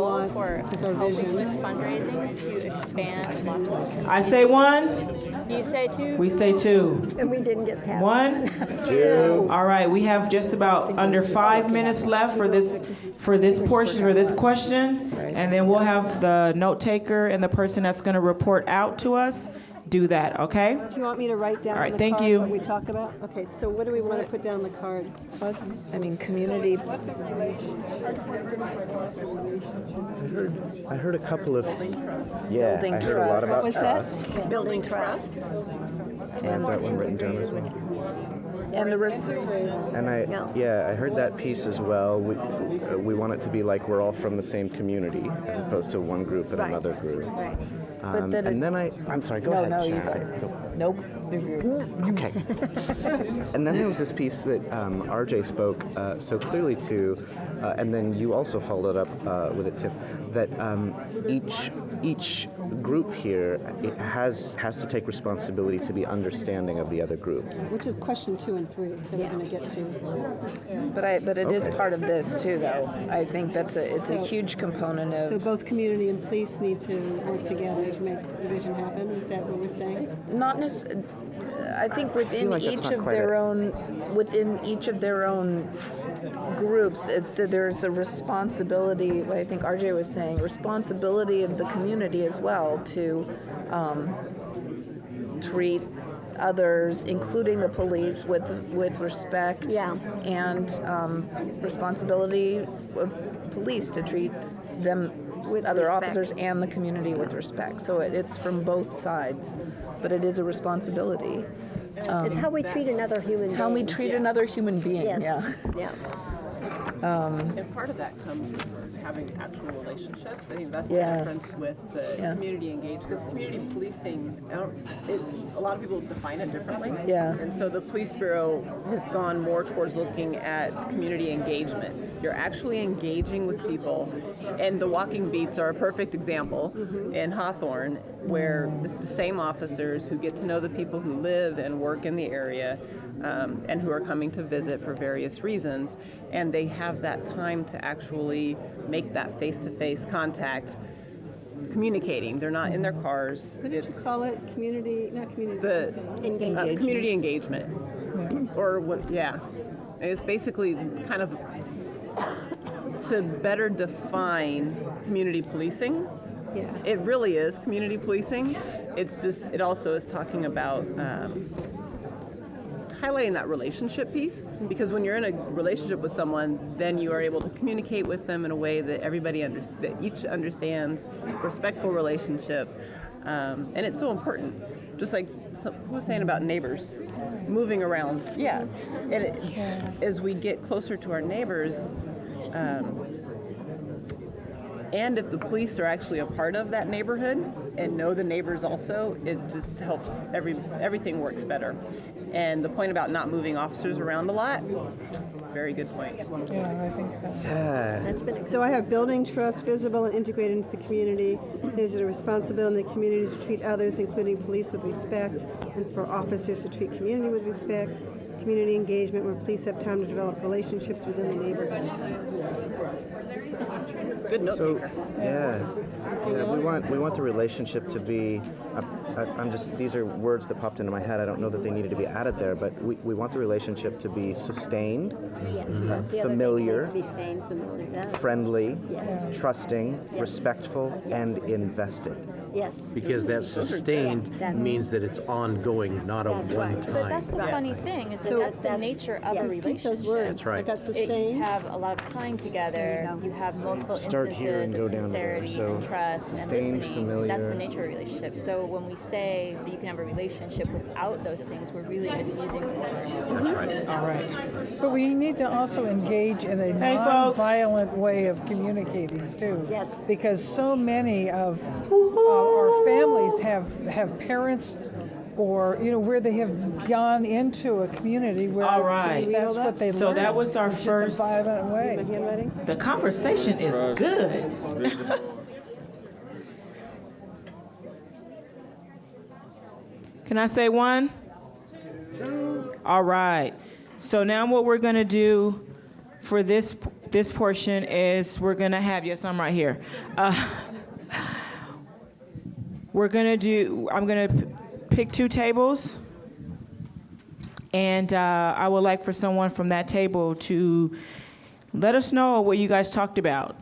want for as our helping vision. with fundraising to expand lots of? I say one. You say two. We say two. And we didn't get past. One, two. All right, we have just about under 5 minutes left for this portion, for this question. And then we'll have the note taker and the person that's going to report out to us do that, okay? Do you want me to write down All right, on the thank card you. what we talk about? Okay, so what do we want to put down on the card? Community. I heard a couple of, Building I heard a lot trust. about What was that? trust. Building trust. I have that one written down as well. And And I heard that piece as well. We want it to be like we're all from the same community, as opposed to one group and another group. Right. And then I'm sorry, go ahead. No, you Sharon. go. Nope. Okay. And then there was this piece that RJ spoke so clearly to, and then you also followed up with it, Tiff, that each group here has to take responsibility to be understanding of the other group. Which is question 2 and 3 that we're going to get to. But it is Okay. part of this too, though. I think it's a So- huge component of. So both community and police need to work together to make the vision happen? Is that what we're saying? Not necessarily. I think within like that's each not of quite their it. own, groups, there's a responsibility. What I think RJ was saying, responsibility of the community as well to treat others, including the police, with respect. Yeah. And responsibility of police to treat them, With other respect. officers and the community with respect. So it's from both sides, but it is a responsibility. It's how we treat another human being. How we treat another human being, Yes. yeah. And part of that comes from having actual relationships. I think that's the Yeah. difference with the Yeah. community engaged, because community policing, it's a lot of people define it differently. Yeah. And so the police bureau has gone more towards looking at community engagement. You're actually engaging with people, and the walking beats are a perfect example in Hawthorne, where it's the same officers who get to know the people who live and work in the area, and who are coming to visit for various reasons, and they have that time to actually make that face-to-face contact, communicating. They're not in their cars. What did you call it? Community, not community. The policing. community engagement, or what? Yeah, it's basically kind of to better define community policing. Yeah. It really is community policing. It's just, it also is talking about highlighting that relationship piece, because when you're in a relationship with someone, then you are able to communicate with them in a way that that each understands, respectful relationship, and it's so important. Just like who was saying about neighbors moving around, yeah. And as we get closer to our neighbors, and if the police are actually a part of that neighborhood and know the neighbors also, it just helps, everything works better. And the point about not moving officers around a lot, very good point. Yeah, I think so. So I have building trust visible and integrated into the community. There's a responsibility in the community to treat others, including police, with respect, and for officers to treat community with respect. Community engagement, where police have time to develop relationships within the neighborhood. Good note taker. We want the relationship to be. These are words that popped into my head. I don't know that they needed to be added there, but we want the relationship to be sustained, familiar, friendly, Yes. trusting, Yes. respectful, and invested. Yes. Because that sustained means that it's ongoing, not a That's right. one But time. that's the funny thing, is that So that's the nature of yes, a keep relationship. those words. That's right. I got You sustained. have a lot of time together. You have multiple Start here and instances go of down there. sincerity So and trust and sustained, listening. familiar. That's the nature of a relationship. So when we say that you can have a relationship without those things, we're really misusing the word. All right. But we need to also engage in a Hey, folks. non-violent way of communicating too. Yes. Because so many of our families have parents or, where they have gone into a community where All right. that's what they So learn. that was our It's just first- a violent way. Handwriting? The conversation is good. Can I say one? All right. So now what we're going to do for this this portion is we're gonna have, yes, I'm right here. I'm gonna pick 2 tables, and I would like for someone from that table to let us know what you guys talked about.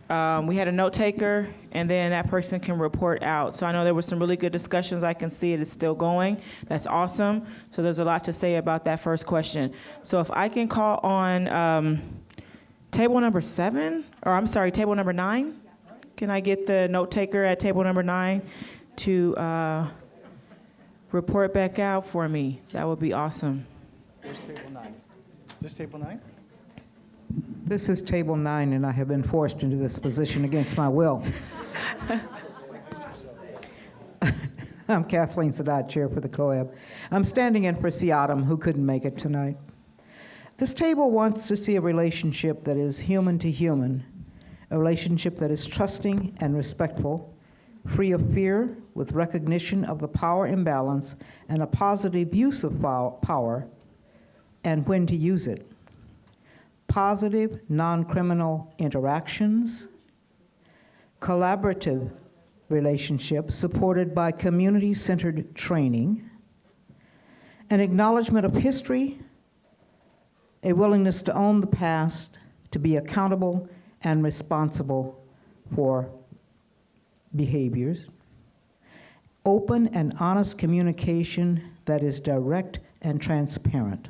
We had a note taker, and then that person can report out. So I know there were some really good discussions. I can see it is still going. That's awesome. So there's a lot to say about that first question. So if I can call on table number 7, or I'm sorry, table number 9. Can I get the note taker at table number 9 to report back out for me? That would be awesome. Where's table 9? Is this table 9? This is table 9, and I have been forced into this position against my will. I'm Kathleen Sadat, chair for the COAB. I'm standing in for Siadam, who couldn't make it tonight. This table wants to see a relationship that is human to human, a relationship that is trusting and respectful, free of fear, with recognition of the power imbalance and a positive use of power and when to use it. Positive, non-criminal interactions, collaborative relationships supported by community-centered training, an acknowledgement of history, a willingness to own the past, to be accountable and responsible for behaviors, open and honest communication that is direct and transparent.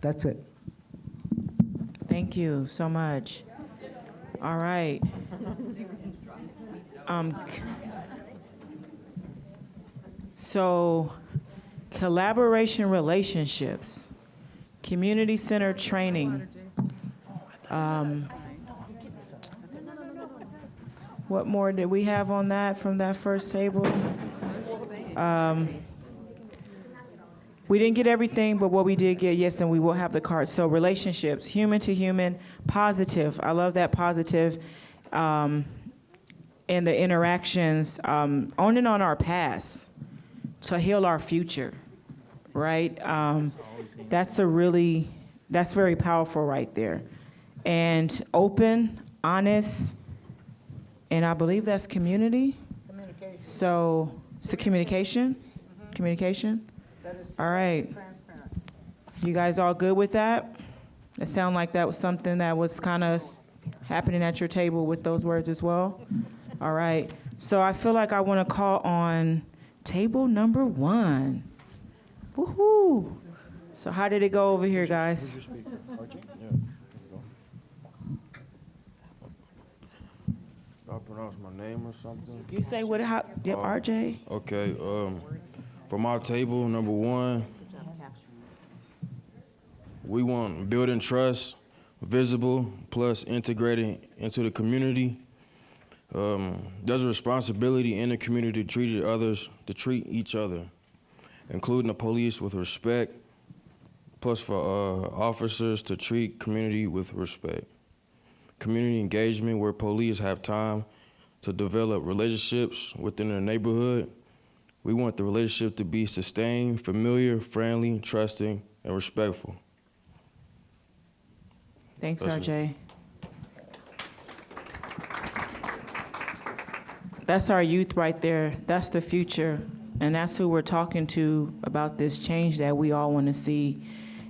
That's it. Thank you so much. All right. So, collaboration relationships, community-centered training. What more did we have on that from that first table? We didn't get everything, but what we did get, yes, and we will have the cards. So relationships, human to human, positive. I love that positive. And the interactions, owning on our past to heal our future, right? That's very powerful right there. And open, honest, and I believe that's community. Communication. So communication? Mm-hmm. Communication? All right. You guys all good with that? It sounded like that was something that was kind of happening at your table with those words as well. All right. So I feel like I want to call on table number 1. Woohoo! So how did it go over here, guys? I pronounce my name or something? You say what? RJ? Okay. For my table, number 1, we want building trust, visible, plus integrating into the community. There's a responsibility in the community to treat each other, including the police, with respect, plus for officers to treat community with respect. Community engagement, where police have time to develop relationships within their neighborhood. We want the relationship to be sustained, familiar, friendly, trusting, and respectful. Thanks, RJ. That's our youth right there. That's the future. And that's who we're talking to about this change that we all want to see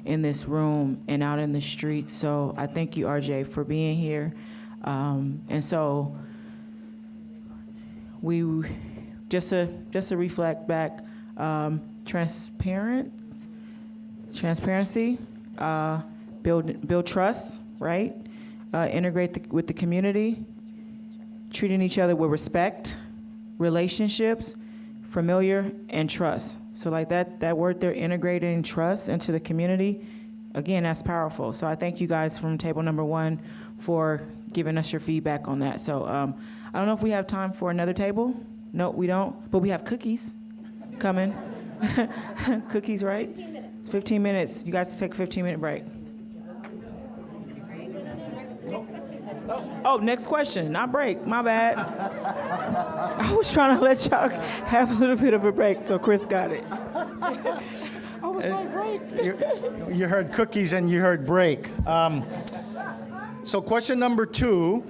in this room and out in the streets. So I thank you, RJ, for being here. And so we just to reflect back, transparency, build trust, right? Integrate with the community, treating each other with respect, relationships, familiar, and trust. So like that word there, integrating trust into the community, again, that's powerful. So I thank you guys from table number 1 for giving us your feedback on that. So I don't know if we have time for another table. No, we don't, but we have cookies coming. Cookies, right? 15 minutes. It's 15 minutes. You guys take a 15-minute break. Oh, next question, not break, my bad. I was trying to let y'all have a little bit of a break, so Chris got it. Oh, You heard cookies and you heard break. So question number 2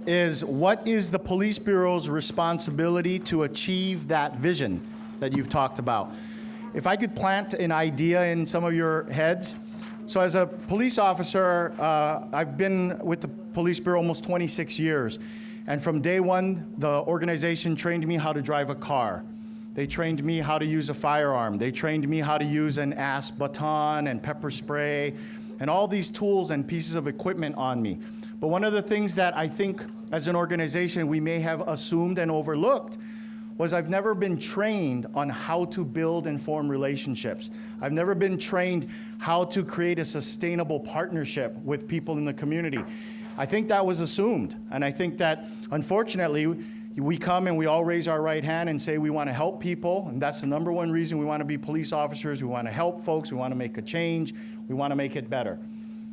is, what is the Police Bureau's responsibility to achieve that vision that you've talked about? If I could plant an idea in some of your heads. So as a police officer, I've been with the Police Bureau almost 26 years. And from day one, the organization trained me how to drive a car. They trained me how to use a firearm. They trained me how to use an ASP baton and pepper spray and all these tools and pieces of equipment on me. But one of the things that I think as an organization we may have assumed and overlooked was I've never been trained on how to build and form relationships. I've never been trained how to create a sustainable partnership with people in the community. I think that was assumed. And I think that, unfortunately, we come and we all raise our right hand and say we want to help people. And that's the number one reason we want to be police officers. We want to help folks. We want to make a change. We want to make it better.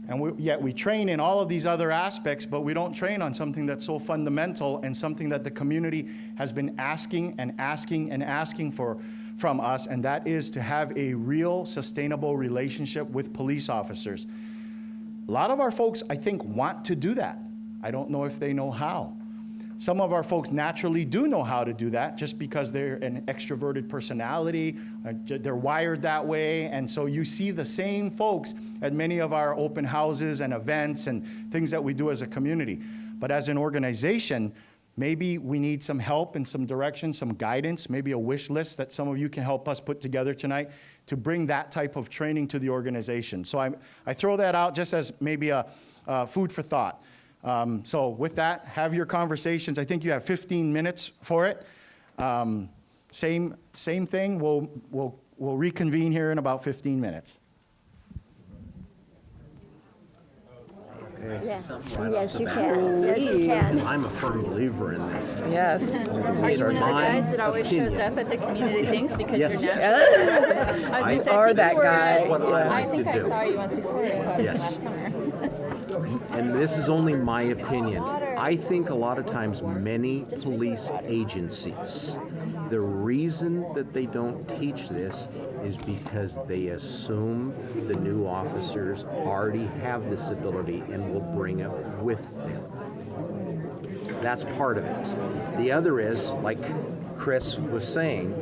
And yet we train in all of these other aspects, but we don't train on something that's so fundamental and something that the community has been asking and asking and asking for from us, and that is to have a real sustainable relationship with police officers. A lot of our folks, I think, want to do that. I don't know if they know how. Some of our folks naturally do know how to do that just because they're an extroverted personality, they're wired that way, and so you see the same folks at many of our open houses and events and things that we do as a community. But as an organization, maybe we need some help and some direction, some guidance, maybe a wish list that some of you can help us put together tonight to bring that type of training to the organization. So I throw that out just as maybe a food for thought. So with that, have your conversations. I think you have 15 minutes for it. Same thing. We'll reconvene here in about 15 minutes. Yes, yes, you can. Yes, you can. I'm a firm believer in this. Yes. Are you one of the guys that always shows up at the community things because you're next? You are that guy. I think I saw you once before last summer. And this is only my opinion. I think a lot of times many police agencies, the reason that they don't teach this is because they assume the new officers already have this ability and will bring it with them. That's part of it. The other is, like Chris was saying,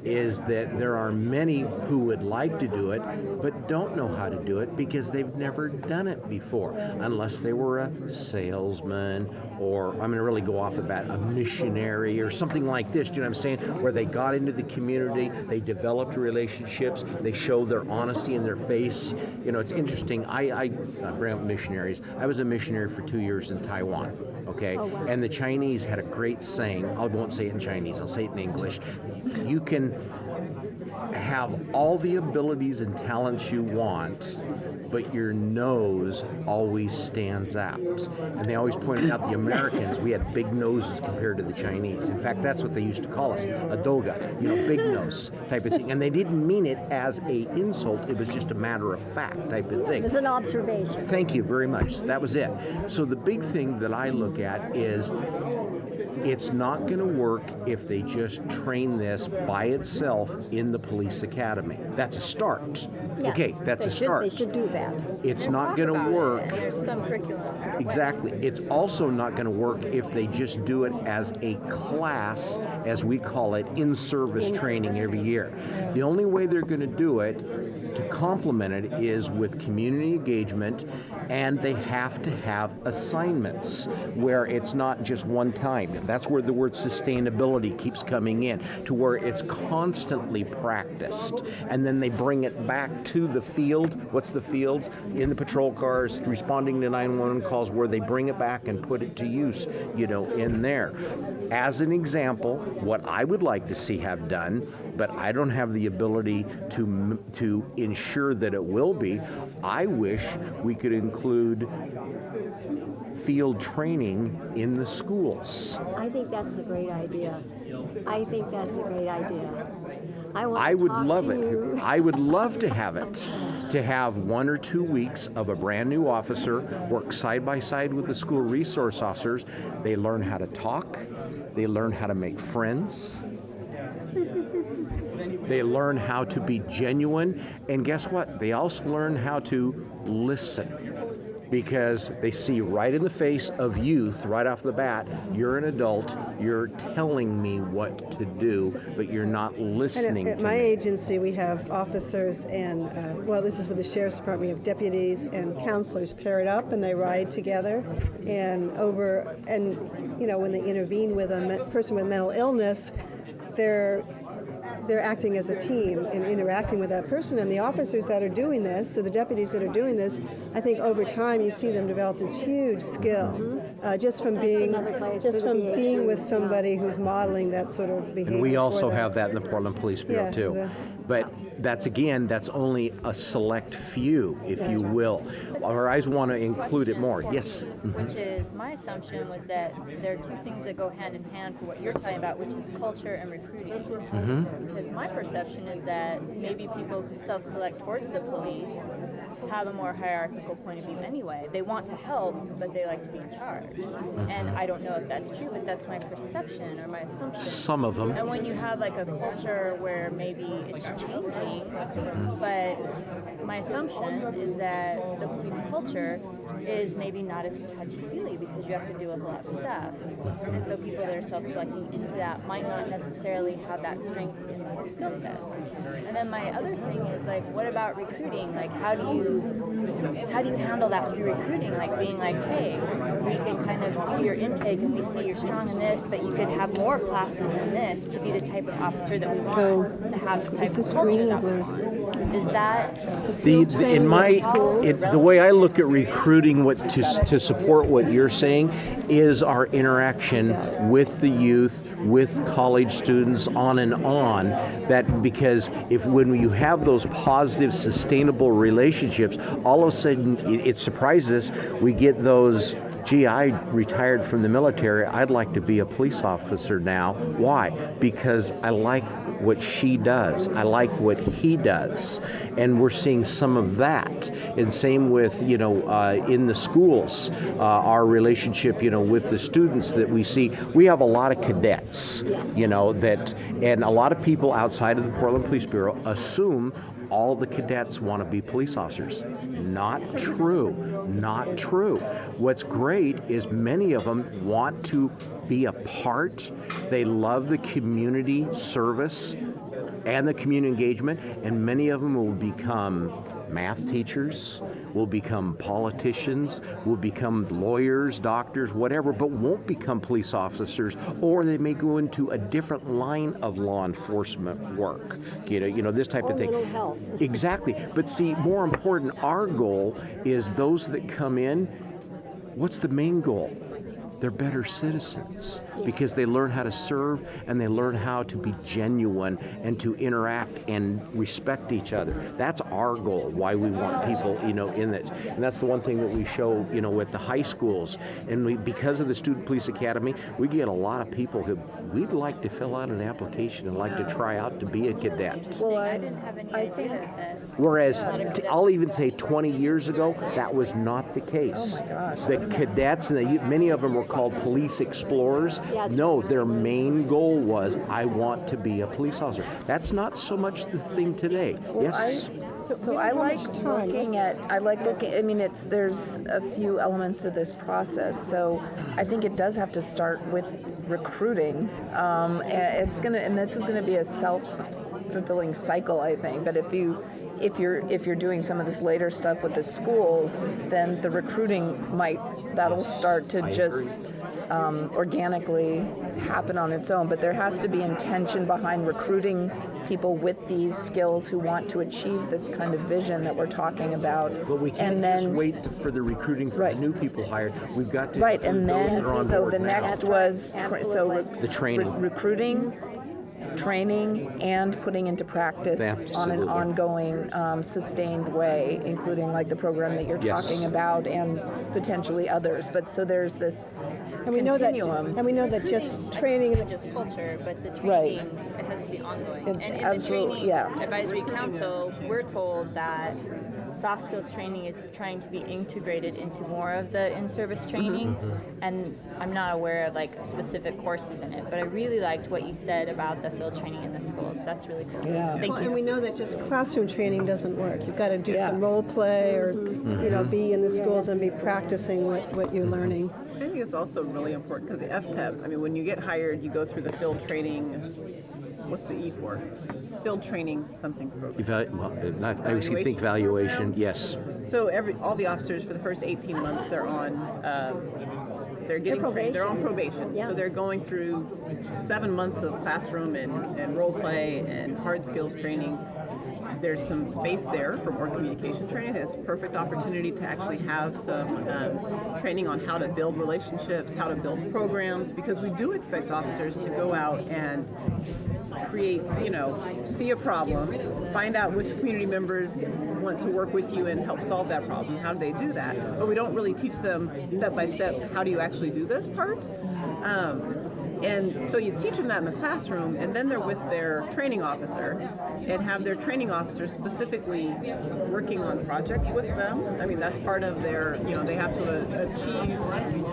is that there are many who would like to do it but don't know how to do it because they've never done it before, unless they were a salesman or, I'm going to really go off the bat, a missionary or something like this, do you know what I'm saying, where they got into the community, they developed relationships, they show their honesty in their face. You know, it's interesting. I bring up missionaries. I was a missionary for 2 years in Taiwan, okay? Oh, wow. And the Chinese had a great saying. I won't say it in Chinese, I'll say it in English. You can have all the abilities and talents you want, but your nose always stands out. And they always pointed out the Americans, we had big noses compared to the Chinese. In fact, that's what they used to call us, a doga, you know, big nose type of thing. And they didn't mean it as a insult, it was just a matter of fact type of thing. It was an observation. Thank you very much. That was it. So the big thing that I look at is it's not going to work if they just train this by itself in the police academy. That's a start. Yeah, okay, that's a start. They should do that. It's not going to work. There's some curriculum. Exactly. It's also not going to work if they just do it as a class, as we call it, in-service training every year. The only way they're going to do it to complement it is with community engagement, and they have to have assignments where it's not just one time. That's where the word sustainability keeps coming in, to where it's constantly practiced. And then they bring it back to the field. What's the field? In the patrol cars, responding to 911 calls, where they bring it back and put it to use, you know, in there. As an example, what I would like to see have done, but I don't have the ability to ensure that it will be, I wish we could include field training in the schools. I think that's a great idea. I think that's a great idea. I would love it. I would love to have it. To have 1 or 2 weeks of a brand new officer work side by side with the school resource officers. They learn how to talk. They learn how to make friends. They learn how to be genuine, and guess what? They also learn how to listen, because they see right in the face of youth, right off the bat, you're an adult, you're telling me what to do, but you're not listening At to my me. agency, we have officers and, well, this is with the Sheriff's Department, we have deputies and counselors paired up and they ride together. And you know, when they intervene with a person with mental illness, they're acting as a team and interacting with that person. And the officers that are doing this, so the deputies that are doing this, I think over time you see them develop this huge skill just from being with somebody who's modeling that sort of behavior. And we also for them. have that in the Portland Police Bureau Yeah, too. But that's only a select few, if you will. Our eyes want to include it more. Yes? Which is, my assumption was that there are two things that go hand in hand for what you're talking about, which is culture and recruiting. Because my perception is that maybe people who self-select towards the police have a more hierarchical point of view anyway. They want to help, but they like to be in charge. And I don't know if that's true, but that's my perception or my assumption. Some of them. And when you have like a culture where maybe it's changing, but my assumption is that the police culture is maybe not as touchy-feely because you have to do a lot of stuff. And so people that are self-selecting into that might not necessarily have that strength in those skill sets. And then my other thing is like, what about recruiting? Like, how do you handle that through recruiting? Like being like, hey, we can kind of do your intake and we see you're strong in this, but you could have more classes in this to be the type of officer that we want, to have the type of culture that we want. Is that the way I look at recruiting to support what you're saying is our interaction with the youth, with college students, on and on. That because when you have those positive, sustainable relationships, all of a sudden it surprises us. We get those. Gee, I retired from the military. I'd like to be a police officer now. Why? Because I like what she does. I like what he does. And we're seeing some of that. And same with, in the schools, our relationship, with the students that we see. We have a lot of cadets, and a lot of people outside of the Portland Police Bureau assume all the cadets want to be police officers. Not true. Not true. What's great is many of them want to be a part. They love the community service and the community engagement, and many of them will become math teachers, will become politicians, will become lawyers, doctors, whatever, but won't become police officers, or they may go into a different line of law enforcement work, this type of thing. Mental health. Exactly. But see, more important, our goal is those that come in, what's the main goal? They're better citizens because they learn how to serve and they learn how to be genuine and to interact and respect each other. That's our goal, why we want people, in it. And that's the one thing that we show, at the high schools. And because of the Student Police Academy, we get a lot of people who we'd like to fill out an application and like to try out to be a cadet. Well, I didn't have any idea that. Whereas, I'll even say 20 years ago, that was not the case. Oh my gosh. The cadets, and many of them were called police explorers. No, their main goal was, I want to be a police officer. That's not so much the thing today. Well, Yes? I like looking at, there's a few elements to this process. So I think it does have to start with recruiting. And this is gonna be a self-fulfilling cycle, I think. But if you're doing some of this later stuff with the schools, then the recruiting that'll start to just organically happen on its own. But there has to be intention behind recruiting people with these skills who want to achieve this kind of vision that we're talking about. But we can't just wait for the recruiting for the new people hired. We've got to Right, and then, so the next was, the training. Recruiting, training, and putting into practice on an ongoing, sustained way, including like the program that you're talking about and potentially others. But so there's this continuum. And we know that just training Not just culture, but the training, it has to be ongoing. And in the training advisory council, we're told that soft skills training is trying to be integrated into more of the in-service training, and I'm not aware of like specific courses in it, but I really liked what you said about the field training in the schools. That's really cool. Thank you. And we know that just classroom training doesn't work. You've got to do some role play or, be in the schools and be practicing what you're learning. I think it's also really important because the FTEP, I mean, when you get hired, you go through the field training, what's the E for? Field training something program. I think evaluation, yes. So all the officers for the first 18 months, they're on, they're getting trained. They're on probation. So they're going through 7 months of classroom and role play and hard skills training. There's some space there for more communication training. It's a perfect opportunity to actually have some training on how to build relationships, how to build programs, because we do expect officers to go out and create, see a problem, find out which community members want to work with you and help solve that problem. How do they do that? But we don't really teach them step by step, how do you actually do this part? And so you teach them that in the classroom, and then they're with their training officer and have their training officer specifically working on projects with them. I mean, that's part of their, they have to achieve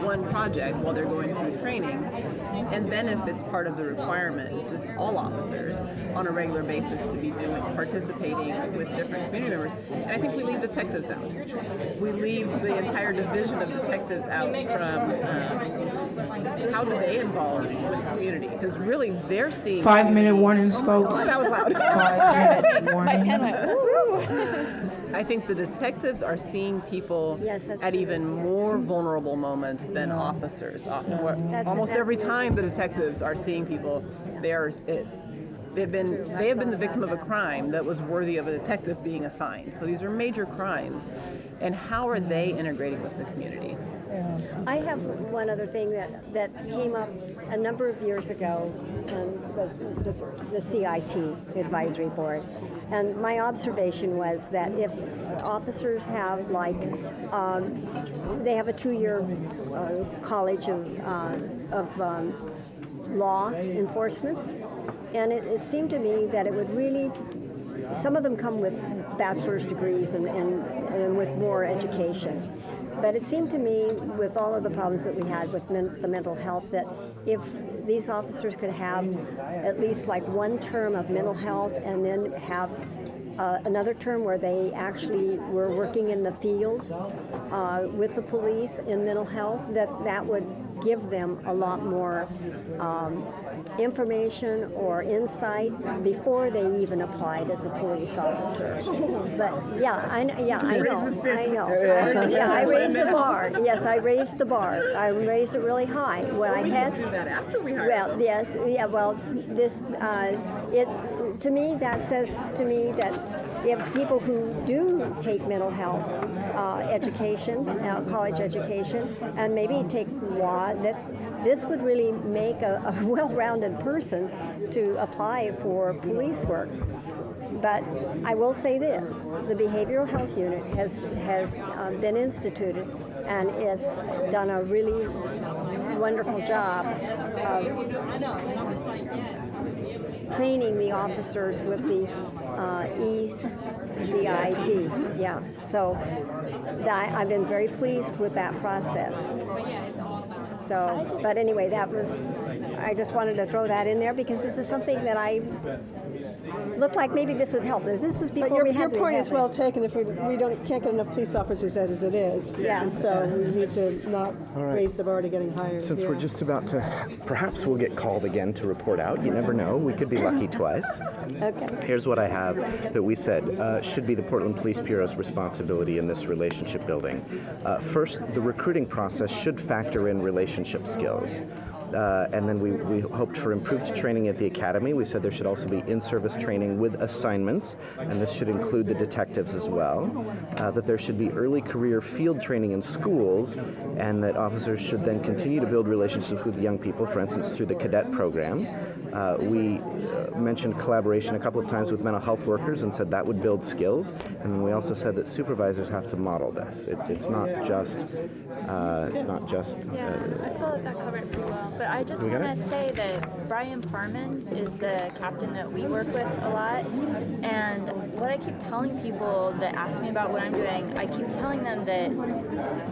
one project while they're going through training. And then if it's part of the requirement, just all officers on a regular basis to be participating with different community members. And I think we leave detectives out. We leave the entire division of detectives out from how do they involve with the community? Because really they're seeing 5-minute warnings, folks. Oh, that was loud. 5-minute warning. I think the detectives are seeing people at even more vulnerable moments than officers. Almost every time the detectives are seeing people, they have been the victim of a crime that was worthy of a detective being assigned. So these are major crimes. And how are they integrating with the community? I have one other thing that came up a number of years ago in the CIT, the advisory board. And my observation was that if officers have they have a 2-year college of law enforcement, and it seemed to me that it would really, some of them come with bachelor's degrees and with more education. But it seemed to me, with all of the problems that we had with the mental health, that if these officers could have at least one term of mental health and then have another term where they actually were working in the field with the police in mental health, that would give them a lot more information or insight before they even applied as a police officer. But I know. I raised the bar. Yes, I raised the bar. I raised it really high. When I had do that after we hired. Well, yes, yeah. Well, this to me that says to me that if people who do take mental health education, college education, and maybe take law, that this would really make a well-rounded person to apply for police work. But I will say this, the behavioral health unit has been instituted, and it's done a really wonderful job of training the officers with the ECIT. Yeah, so I've been very pleased with that process. So, but anyway, I just wanted to throw that in there because this is something that I looked like maybe this would help. This was before we had your point is well taken. If we can't get enough police officers as it is, and so we need to not raise the bar to getting higher. Since we're just about to, perhaps we'll get called again to report out. You never know. We could be lucky twice. Okay. Here's what I have that we said should be the Portland Police Bureau's responsibility in this relationship building. First, the recruiting process should factor in relationship skills. And then we hoped for improved training at the academy. We said there should also be in-service training with assignments, and this should include the detectives as well. That there should be early career field training in schools, and that officers should then continue to build relationships with young people, for instance, through the cadet program. We mentioned collaboration a couple of times with mental health workers and said that would build skills. And then we also said that supervisors have to model this. It's not just. Yeah, I feel like that covered it pretty well. But I just We got want it? to say that Brian Parman is the captain that we work with a lot. And what I keep telling people that ask me about what I'm doing, I keep telling them that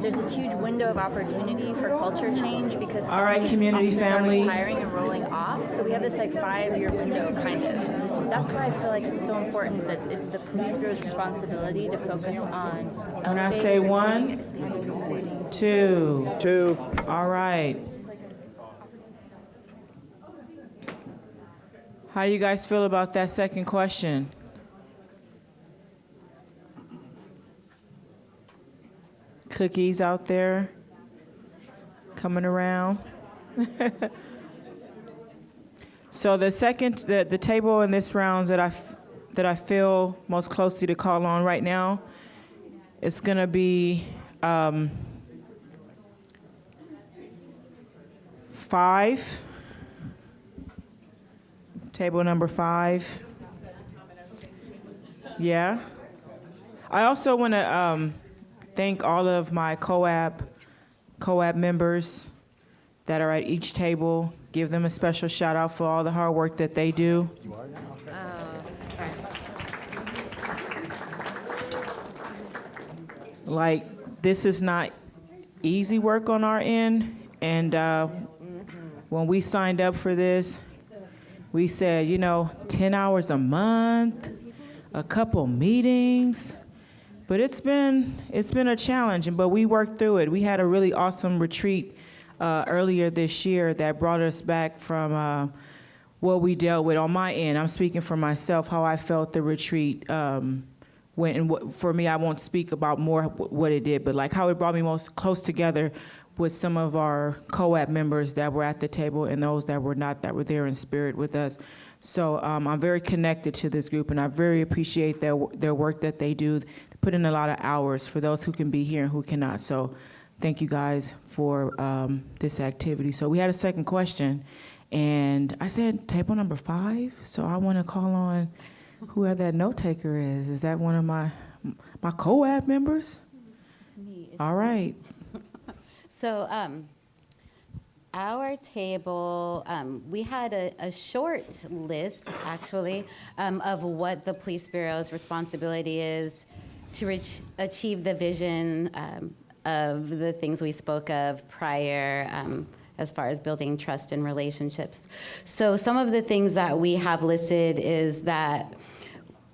there's this huge window of opportunity for culture change because so All right, many community officers family. are retiring and rolling off. So we have this like 5-year window kind of. That's why I feel like it's so important that it's the police bureau's responsibility to focus on When I say elevating, one, expanding, and recruiting. Two. All right. How do you guys feel about that second question? Cookies out there coming around. So the second, the table in this round that I feel most closely to call on right now, it's gonna be 5. Table number 5. Yeah. I also want to thank all of my COAB members that are at each table. Give them a special shout out for all the hard work that they do. Like, this is not easy work on our end. And when we signed up for this, we said, 10 hours a month, a couple meetings. But it's been a challenge, but we worked through it. We had a really awesome retreat earlier this year that brought us back from what we dealt with on my end. I'm speaking for myself, how I felt the retreat went. And for me, I won't speak about more what it did, but like how it brought me most close together with some of our COAB members that were at the table and those that were not, that were there in spirit with us. So I'm very connected to this group, and I very appreciate their work that they do. They put in a lot of hours for those who can be here and who cannot. So thank you guys for this activity. So we had a second question, and I said table number 5. So I want to call on whoever that note taker is. Is that one of my COAB members? Me. All right. So our table, we had a short list, actually, of what the Police Bureau's responsibility is to achieve the vision of the things we spoke of prior, as far as building trust and relationships. So some of the things that we have listed is that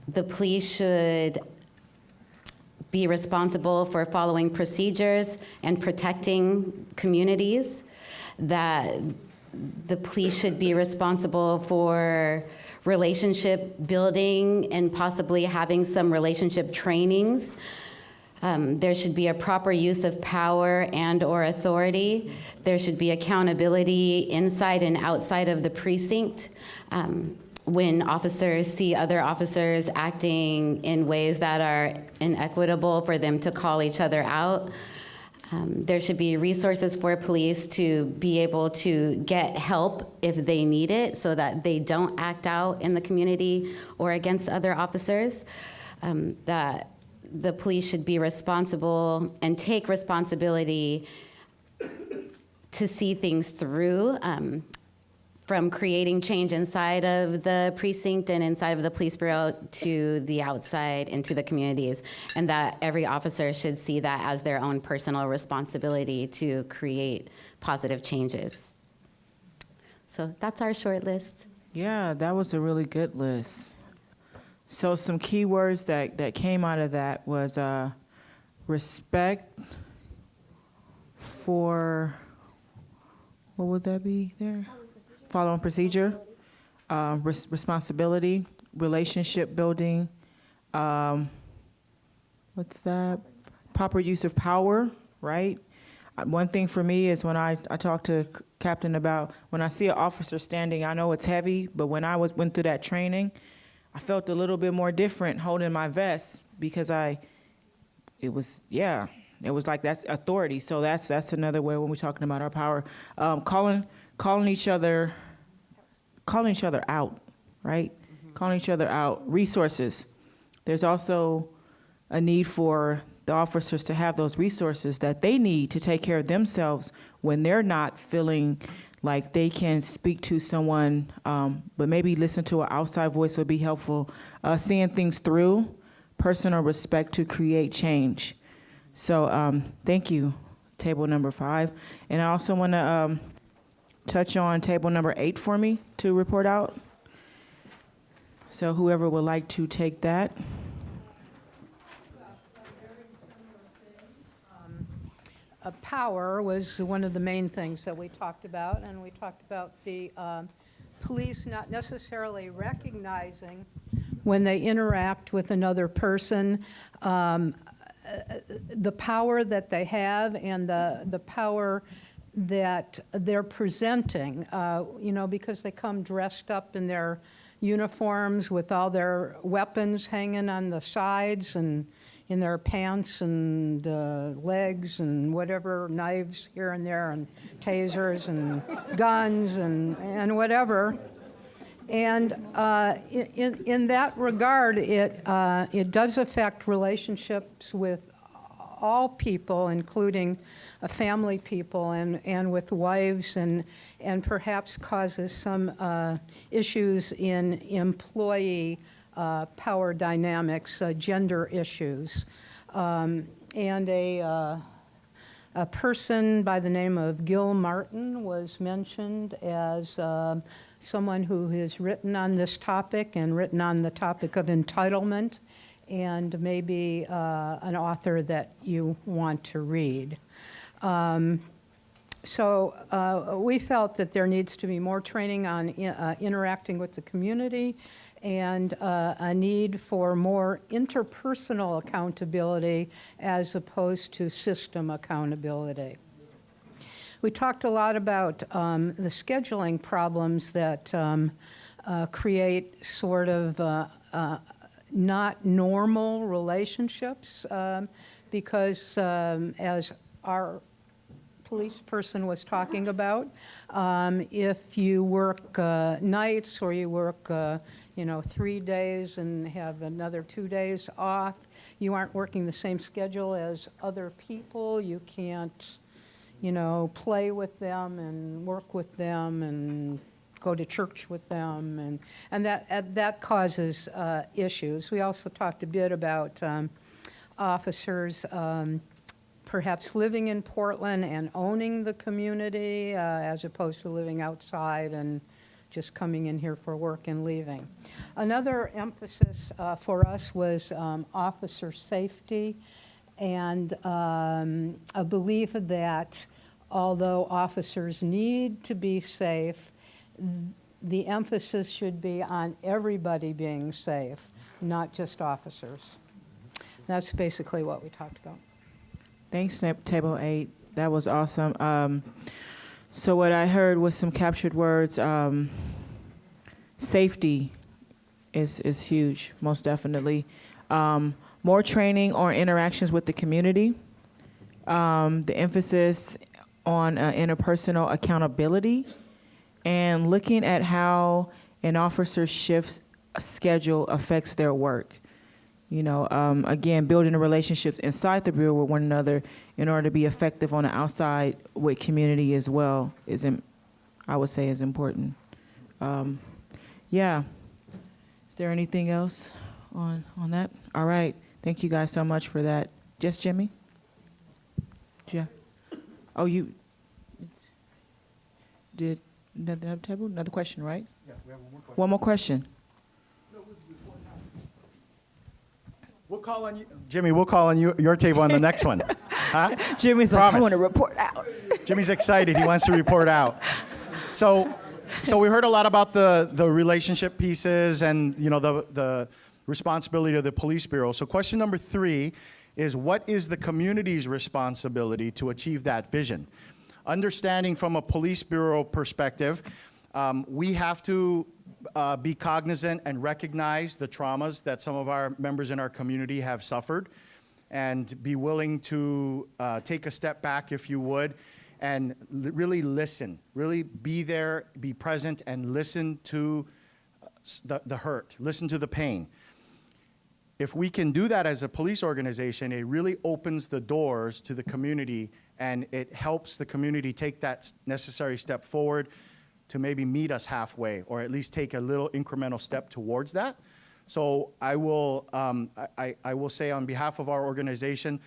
the police should be responsible for following procedures and protecting communities, that the police should be responsible for relationship building and possibly having some relationship trainings. There should be a proper use of power and/or authority. There should be accountability inside and outside of the precinct. When officers see other officers acting in ways that are inequitable, for them to call each other out. There should be resources for police to be able to get help if they need it, so that they don't act out in the community or against other officers. That the police should be responsible and take responsibility to see things through, from creating change inside of the precinct and inside of the police bureau to the outside into the communities, and that every officer should see that as their own personal responsibility to create positive changes. So that's our short list. Yeah, that was a really good list. So some key words that came out of that was respect for, what would that be there? Following procedure, responsibility, relationship building, what's that? Proper use of power, right? One thing for me is when I talked to Captain about, when I see an officer standing, I know it's heavy, but when I went through that training, I felt a little bit more different holding my vest because it was like that's authority. So that's another way when we're talking about our power. Calling each other calling each other out, right? Calling each other out. Resources. There's also a need for the officers to have those resources that they need to take care of themselves when they're not feeling like they can speak to someone, but maybe listen to an outside voice would be helpful. Seeing things through, personal respect to create change. So thank you, table number 5. And I also want to touch on table number 8 for me to report out. So whoever would like to take that. Power was one of the main things that we talked about, and we talked about the police not necessarily recognizing when they interact with another person the power that they have and the power that they're presenting, because they come dressed up in their uniforms with all their weapons hanging on the sides and in their pants and legs and whatever, knives here and there and tasers and guns and whatever. And in that regard, it does affect relationships with all people, including family people and with wives, and perhaps causes some issues in employee power dynamics, gender issues. And a person by the name of Gil Martin was mentioned as someone who has written on this topic and written on the topic of entitlement, and maybe an author that you want to read. So we felt that there needs to be more training on interacting with the community, and a need for more interpersonal accountability as opposed to system accountability. We talked a lot about the scheduling problems that create sort of not normal relationships, because as our police person was talking about, if you work nights or you work 3 days and have another 2 days off, you aren't working the same schedule as other people. You can't, play with them and work with them and go to church with them, and that causes issues. We also talked a bit about officers perhaps living in Portland and owning the community as opposed to living outside and just coming in here for work and leaving. Another emphasis for us was officer safety, and a belief that although officers need to be safe, the emphasis should be on everybody being safe, not just officers. That's basically what we talked about. Thanks, Table 8. That was awesome. So what I heard was some captured words. Safety is huge, most definitely. More training or interactions with the community. The emphasis on interpersonal accountability, and looking at how an officer's shift schedule affects their work. Again, building the relationships inside the Bureau with one another in order to be effective on the outside with community as well I would say is important. Yeah. Is there anything else on that? All right. Thank you guys so much for that. Just Jimmy? Yeah. Oh, you did another table? Another question, right? Yeah, we have one more question. One more question. We'll call on you, Jimmy. We'll call on your table on the next one. Huh? Jimmy's Promise. like, I want to report out. Jimmy's excited. He wants to report out. So we heard a lot about the relationship pieces and the responsibility of the police bureau. So question number 3 is, what is the community's responsibility to achieve that vision? Understanding from a police bureau perspective, we have to be cognizant and recognize the traumas that some of our members in our community have suffered, and be willing to take a step back, if you would, and really listen, really be there, be present, and listen to the hurt, listen to the pain. If we can do that as a police organization, it really opens the doors to the community, and it helps the community take that necessary step forward to maybe meet us halfway, or at least take a little incremental step towards that. So I will say on behalf of our organization,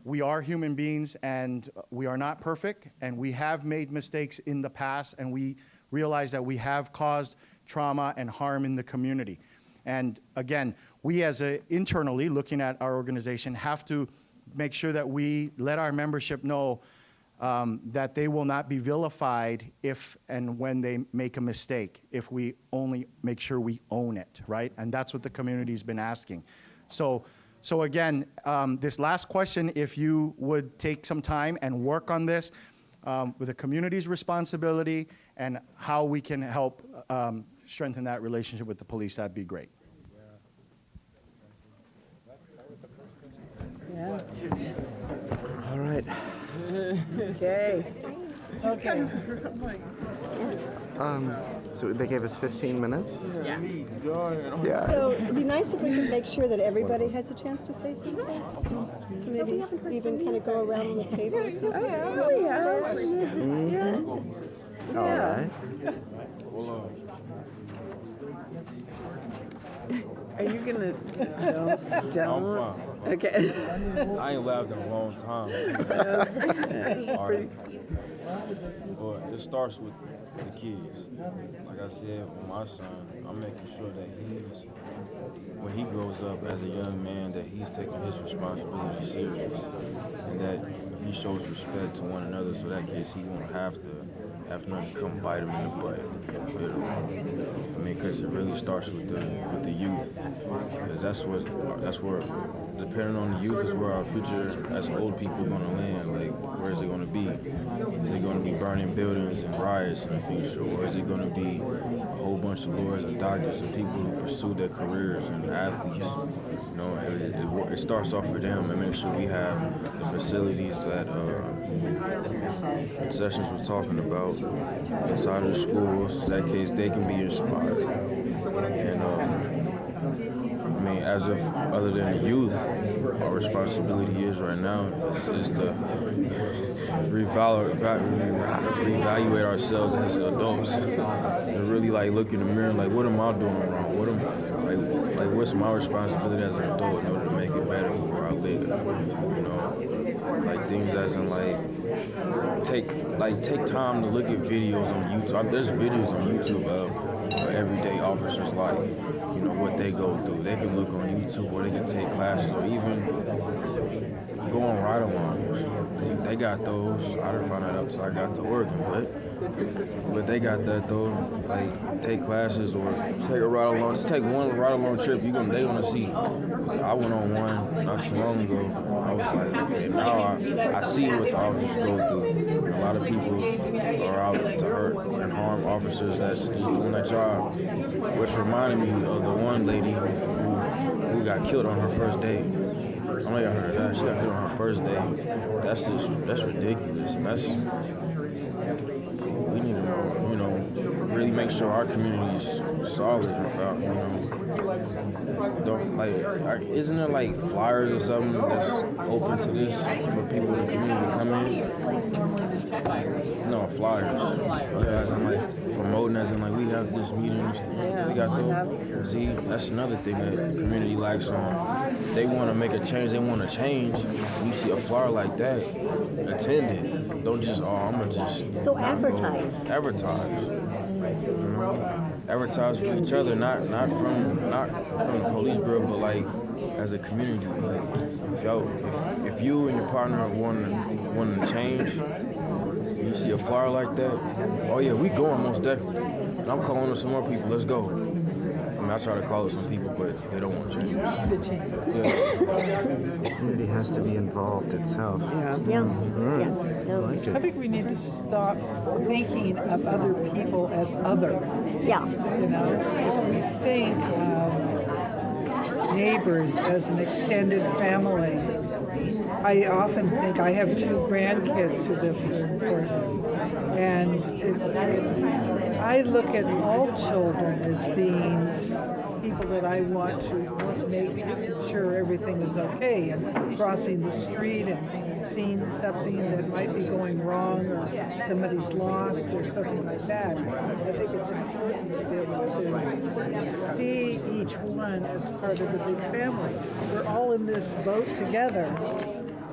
we are human beings and we are not perfect, and we have made mistakes in the past, and we realize that we have caused trauma and harm in the community. And again, we internally, looking at our organization, have to make sure that we let our membership know that they will not be vilified if and when they make a mistake, if we only make sure we own it, right? And that's what the community's been asking. So again, this last question, if you would take some time and work on this with the community's responsibility and how we can help strengthen that relationship with the police, that'd be great. Yeah. All right. Okay. Okay. So they gave us 15 minutes? Yeah. Yeah. So it'd be nice if we could make sure that everybody has a chance to say something. So maybe even kind of go around the table or something. Oh, yeah. Mm-hmm. All right. Are you gonna don't? Okay. I ain't laughed in a long time. Sorry. But it starts with the kids. Like I said, with my son, I'm making sure that when he grows up as a young man, that he's taking his responsibility serious, and that he shows respect to one another, so that case he won't have to nothing come bite him in the butt. You know? I mean, because it really starts with the youth, because that's where, depending on the youth, is where our future as old people are going to land. Like, where is it going to be? Is it going to be burning buildings and riots in the future, or is it going to be a whole bunch of lawyers and doctors and people who pursue their careers and athletes? You know, it starts off with them, and make sure we have the facilities that Sessions was talking about inside of the schools. That case, they can be inspired. And I mean, as of other than the youth, our responsibility is right now is to reevaluate ourselves as adults, and really like look in the mirror, like, what am I doing wrong? What's my responsibility as an adult in order to make it better where I live? You know, like things as in take time to look at videos on YouTube. There's videos on YouTube of everyday officers' life. You know what they go through. They can look on YouTube, or they can take classes, or even go on ride-alongs. They got those. I didn't find that out until I got to working, but they got that though. Like take classes or take a ride-along. Just take one ride-along trip. They gonna see. I went on one not too long ago. I was like, okay, now I see what the officers go through. A lot of people are out to hurt and harm officers that's doing that job, which reminded me of the one lady who got killed on her first day. I know y'all heard of that. She got killed on her first day. That's ridiculous. We need to, really make sure our community is solid without, isn't there like flyers or something that's open to this for people in the community to come in? No, flyers. Yeah, as in like promoting, as in like we have this meeting. We got those. See, that's another thing that the community lacks on. They want to make a change. They want to change. You see a flyer like that, attend it. Don't just, I'm going to just... So advertise. Advertise. Advertise for each other, not from the police bureau, but like as a community. Like if you and your partner want to change, you see a flyer like that, oh yeah, we going most definitely. And I'm calling on some more people. Let's go. I mean, I try to call it some people, but they don't want to change. The community has to be involved itself. Yeah. Yes. I like it. I think we need to stop thinking of other people as other. Yeah. You know, if we think of neighbors as an extended family, I often think I have 2 grandkids who live here in Portland, and I look at all children as being people that I want to make sure everything is okay, and crossing the street and seeing something that might be going wrong, or somebody's lost or something like that. I think it's important to be able to see each one as part of the big family. We're all in this boat together,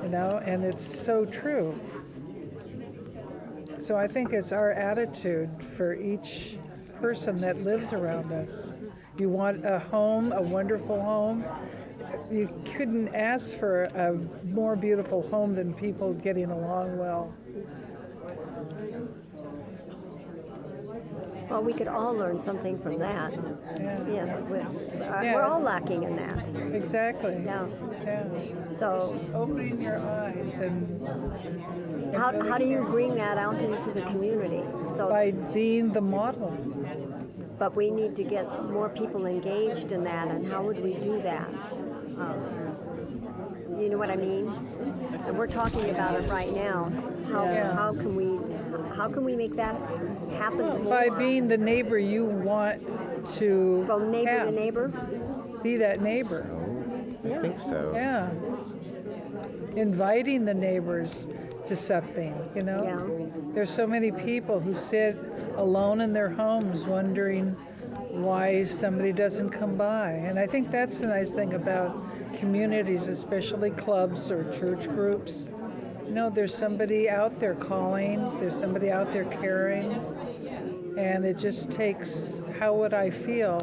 and it's so true. So I think it's our attitude for each person that lives around us. You want a home, a wonderful home. You couldn't ask for a more beautiful home than people getting along well. Well, we could all learn something from that. We're all lacking in that. Exactly. Yeah. So just opening your eyes and how do you bring that out into the community? So by being the model. But we need to get more people engaged in that, and how would we do that? You know what I mean? And we're talking about it right now. How can we make that happen more? By being the neighbor you want to From neighbor have. to neighbor? Be that neighbor. I think so. Yeah. Inviting the neighbors to something, There's so many people who sit alone in their homes wondering why somebody doesn't come by. And I think that's the nice thing about communities, especially clubs or church groups. There's somebody out there calling, there's somebody out there caring, and it just takes, how would I feel?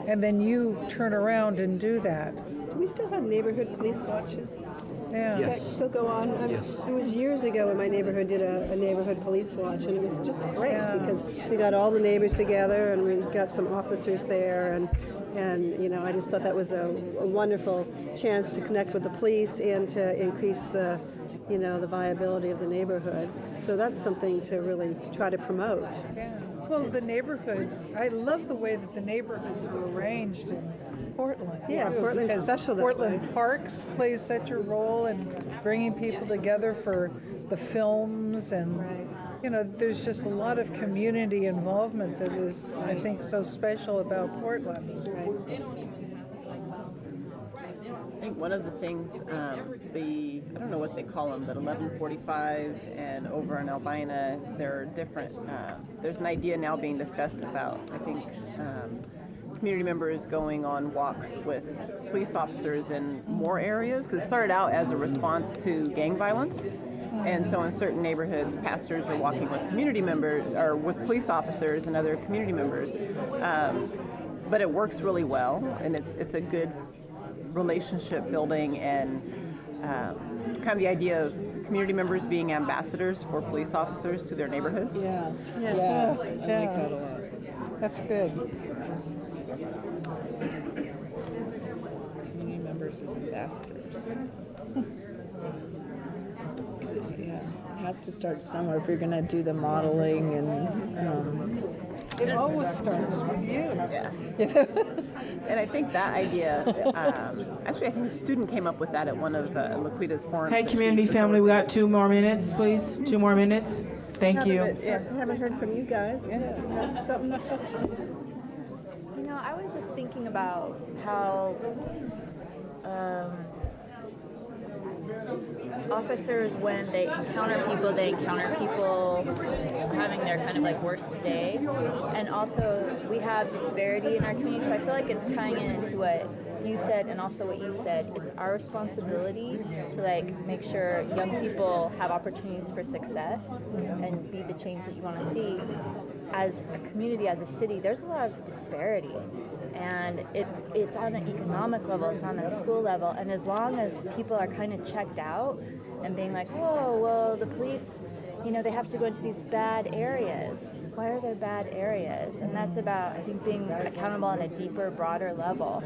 And then you turn around and do that. Do we still have neighborhood police watches? Yeah. Does that still go on? Yes. It was years ago when my neighborhood did a neighborhood police watch, and it was just great because we got all the neighbors together and we got some officers there, and I just thought that was a wonderful chance to connect with the police and to increase the the viability of the neighborhood. So that's something to really try to promote. Yeah. Well, the neighborhoods, I love the way that the neighborhoods were arranged in Portland. Yeah, Portland's because special that Portland way. Parks plays such a role in bringing people together for the films, and there's just a lot of community involvement that is, I think, so special about Portland. I think one of the things, I don't know what they call them, but 1145 and over in Albina, there are different, there's an idea now being discussed about, I think, community members going on walks with police officers in more areas, because it started out as a response to gang violence. And so in certain neighborhoods, pastors are walking with community members, or with police officers and other community members. But it works really well, and it's a good relationship building, and kind of the idea of community members being ambassadors for police officers to their neighborhoods. Yeah. I like that a lot. That's good. Community members as ambassadors. Yeah, it has to start somewhere if you're going to do the modeling and. It always starts with you. Yeah. And I think that idea, actually, I think a student came up with that at one of Laquita's forums. Hey, community family, we got 2 more minutes, please. 2 more minutes. Thank you. I haven't heard from you guys. Something. I was just thinking about how officers, when they encounter people having their kind of like worst day. And also we have disparity in our community, so I feel like it's tying into what you said and also what you said. It's our responsibility to like make sure young people have opportunities for success and be the change that you want to see. As a community, as a city, there's a lot of disparity, and it's on an economic level, it's on a school level, and as long as people are kind of checked out and being like, oh, well, the police, they have to go into these bad areas. Why are there bad areas? And that's about, I think, being accountable on a deeper, broader level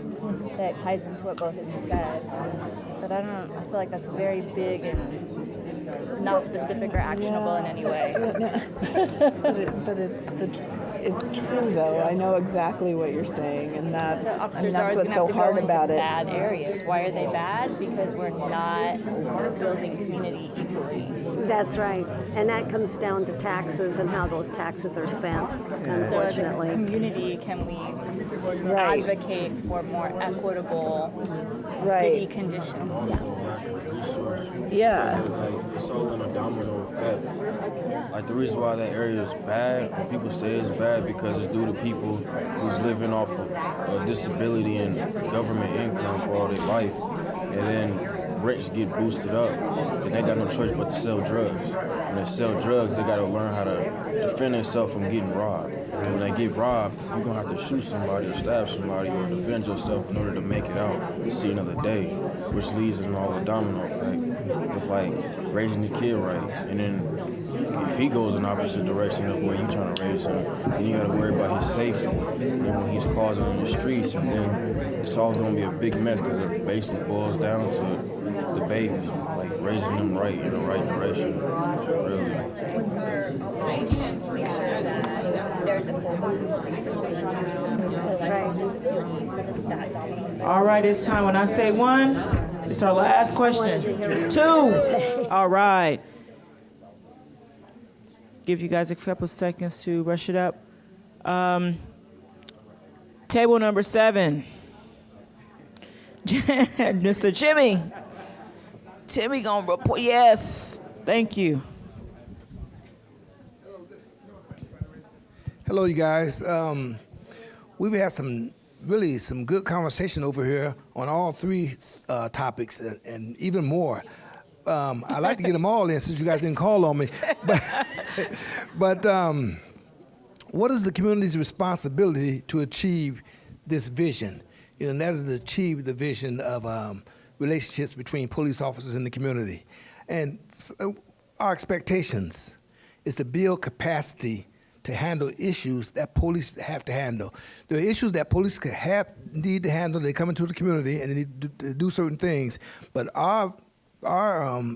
that ties into what both of you said. But I feel like that's very big and not specific or actionable in any way. But it's It's true, though. I know exactly what you're saying, and that's, So officers that's are what's going to so have to hard go into about it. bad areas. Why are they bad? Because we're not building community equally. That's right. And that comes down to taxes and how those taxes are spent, So as a unfortunately. community, can we Right. advocate for more equitable Right. city conditions? Yeah. Like, it's all in a domino effect. Like the reason why that area is bad, when people say it's bad, because it's due to people who's living off of disability and government income for all their life, and then rents get boosted up. Then they got no choice but to sell drugs. When they sell drugs, they got to learn how to defend themselves from getting robbed. And when they get robbed, you're gonna have to shoot somebody or stab somebody or defend yourself in order to make it out and see another day, which leads in all the domino effect. It's like raising the kid right, and then if he goes in the opposite direction of where you're trying to raise him, then you got to worry about his safety. And then when he's causing in the streets, and then it's all going to be a big mess because it basically boils down to the babies, like raising them right in the right direction. Really. What's our obligation to make sure that there's a full competency for students? That's right. So that domino. All right, it's time. When I say one, it's our last question. Two. All right. Give you guys a couple seconds to rush it up. Table number 7. Mr. Jimmy. Timmy gonna report. Yes. Thank you. Hello, you guys. We've had some good conversation over here on all 3 topics and even more. I'd like to get them all in since you guys didn't call on me. But what is the community's responsibility to achieve this vision? And that is to achieve the vision of relationships between police officers and the community. And our expectations is to build capacity to handle issues that police have to handle. There are issues that police need to handle. They come into the community and they need to do certain things. But our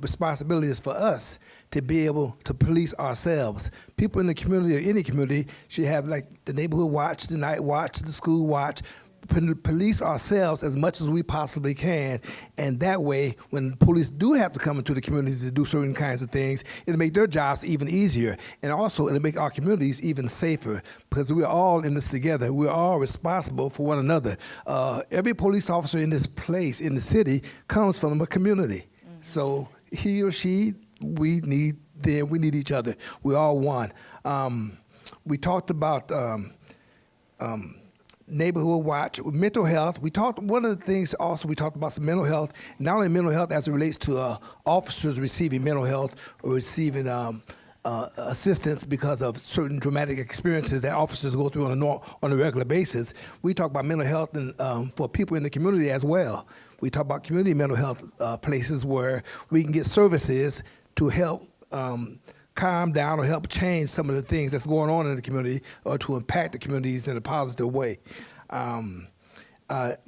responsibility is for us to be able to police ourselves. People in the community or any community should have like the neighborhood watch, the night watch, the school watch, police ourselves as much as we possibly can. And that way, when police do have to come into the communities to do certain kinds of things, it'll make their jobs even easier. And also, it'll make our communities even safer because we're all in this together. We're all responsible for one another. Every police officer in this place, in the city, comes from a community. So he or she, we need them. We need each other. We're all one. We talked about neighborhood watch, mental health. One of the things also we talked about some mental health, not only mental health as it relates to officers receiving mental health or receiving assistance because of certain traumatic experiences that officers go through on a regular basis. We talk about mental health and for people in the community as well. We talk about community mental health places where we can get services to help calm down or help change some of the things that's going on in the community or to impact the communities in a positive way.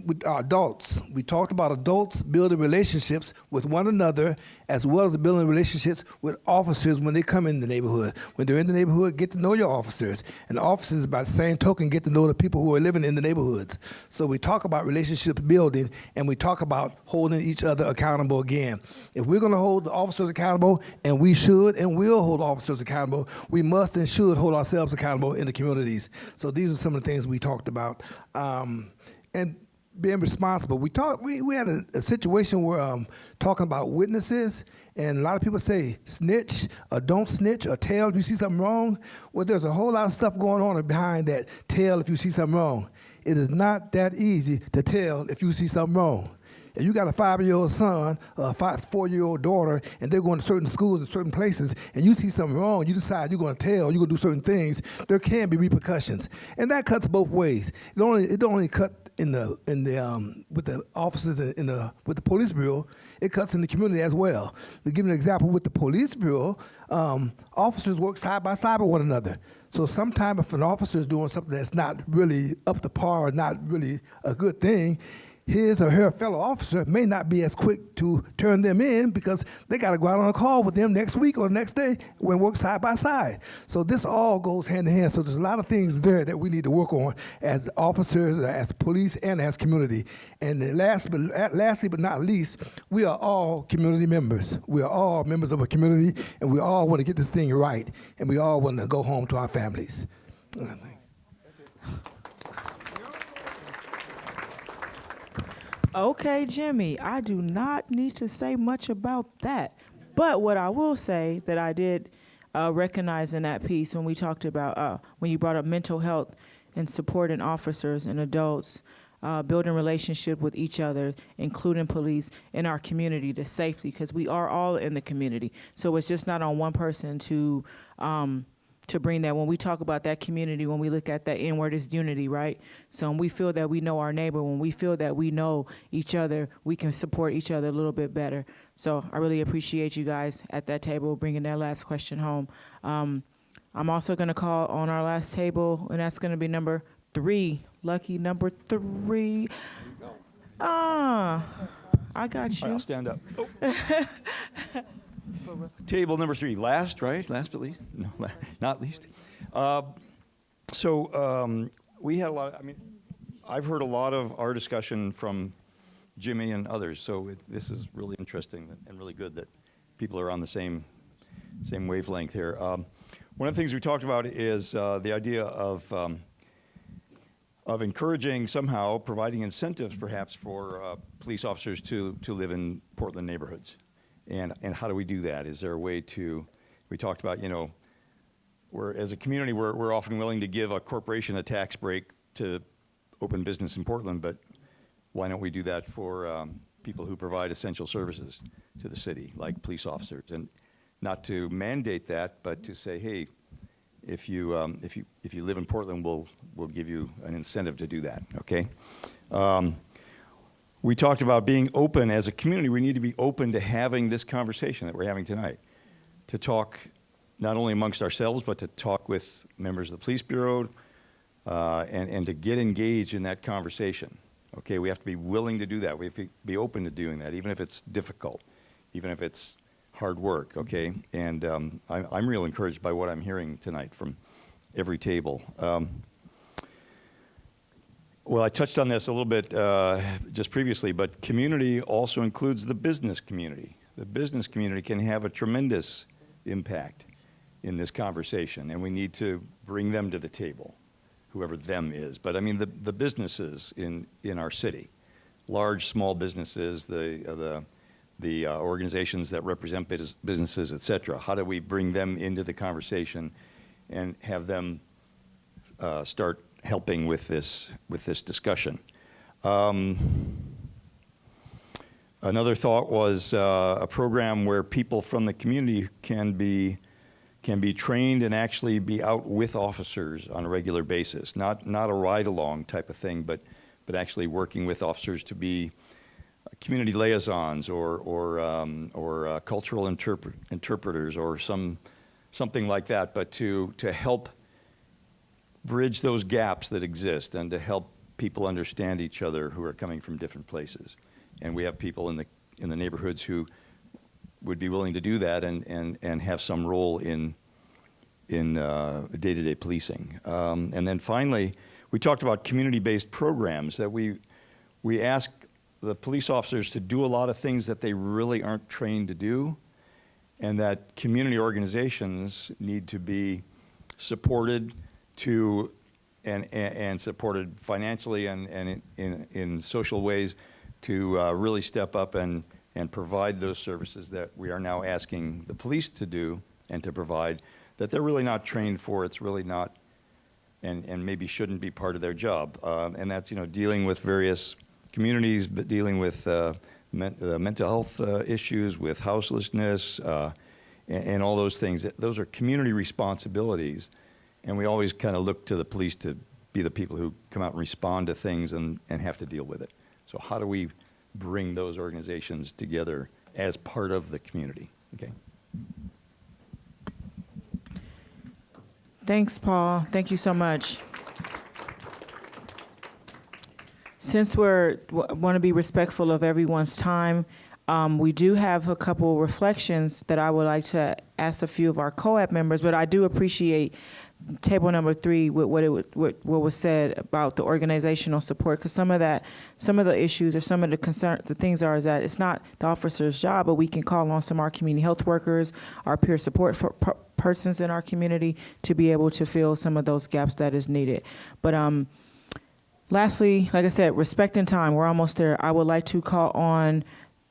With our adults, we talked about adults building relationships with one another as well as building relationships with officers when they come in the neighborhood. When they're in the neighborhood, get to know your officers. And the officers, by the same token, get to know the people who are living in the neighborhoods. So we talk about relationship building and we talk about holding each other accountable again. If we're going to hold the officers accountable, and we should and will hold officers accountable, we must and should hold ourselves accountable in the communities. So these are some of the things we talked about. And being responsible. We had a situation where talking about witnesses, and a lot of people say snitch or don't snitch or tell if you see something wrong. Well, there's a whole lot of stuff going on behind that tell if you see something wrong. It is not that easy to tell if you see something wrong. If you got a 5-year-old son or a 4-year-old daughter, and they're going to certain schools and certain places, and you see something wrong, you decide you're going to tell, you're going to do certain things, there can be repercussions. And that cuts both ways. It don't only cut with the officers with the police bureau, it cuts in the community as well. To give you an example, with the police bureau, officers work side by side with one another. So sometimes if an officer is doing something that's not really up to par or not really a good thing, his or her fellow officer may not be as quick to turn them in because they got to go out on a call with them next week or the next day when work side by side. So this all goes hand in hand. So there's a lot of things there that we need to work on as officers, as police, and as community. And lastly but not least, we are all community members. We are all members of a community, and we all want to get this thing right, and we all want to go home to our families. Okay, Jimmy, I do not need to say much about that. But what I will say that I did recognize in that piece when we talked about, when you brought up mental health and supporting officers and adults, building relationship with each other, including police in our community, the safety, because we are all in the community. So it's just not on one person to bring that. When we talk about that community, when we look at that N word, is unity, right? So when we feel that we know our neighbor, when we feel that we know each other, we can support each other a little bit better. So I really appreciate you guys at that table bringing that last question home. I'm also going to call on our last table, and that's going to be number 3. Lucky number 3. I got you. I'll stand up. Table number 3, last, right? Last but least? No, not least. We had a lot, I've heard a lot of our discussion from Jimmy and others, so this is really interesting and really good that people are on the same wavelength here. One of the things we talked about is the idea of encouraging, somehow providing incentives perhaps for police officers to live in Portland neighborhoods. And how do we do that? Is there a way to, we talked about, as a community, we're often willing to give a corporation a tax break to open business in Portland, but why don't we do that for people who provide essential services to the city, like police officers? And not to mandate that, but to say, hey, if you live in Portland, we'll give you an incentive to do that, okay? We talked about being open as a community. We need to be open to having this conversation that we're having tonight, to talk not only amongst ourselves, but to talk with members of the Police Bureau and to get engaged in that conversation. Okay, we have to be willing to do that. We have to be open to doing that, even if it's difficult, even if it's hard work, okay? And I'm real encouraged by what I'm hearing tonight from every table. Well, I touched on this a little bit just previously, but community also includes the business community. The business community can have a tremendous impact in this conversation, and we need to bring them to the table, whoever them is. But I mean, the businesses in our city, large, small businesses, the organizations that represent businesses, et cetera. How do we bring them into the conversation and have them start helping with this discussion? Another thought was a program where people from the community can be trained and actually be out with officers on a regular basis, not a ride-along type of thing, but actually working with officers to be community liaisons or cultural interpreters or something like that, but to help bridge those gaps that exist and to help people understand each other who are coming from different places. And we have people in the neighborhoods who would be willing to do that and have some role in day-to-day policing. And then finally, we talked about community-based programs that we ask the police officers to do a lot of things that they really aren't trained to do, and that community organizations need to be supported and supported financially and in social ways to really step up and provide those services that we are now asking the police to do and to provide, that they're really not trained for. It's really not, and maybe shouldn't be part of their job. And that's, dealing with various communities, but dealing with mental health issues, with houselessness, and all those things. Those are community responsibilities. And we always kind of look to the police to be the people who come out and respond to things and have to deal with it. So how do we bring those organizations together as part of the community? Okay. Thanks, Paul. Thank you so much. since want to be respectful of everyone's time, we do have a couple reflections that I would like to ask a few of our COAB members, but I do appreciate table number 3 with what was said about the organizational support, because some of the issues or some of the things is that it's not the officer's job, but we can call on some of our community health workers, our peer support persons in our community to be able to fill some of those gaps that is needed. But lastly, like I said, respect and time, we're almost there. I would like to call on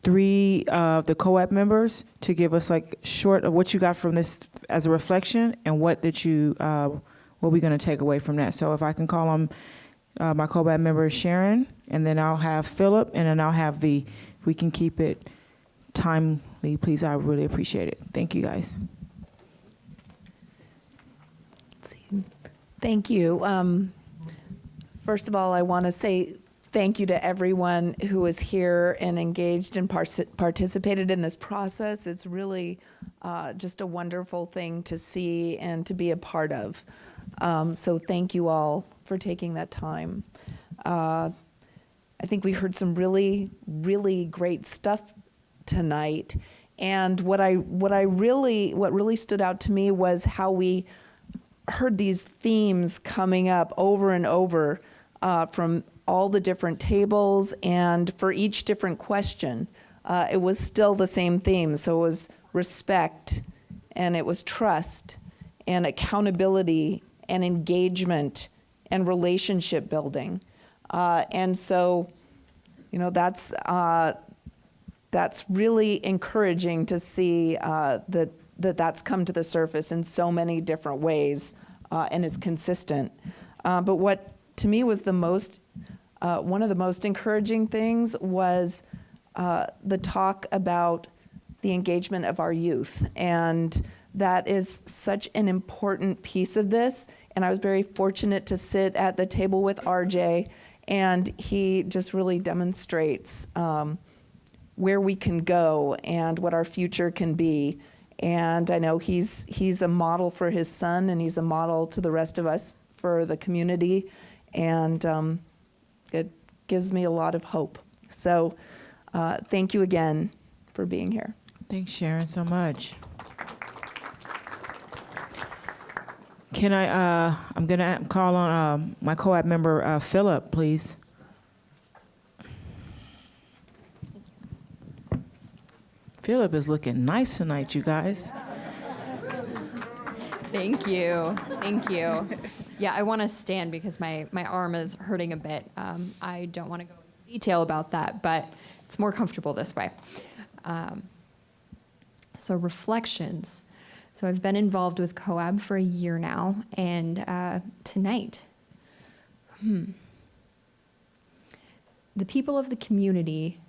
3 of the COAB members to give us like short of what you got from this as a reflection and what we're going to take away from that. So if I can call on my COAB member Sharon, and then I'll have Philip, and then I'll have V. If we can keep it timely, please, I really appreciate it. Thank you, guys. Thank you. First of all, I want to say thank you to everyone who was here and engaged and participated in this process. It's really just a wonderful thing to see and to be a part of. So thank you all for taking that time. I think we heard some really, really great stuff tonight. And what really stood out to me was how we heard these themes coming up over and over from all the different tables, and for each different question, it was still the same theme. So it was respect, and it was trust, and accountability, and engagement, and relationship building. And so, you know, that's really encouraging to see that's come to the surface in so many different ways and is consistent. But what to me was one of the most encouraging things was the talk about the engagement of our youth. And that is such an important piece of this. And I was very fortunate to sit at the table with RJ, and he just really demonstrates where we can go and what our future can be. And I know he's a model for his son, and he's a model to the rest of us for the community. And it gives me a lot of hope. So thank you again for being here. Thanks, Sharon, so much. Can I'm going to call on my COAB member, Philip, please. Philip is looking nice tonight, you guys. Thank you. Thank you. Yeah, I want to stand because my arm is hurting a bit. I don't want to go into detail about that, but it's more comfortable this way. So reflections. So I've been involved with COAB for a year now, and tonight, the people of the community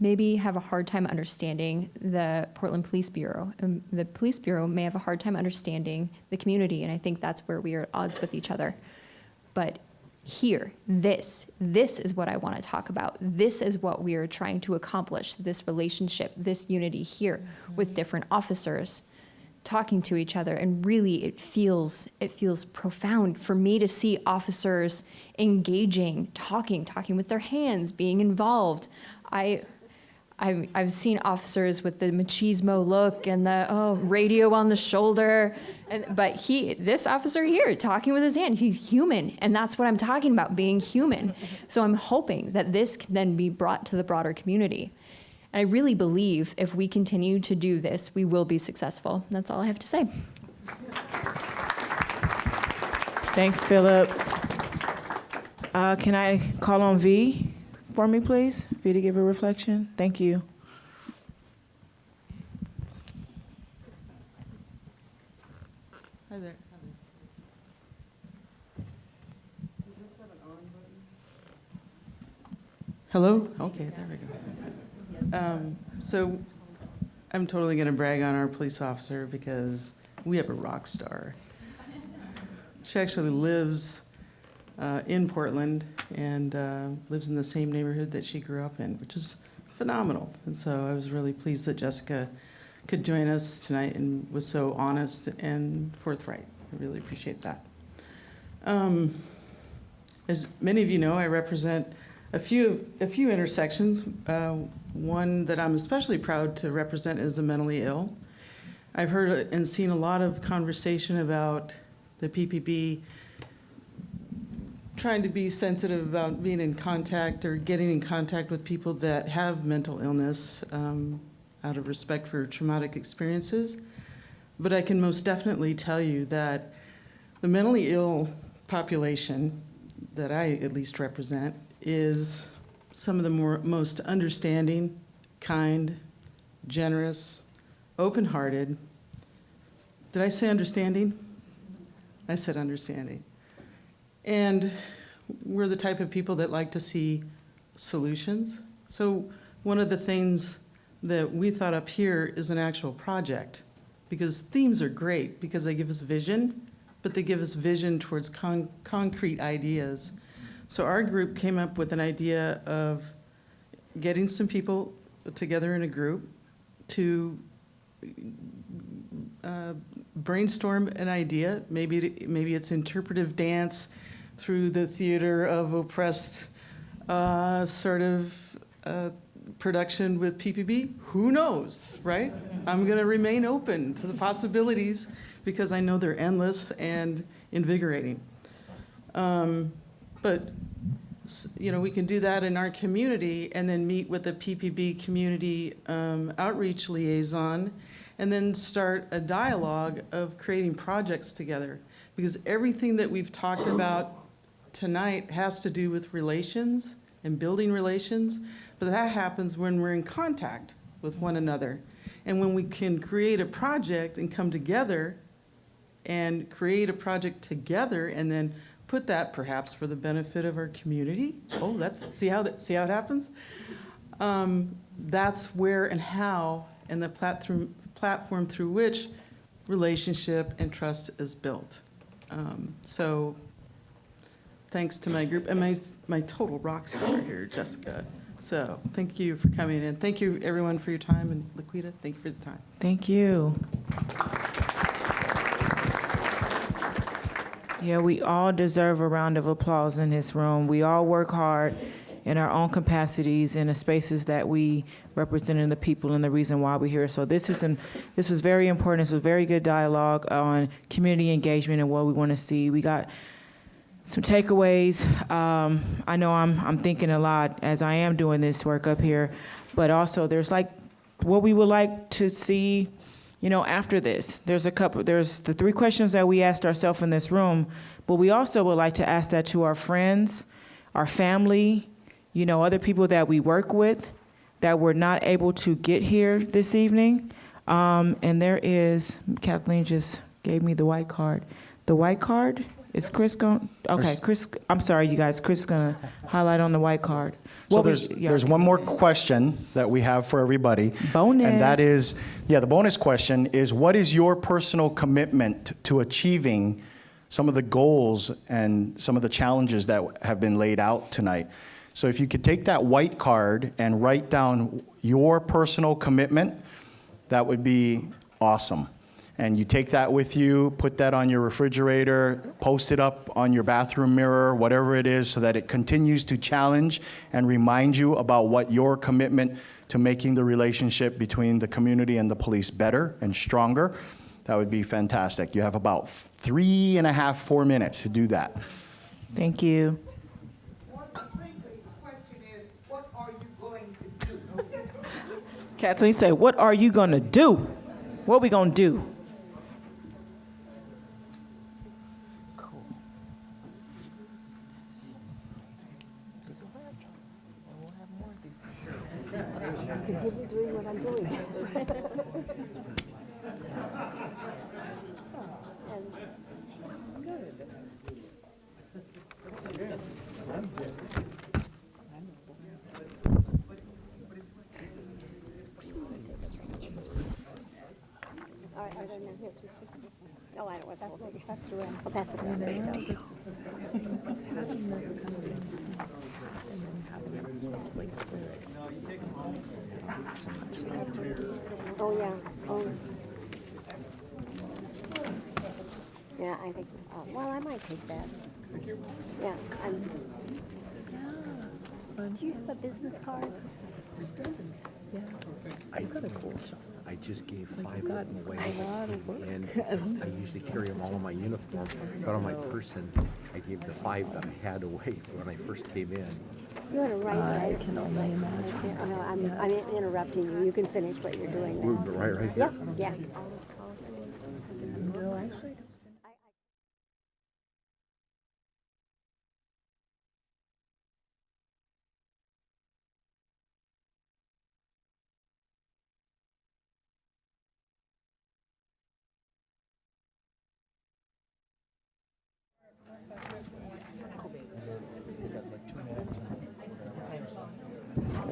maybe have a hard time understanding the Portland Police Bureau. And the Police Bureau may have a hard time understanding the community, and I think that's where we are at odds with each other. But here, this is what I want to talk about. This is what we are trying to accomplish, this relationship, this unity here with different officers talking to each other. And really, it feels profound for me to see officers engaging, talking with their hands, being involved. I've seen officers with the machismo look and the radio on the shoulder, but this officer here talking with his hand, he's human, and that's what I'm talking about, being human. So I'm hoping that this can then be brought to the broader community. And I really believe if we continue to do this, we will be successful. That's all I have to say. Thanks, Philip. Can I call on V for me, please? V to give a reflection. Thank you. Hi there. Hello? Okay, there we go. So I'm totally going to brag on our police officer because we have a rock star. She actually lives in Portland and lives in the same neighborhood that she grew up in, which is phenomenal. And so I was really pleased that Jessica could join us tonight and was so honest and forthright. I really appreciate that. As many of you know, I represent a few intersections. One that I'm especially proud to represent is the mentally ill. I've heard and seen a lot of conversation about the PPB trying to be sensitive about being in contact or getting in contact with people that have mental illness out of respect for traumatic experiences. But I can most definitely tell you that the mentally ill population that I at least represent is some of the most understanding, kind, generous, open-hearted. Did I say understanding? I said understanding. And we're the type of people that like to see solutions. So one of the things that we thought up here is an actual project, because themes are great because they give us vision, but they give us vision towards concrete ideas. So our group came up with an idea of getting some people together in a group to brainstorm an idea. Maybe it's interpretive dance through the theater of oppressed sort of production with PPB. Who knows, right? I'm going to remain open to the possibilities because I know they're endless and invigorating. But you know, we can do that in our community and then meet with the PPB community outreach liaison and then start a dialogue of creating projects together. Because everything that we've talked about tonight has to do with relations and building relations, but that happens when we're in contact with one another. And when we can create a project and come together and create a project together and then put that perhaps for the benefit of our community. Oh, see how it happens? That's where and how and the platform through which relationship and trust is built. So thanks to my group and my total rock star here, Jessica. So thank you for coming in. Thank you everyone for your time, and Laquita, thank you for the time. Thank you. Yeah, we all deserve a round of applause in this room. We all work hard in our own capacities in the spaces that we represent the people and the reason why we're here. So this was very important. This was very good dialogue on community engagement and what we want to see. We got some takeaways. I know I'm thinking a lot as I am doing this work up here, but also there's like what we would like to see, you know, after this. There's the 3 questions that we asked ourselves in this room, but we also would like to ask that to our friends, our family, you know, other people that we work with that were not able to get here this evening. And there is, Kathleen just gave me the white card. The white card, is Chris going? Okay, Chris, I'm sorry, you guys. Chris is going to highlight on the white card. So there's one more question that we have for everybody. Bonus. And that is, the bonus question is, what is your personal commitment to achieving some of the goals and some of the challenges that have been laid out tonight? So if you could take that white card and write down your personal commitment, that would be awesome. And you take that with you, put that on your refrigerator, post it up on your bathroom mirror, whatever it is, so that it continues to challenge and remind you about what your commitment to making the relationship between the community and the police better and stronger. That would be fantastic. You have about 3.5, 4 minutes to do that. Thank you. Kathleen say, what are you going to do? What are we going to do? Continue doing what I'm doing. I don't know. Here, just no, I don't want that. Pass it around. I'll pass it around. There you go. Oh yeah. Oh. Yeah, I think. Well, I might take that. Yeah, do you have a business card? I I just gave 5 of them away, and I usually carry them all in my uniform, but on my person, I gave the 5 that I had away when I first came in. You want to write? I can only imagine. I'm interrupting you. You can finish what you're doing now. Right Yeah, there. yeah. No, actually.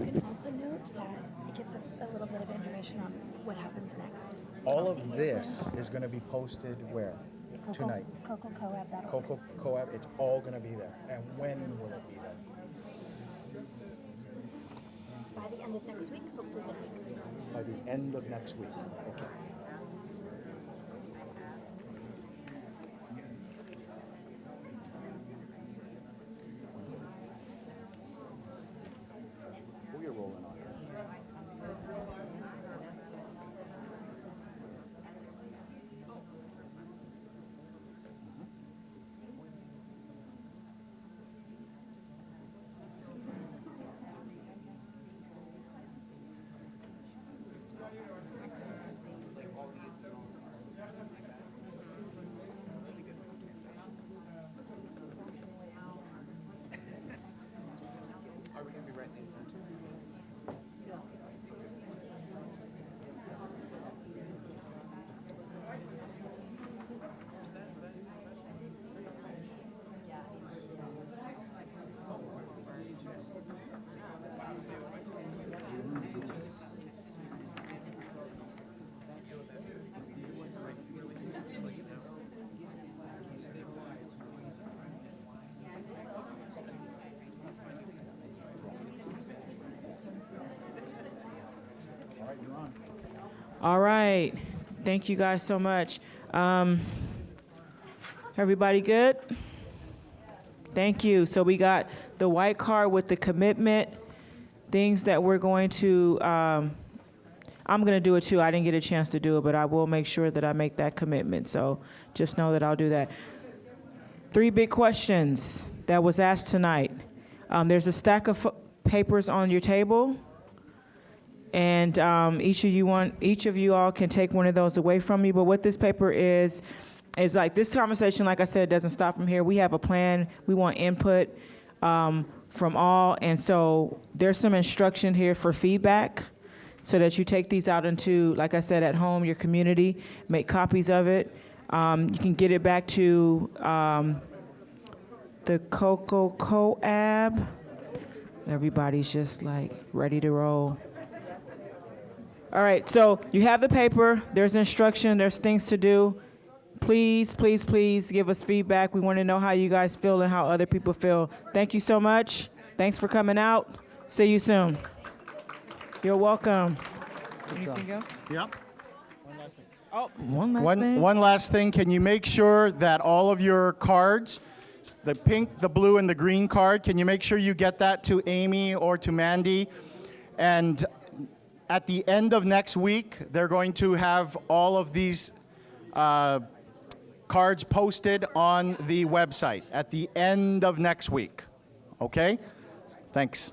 You can also note that it gives a little bit of information on what happens next. All of this is going to be posted where? Tonight. CocoCoab.org. Coco Coab, it's all going to be there. And when will it be there? By the end of next week, hopefully midweek. By the end of next week. Okay. Who you're rolling on here? All right. Thank you guys so much. Everybody good? Thank you. So we got the white card with the commitment, things that we're going to, I'm going to do it too. I didn't get a chance to do it, but I will make sure that I make that commitment. So just know that I'll do that. 3 big questions that was asked tonight. There's a stack of papers on your table. And each of you all can take one of those away from me. But what this paper is like this conversation, like I said, doesn't stop from here. We have a plan. We want input from all. And so there's some instruction here for feedback so that you take these out into, like I said, at home, your community, make copies of it. You can get it back to the CocoCoab. Everybody's just like ready to roll. All right, so you have the paper, there's instruction, there's things to do. Please, please, please give us feedback. We want to know how you guys feel and how other people feel. Thank you so much. Thanks for coming out. See you soon. You're welcome. Anything else? Yep. Oh, one last thing. One last thing. Can you make sure that all of your cards, the pink, the blue, and the green card, can you make sure you get that to Amy or to Mandy? And at the end of next week, they're going to have all of these cards posted on the website at the end of next week. Okay? Thanks.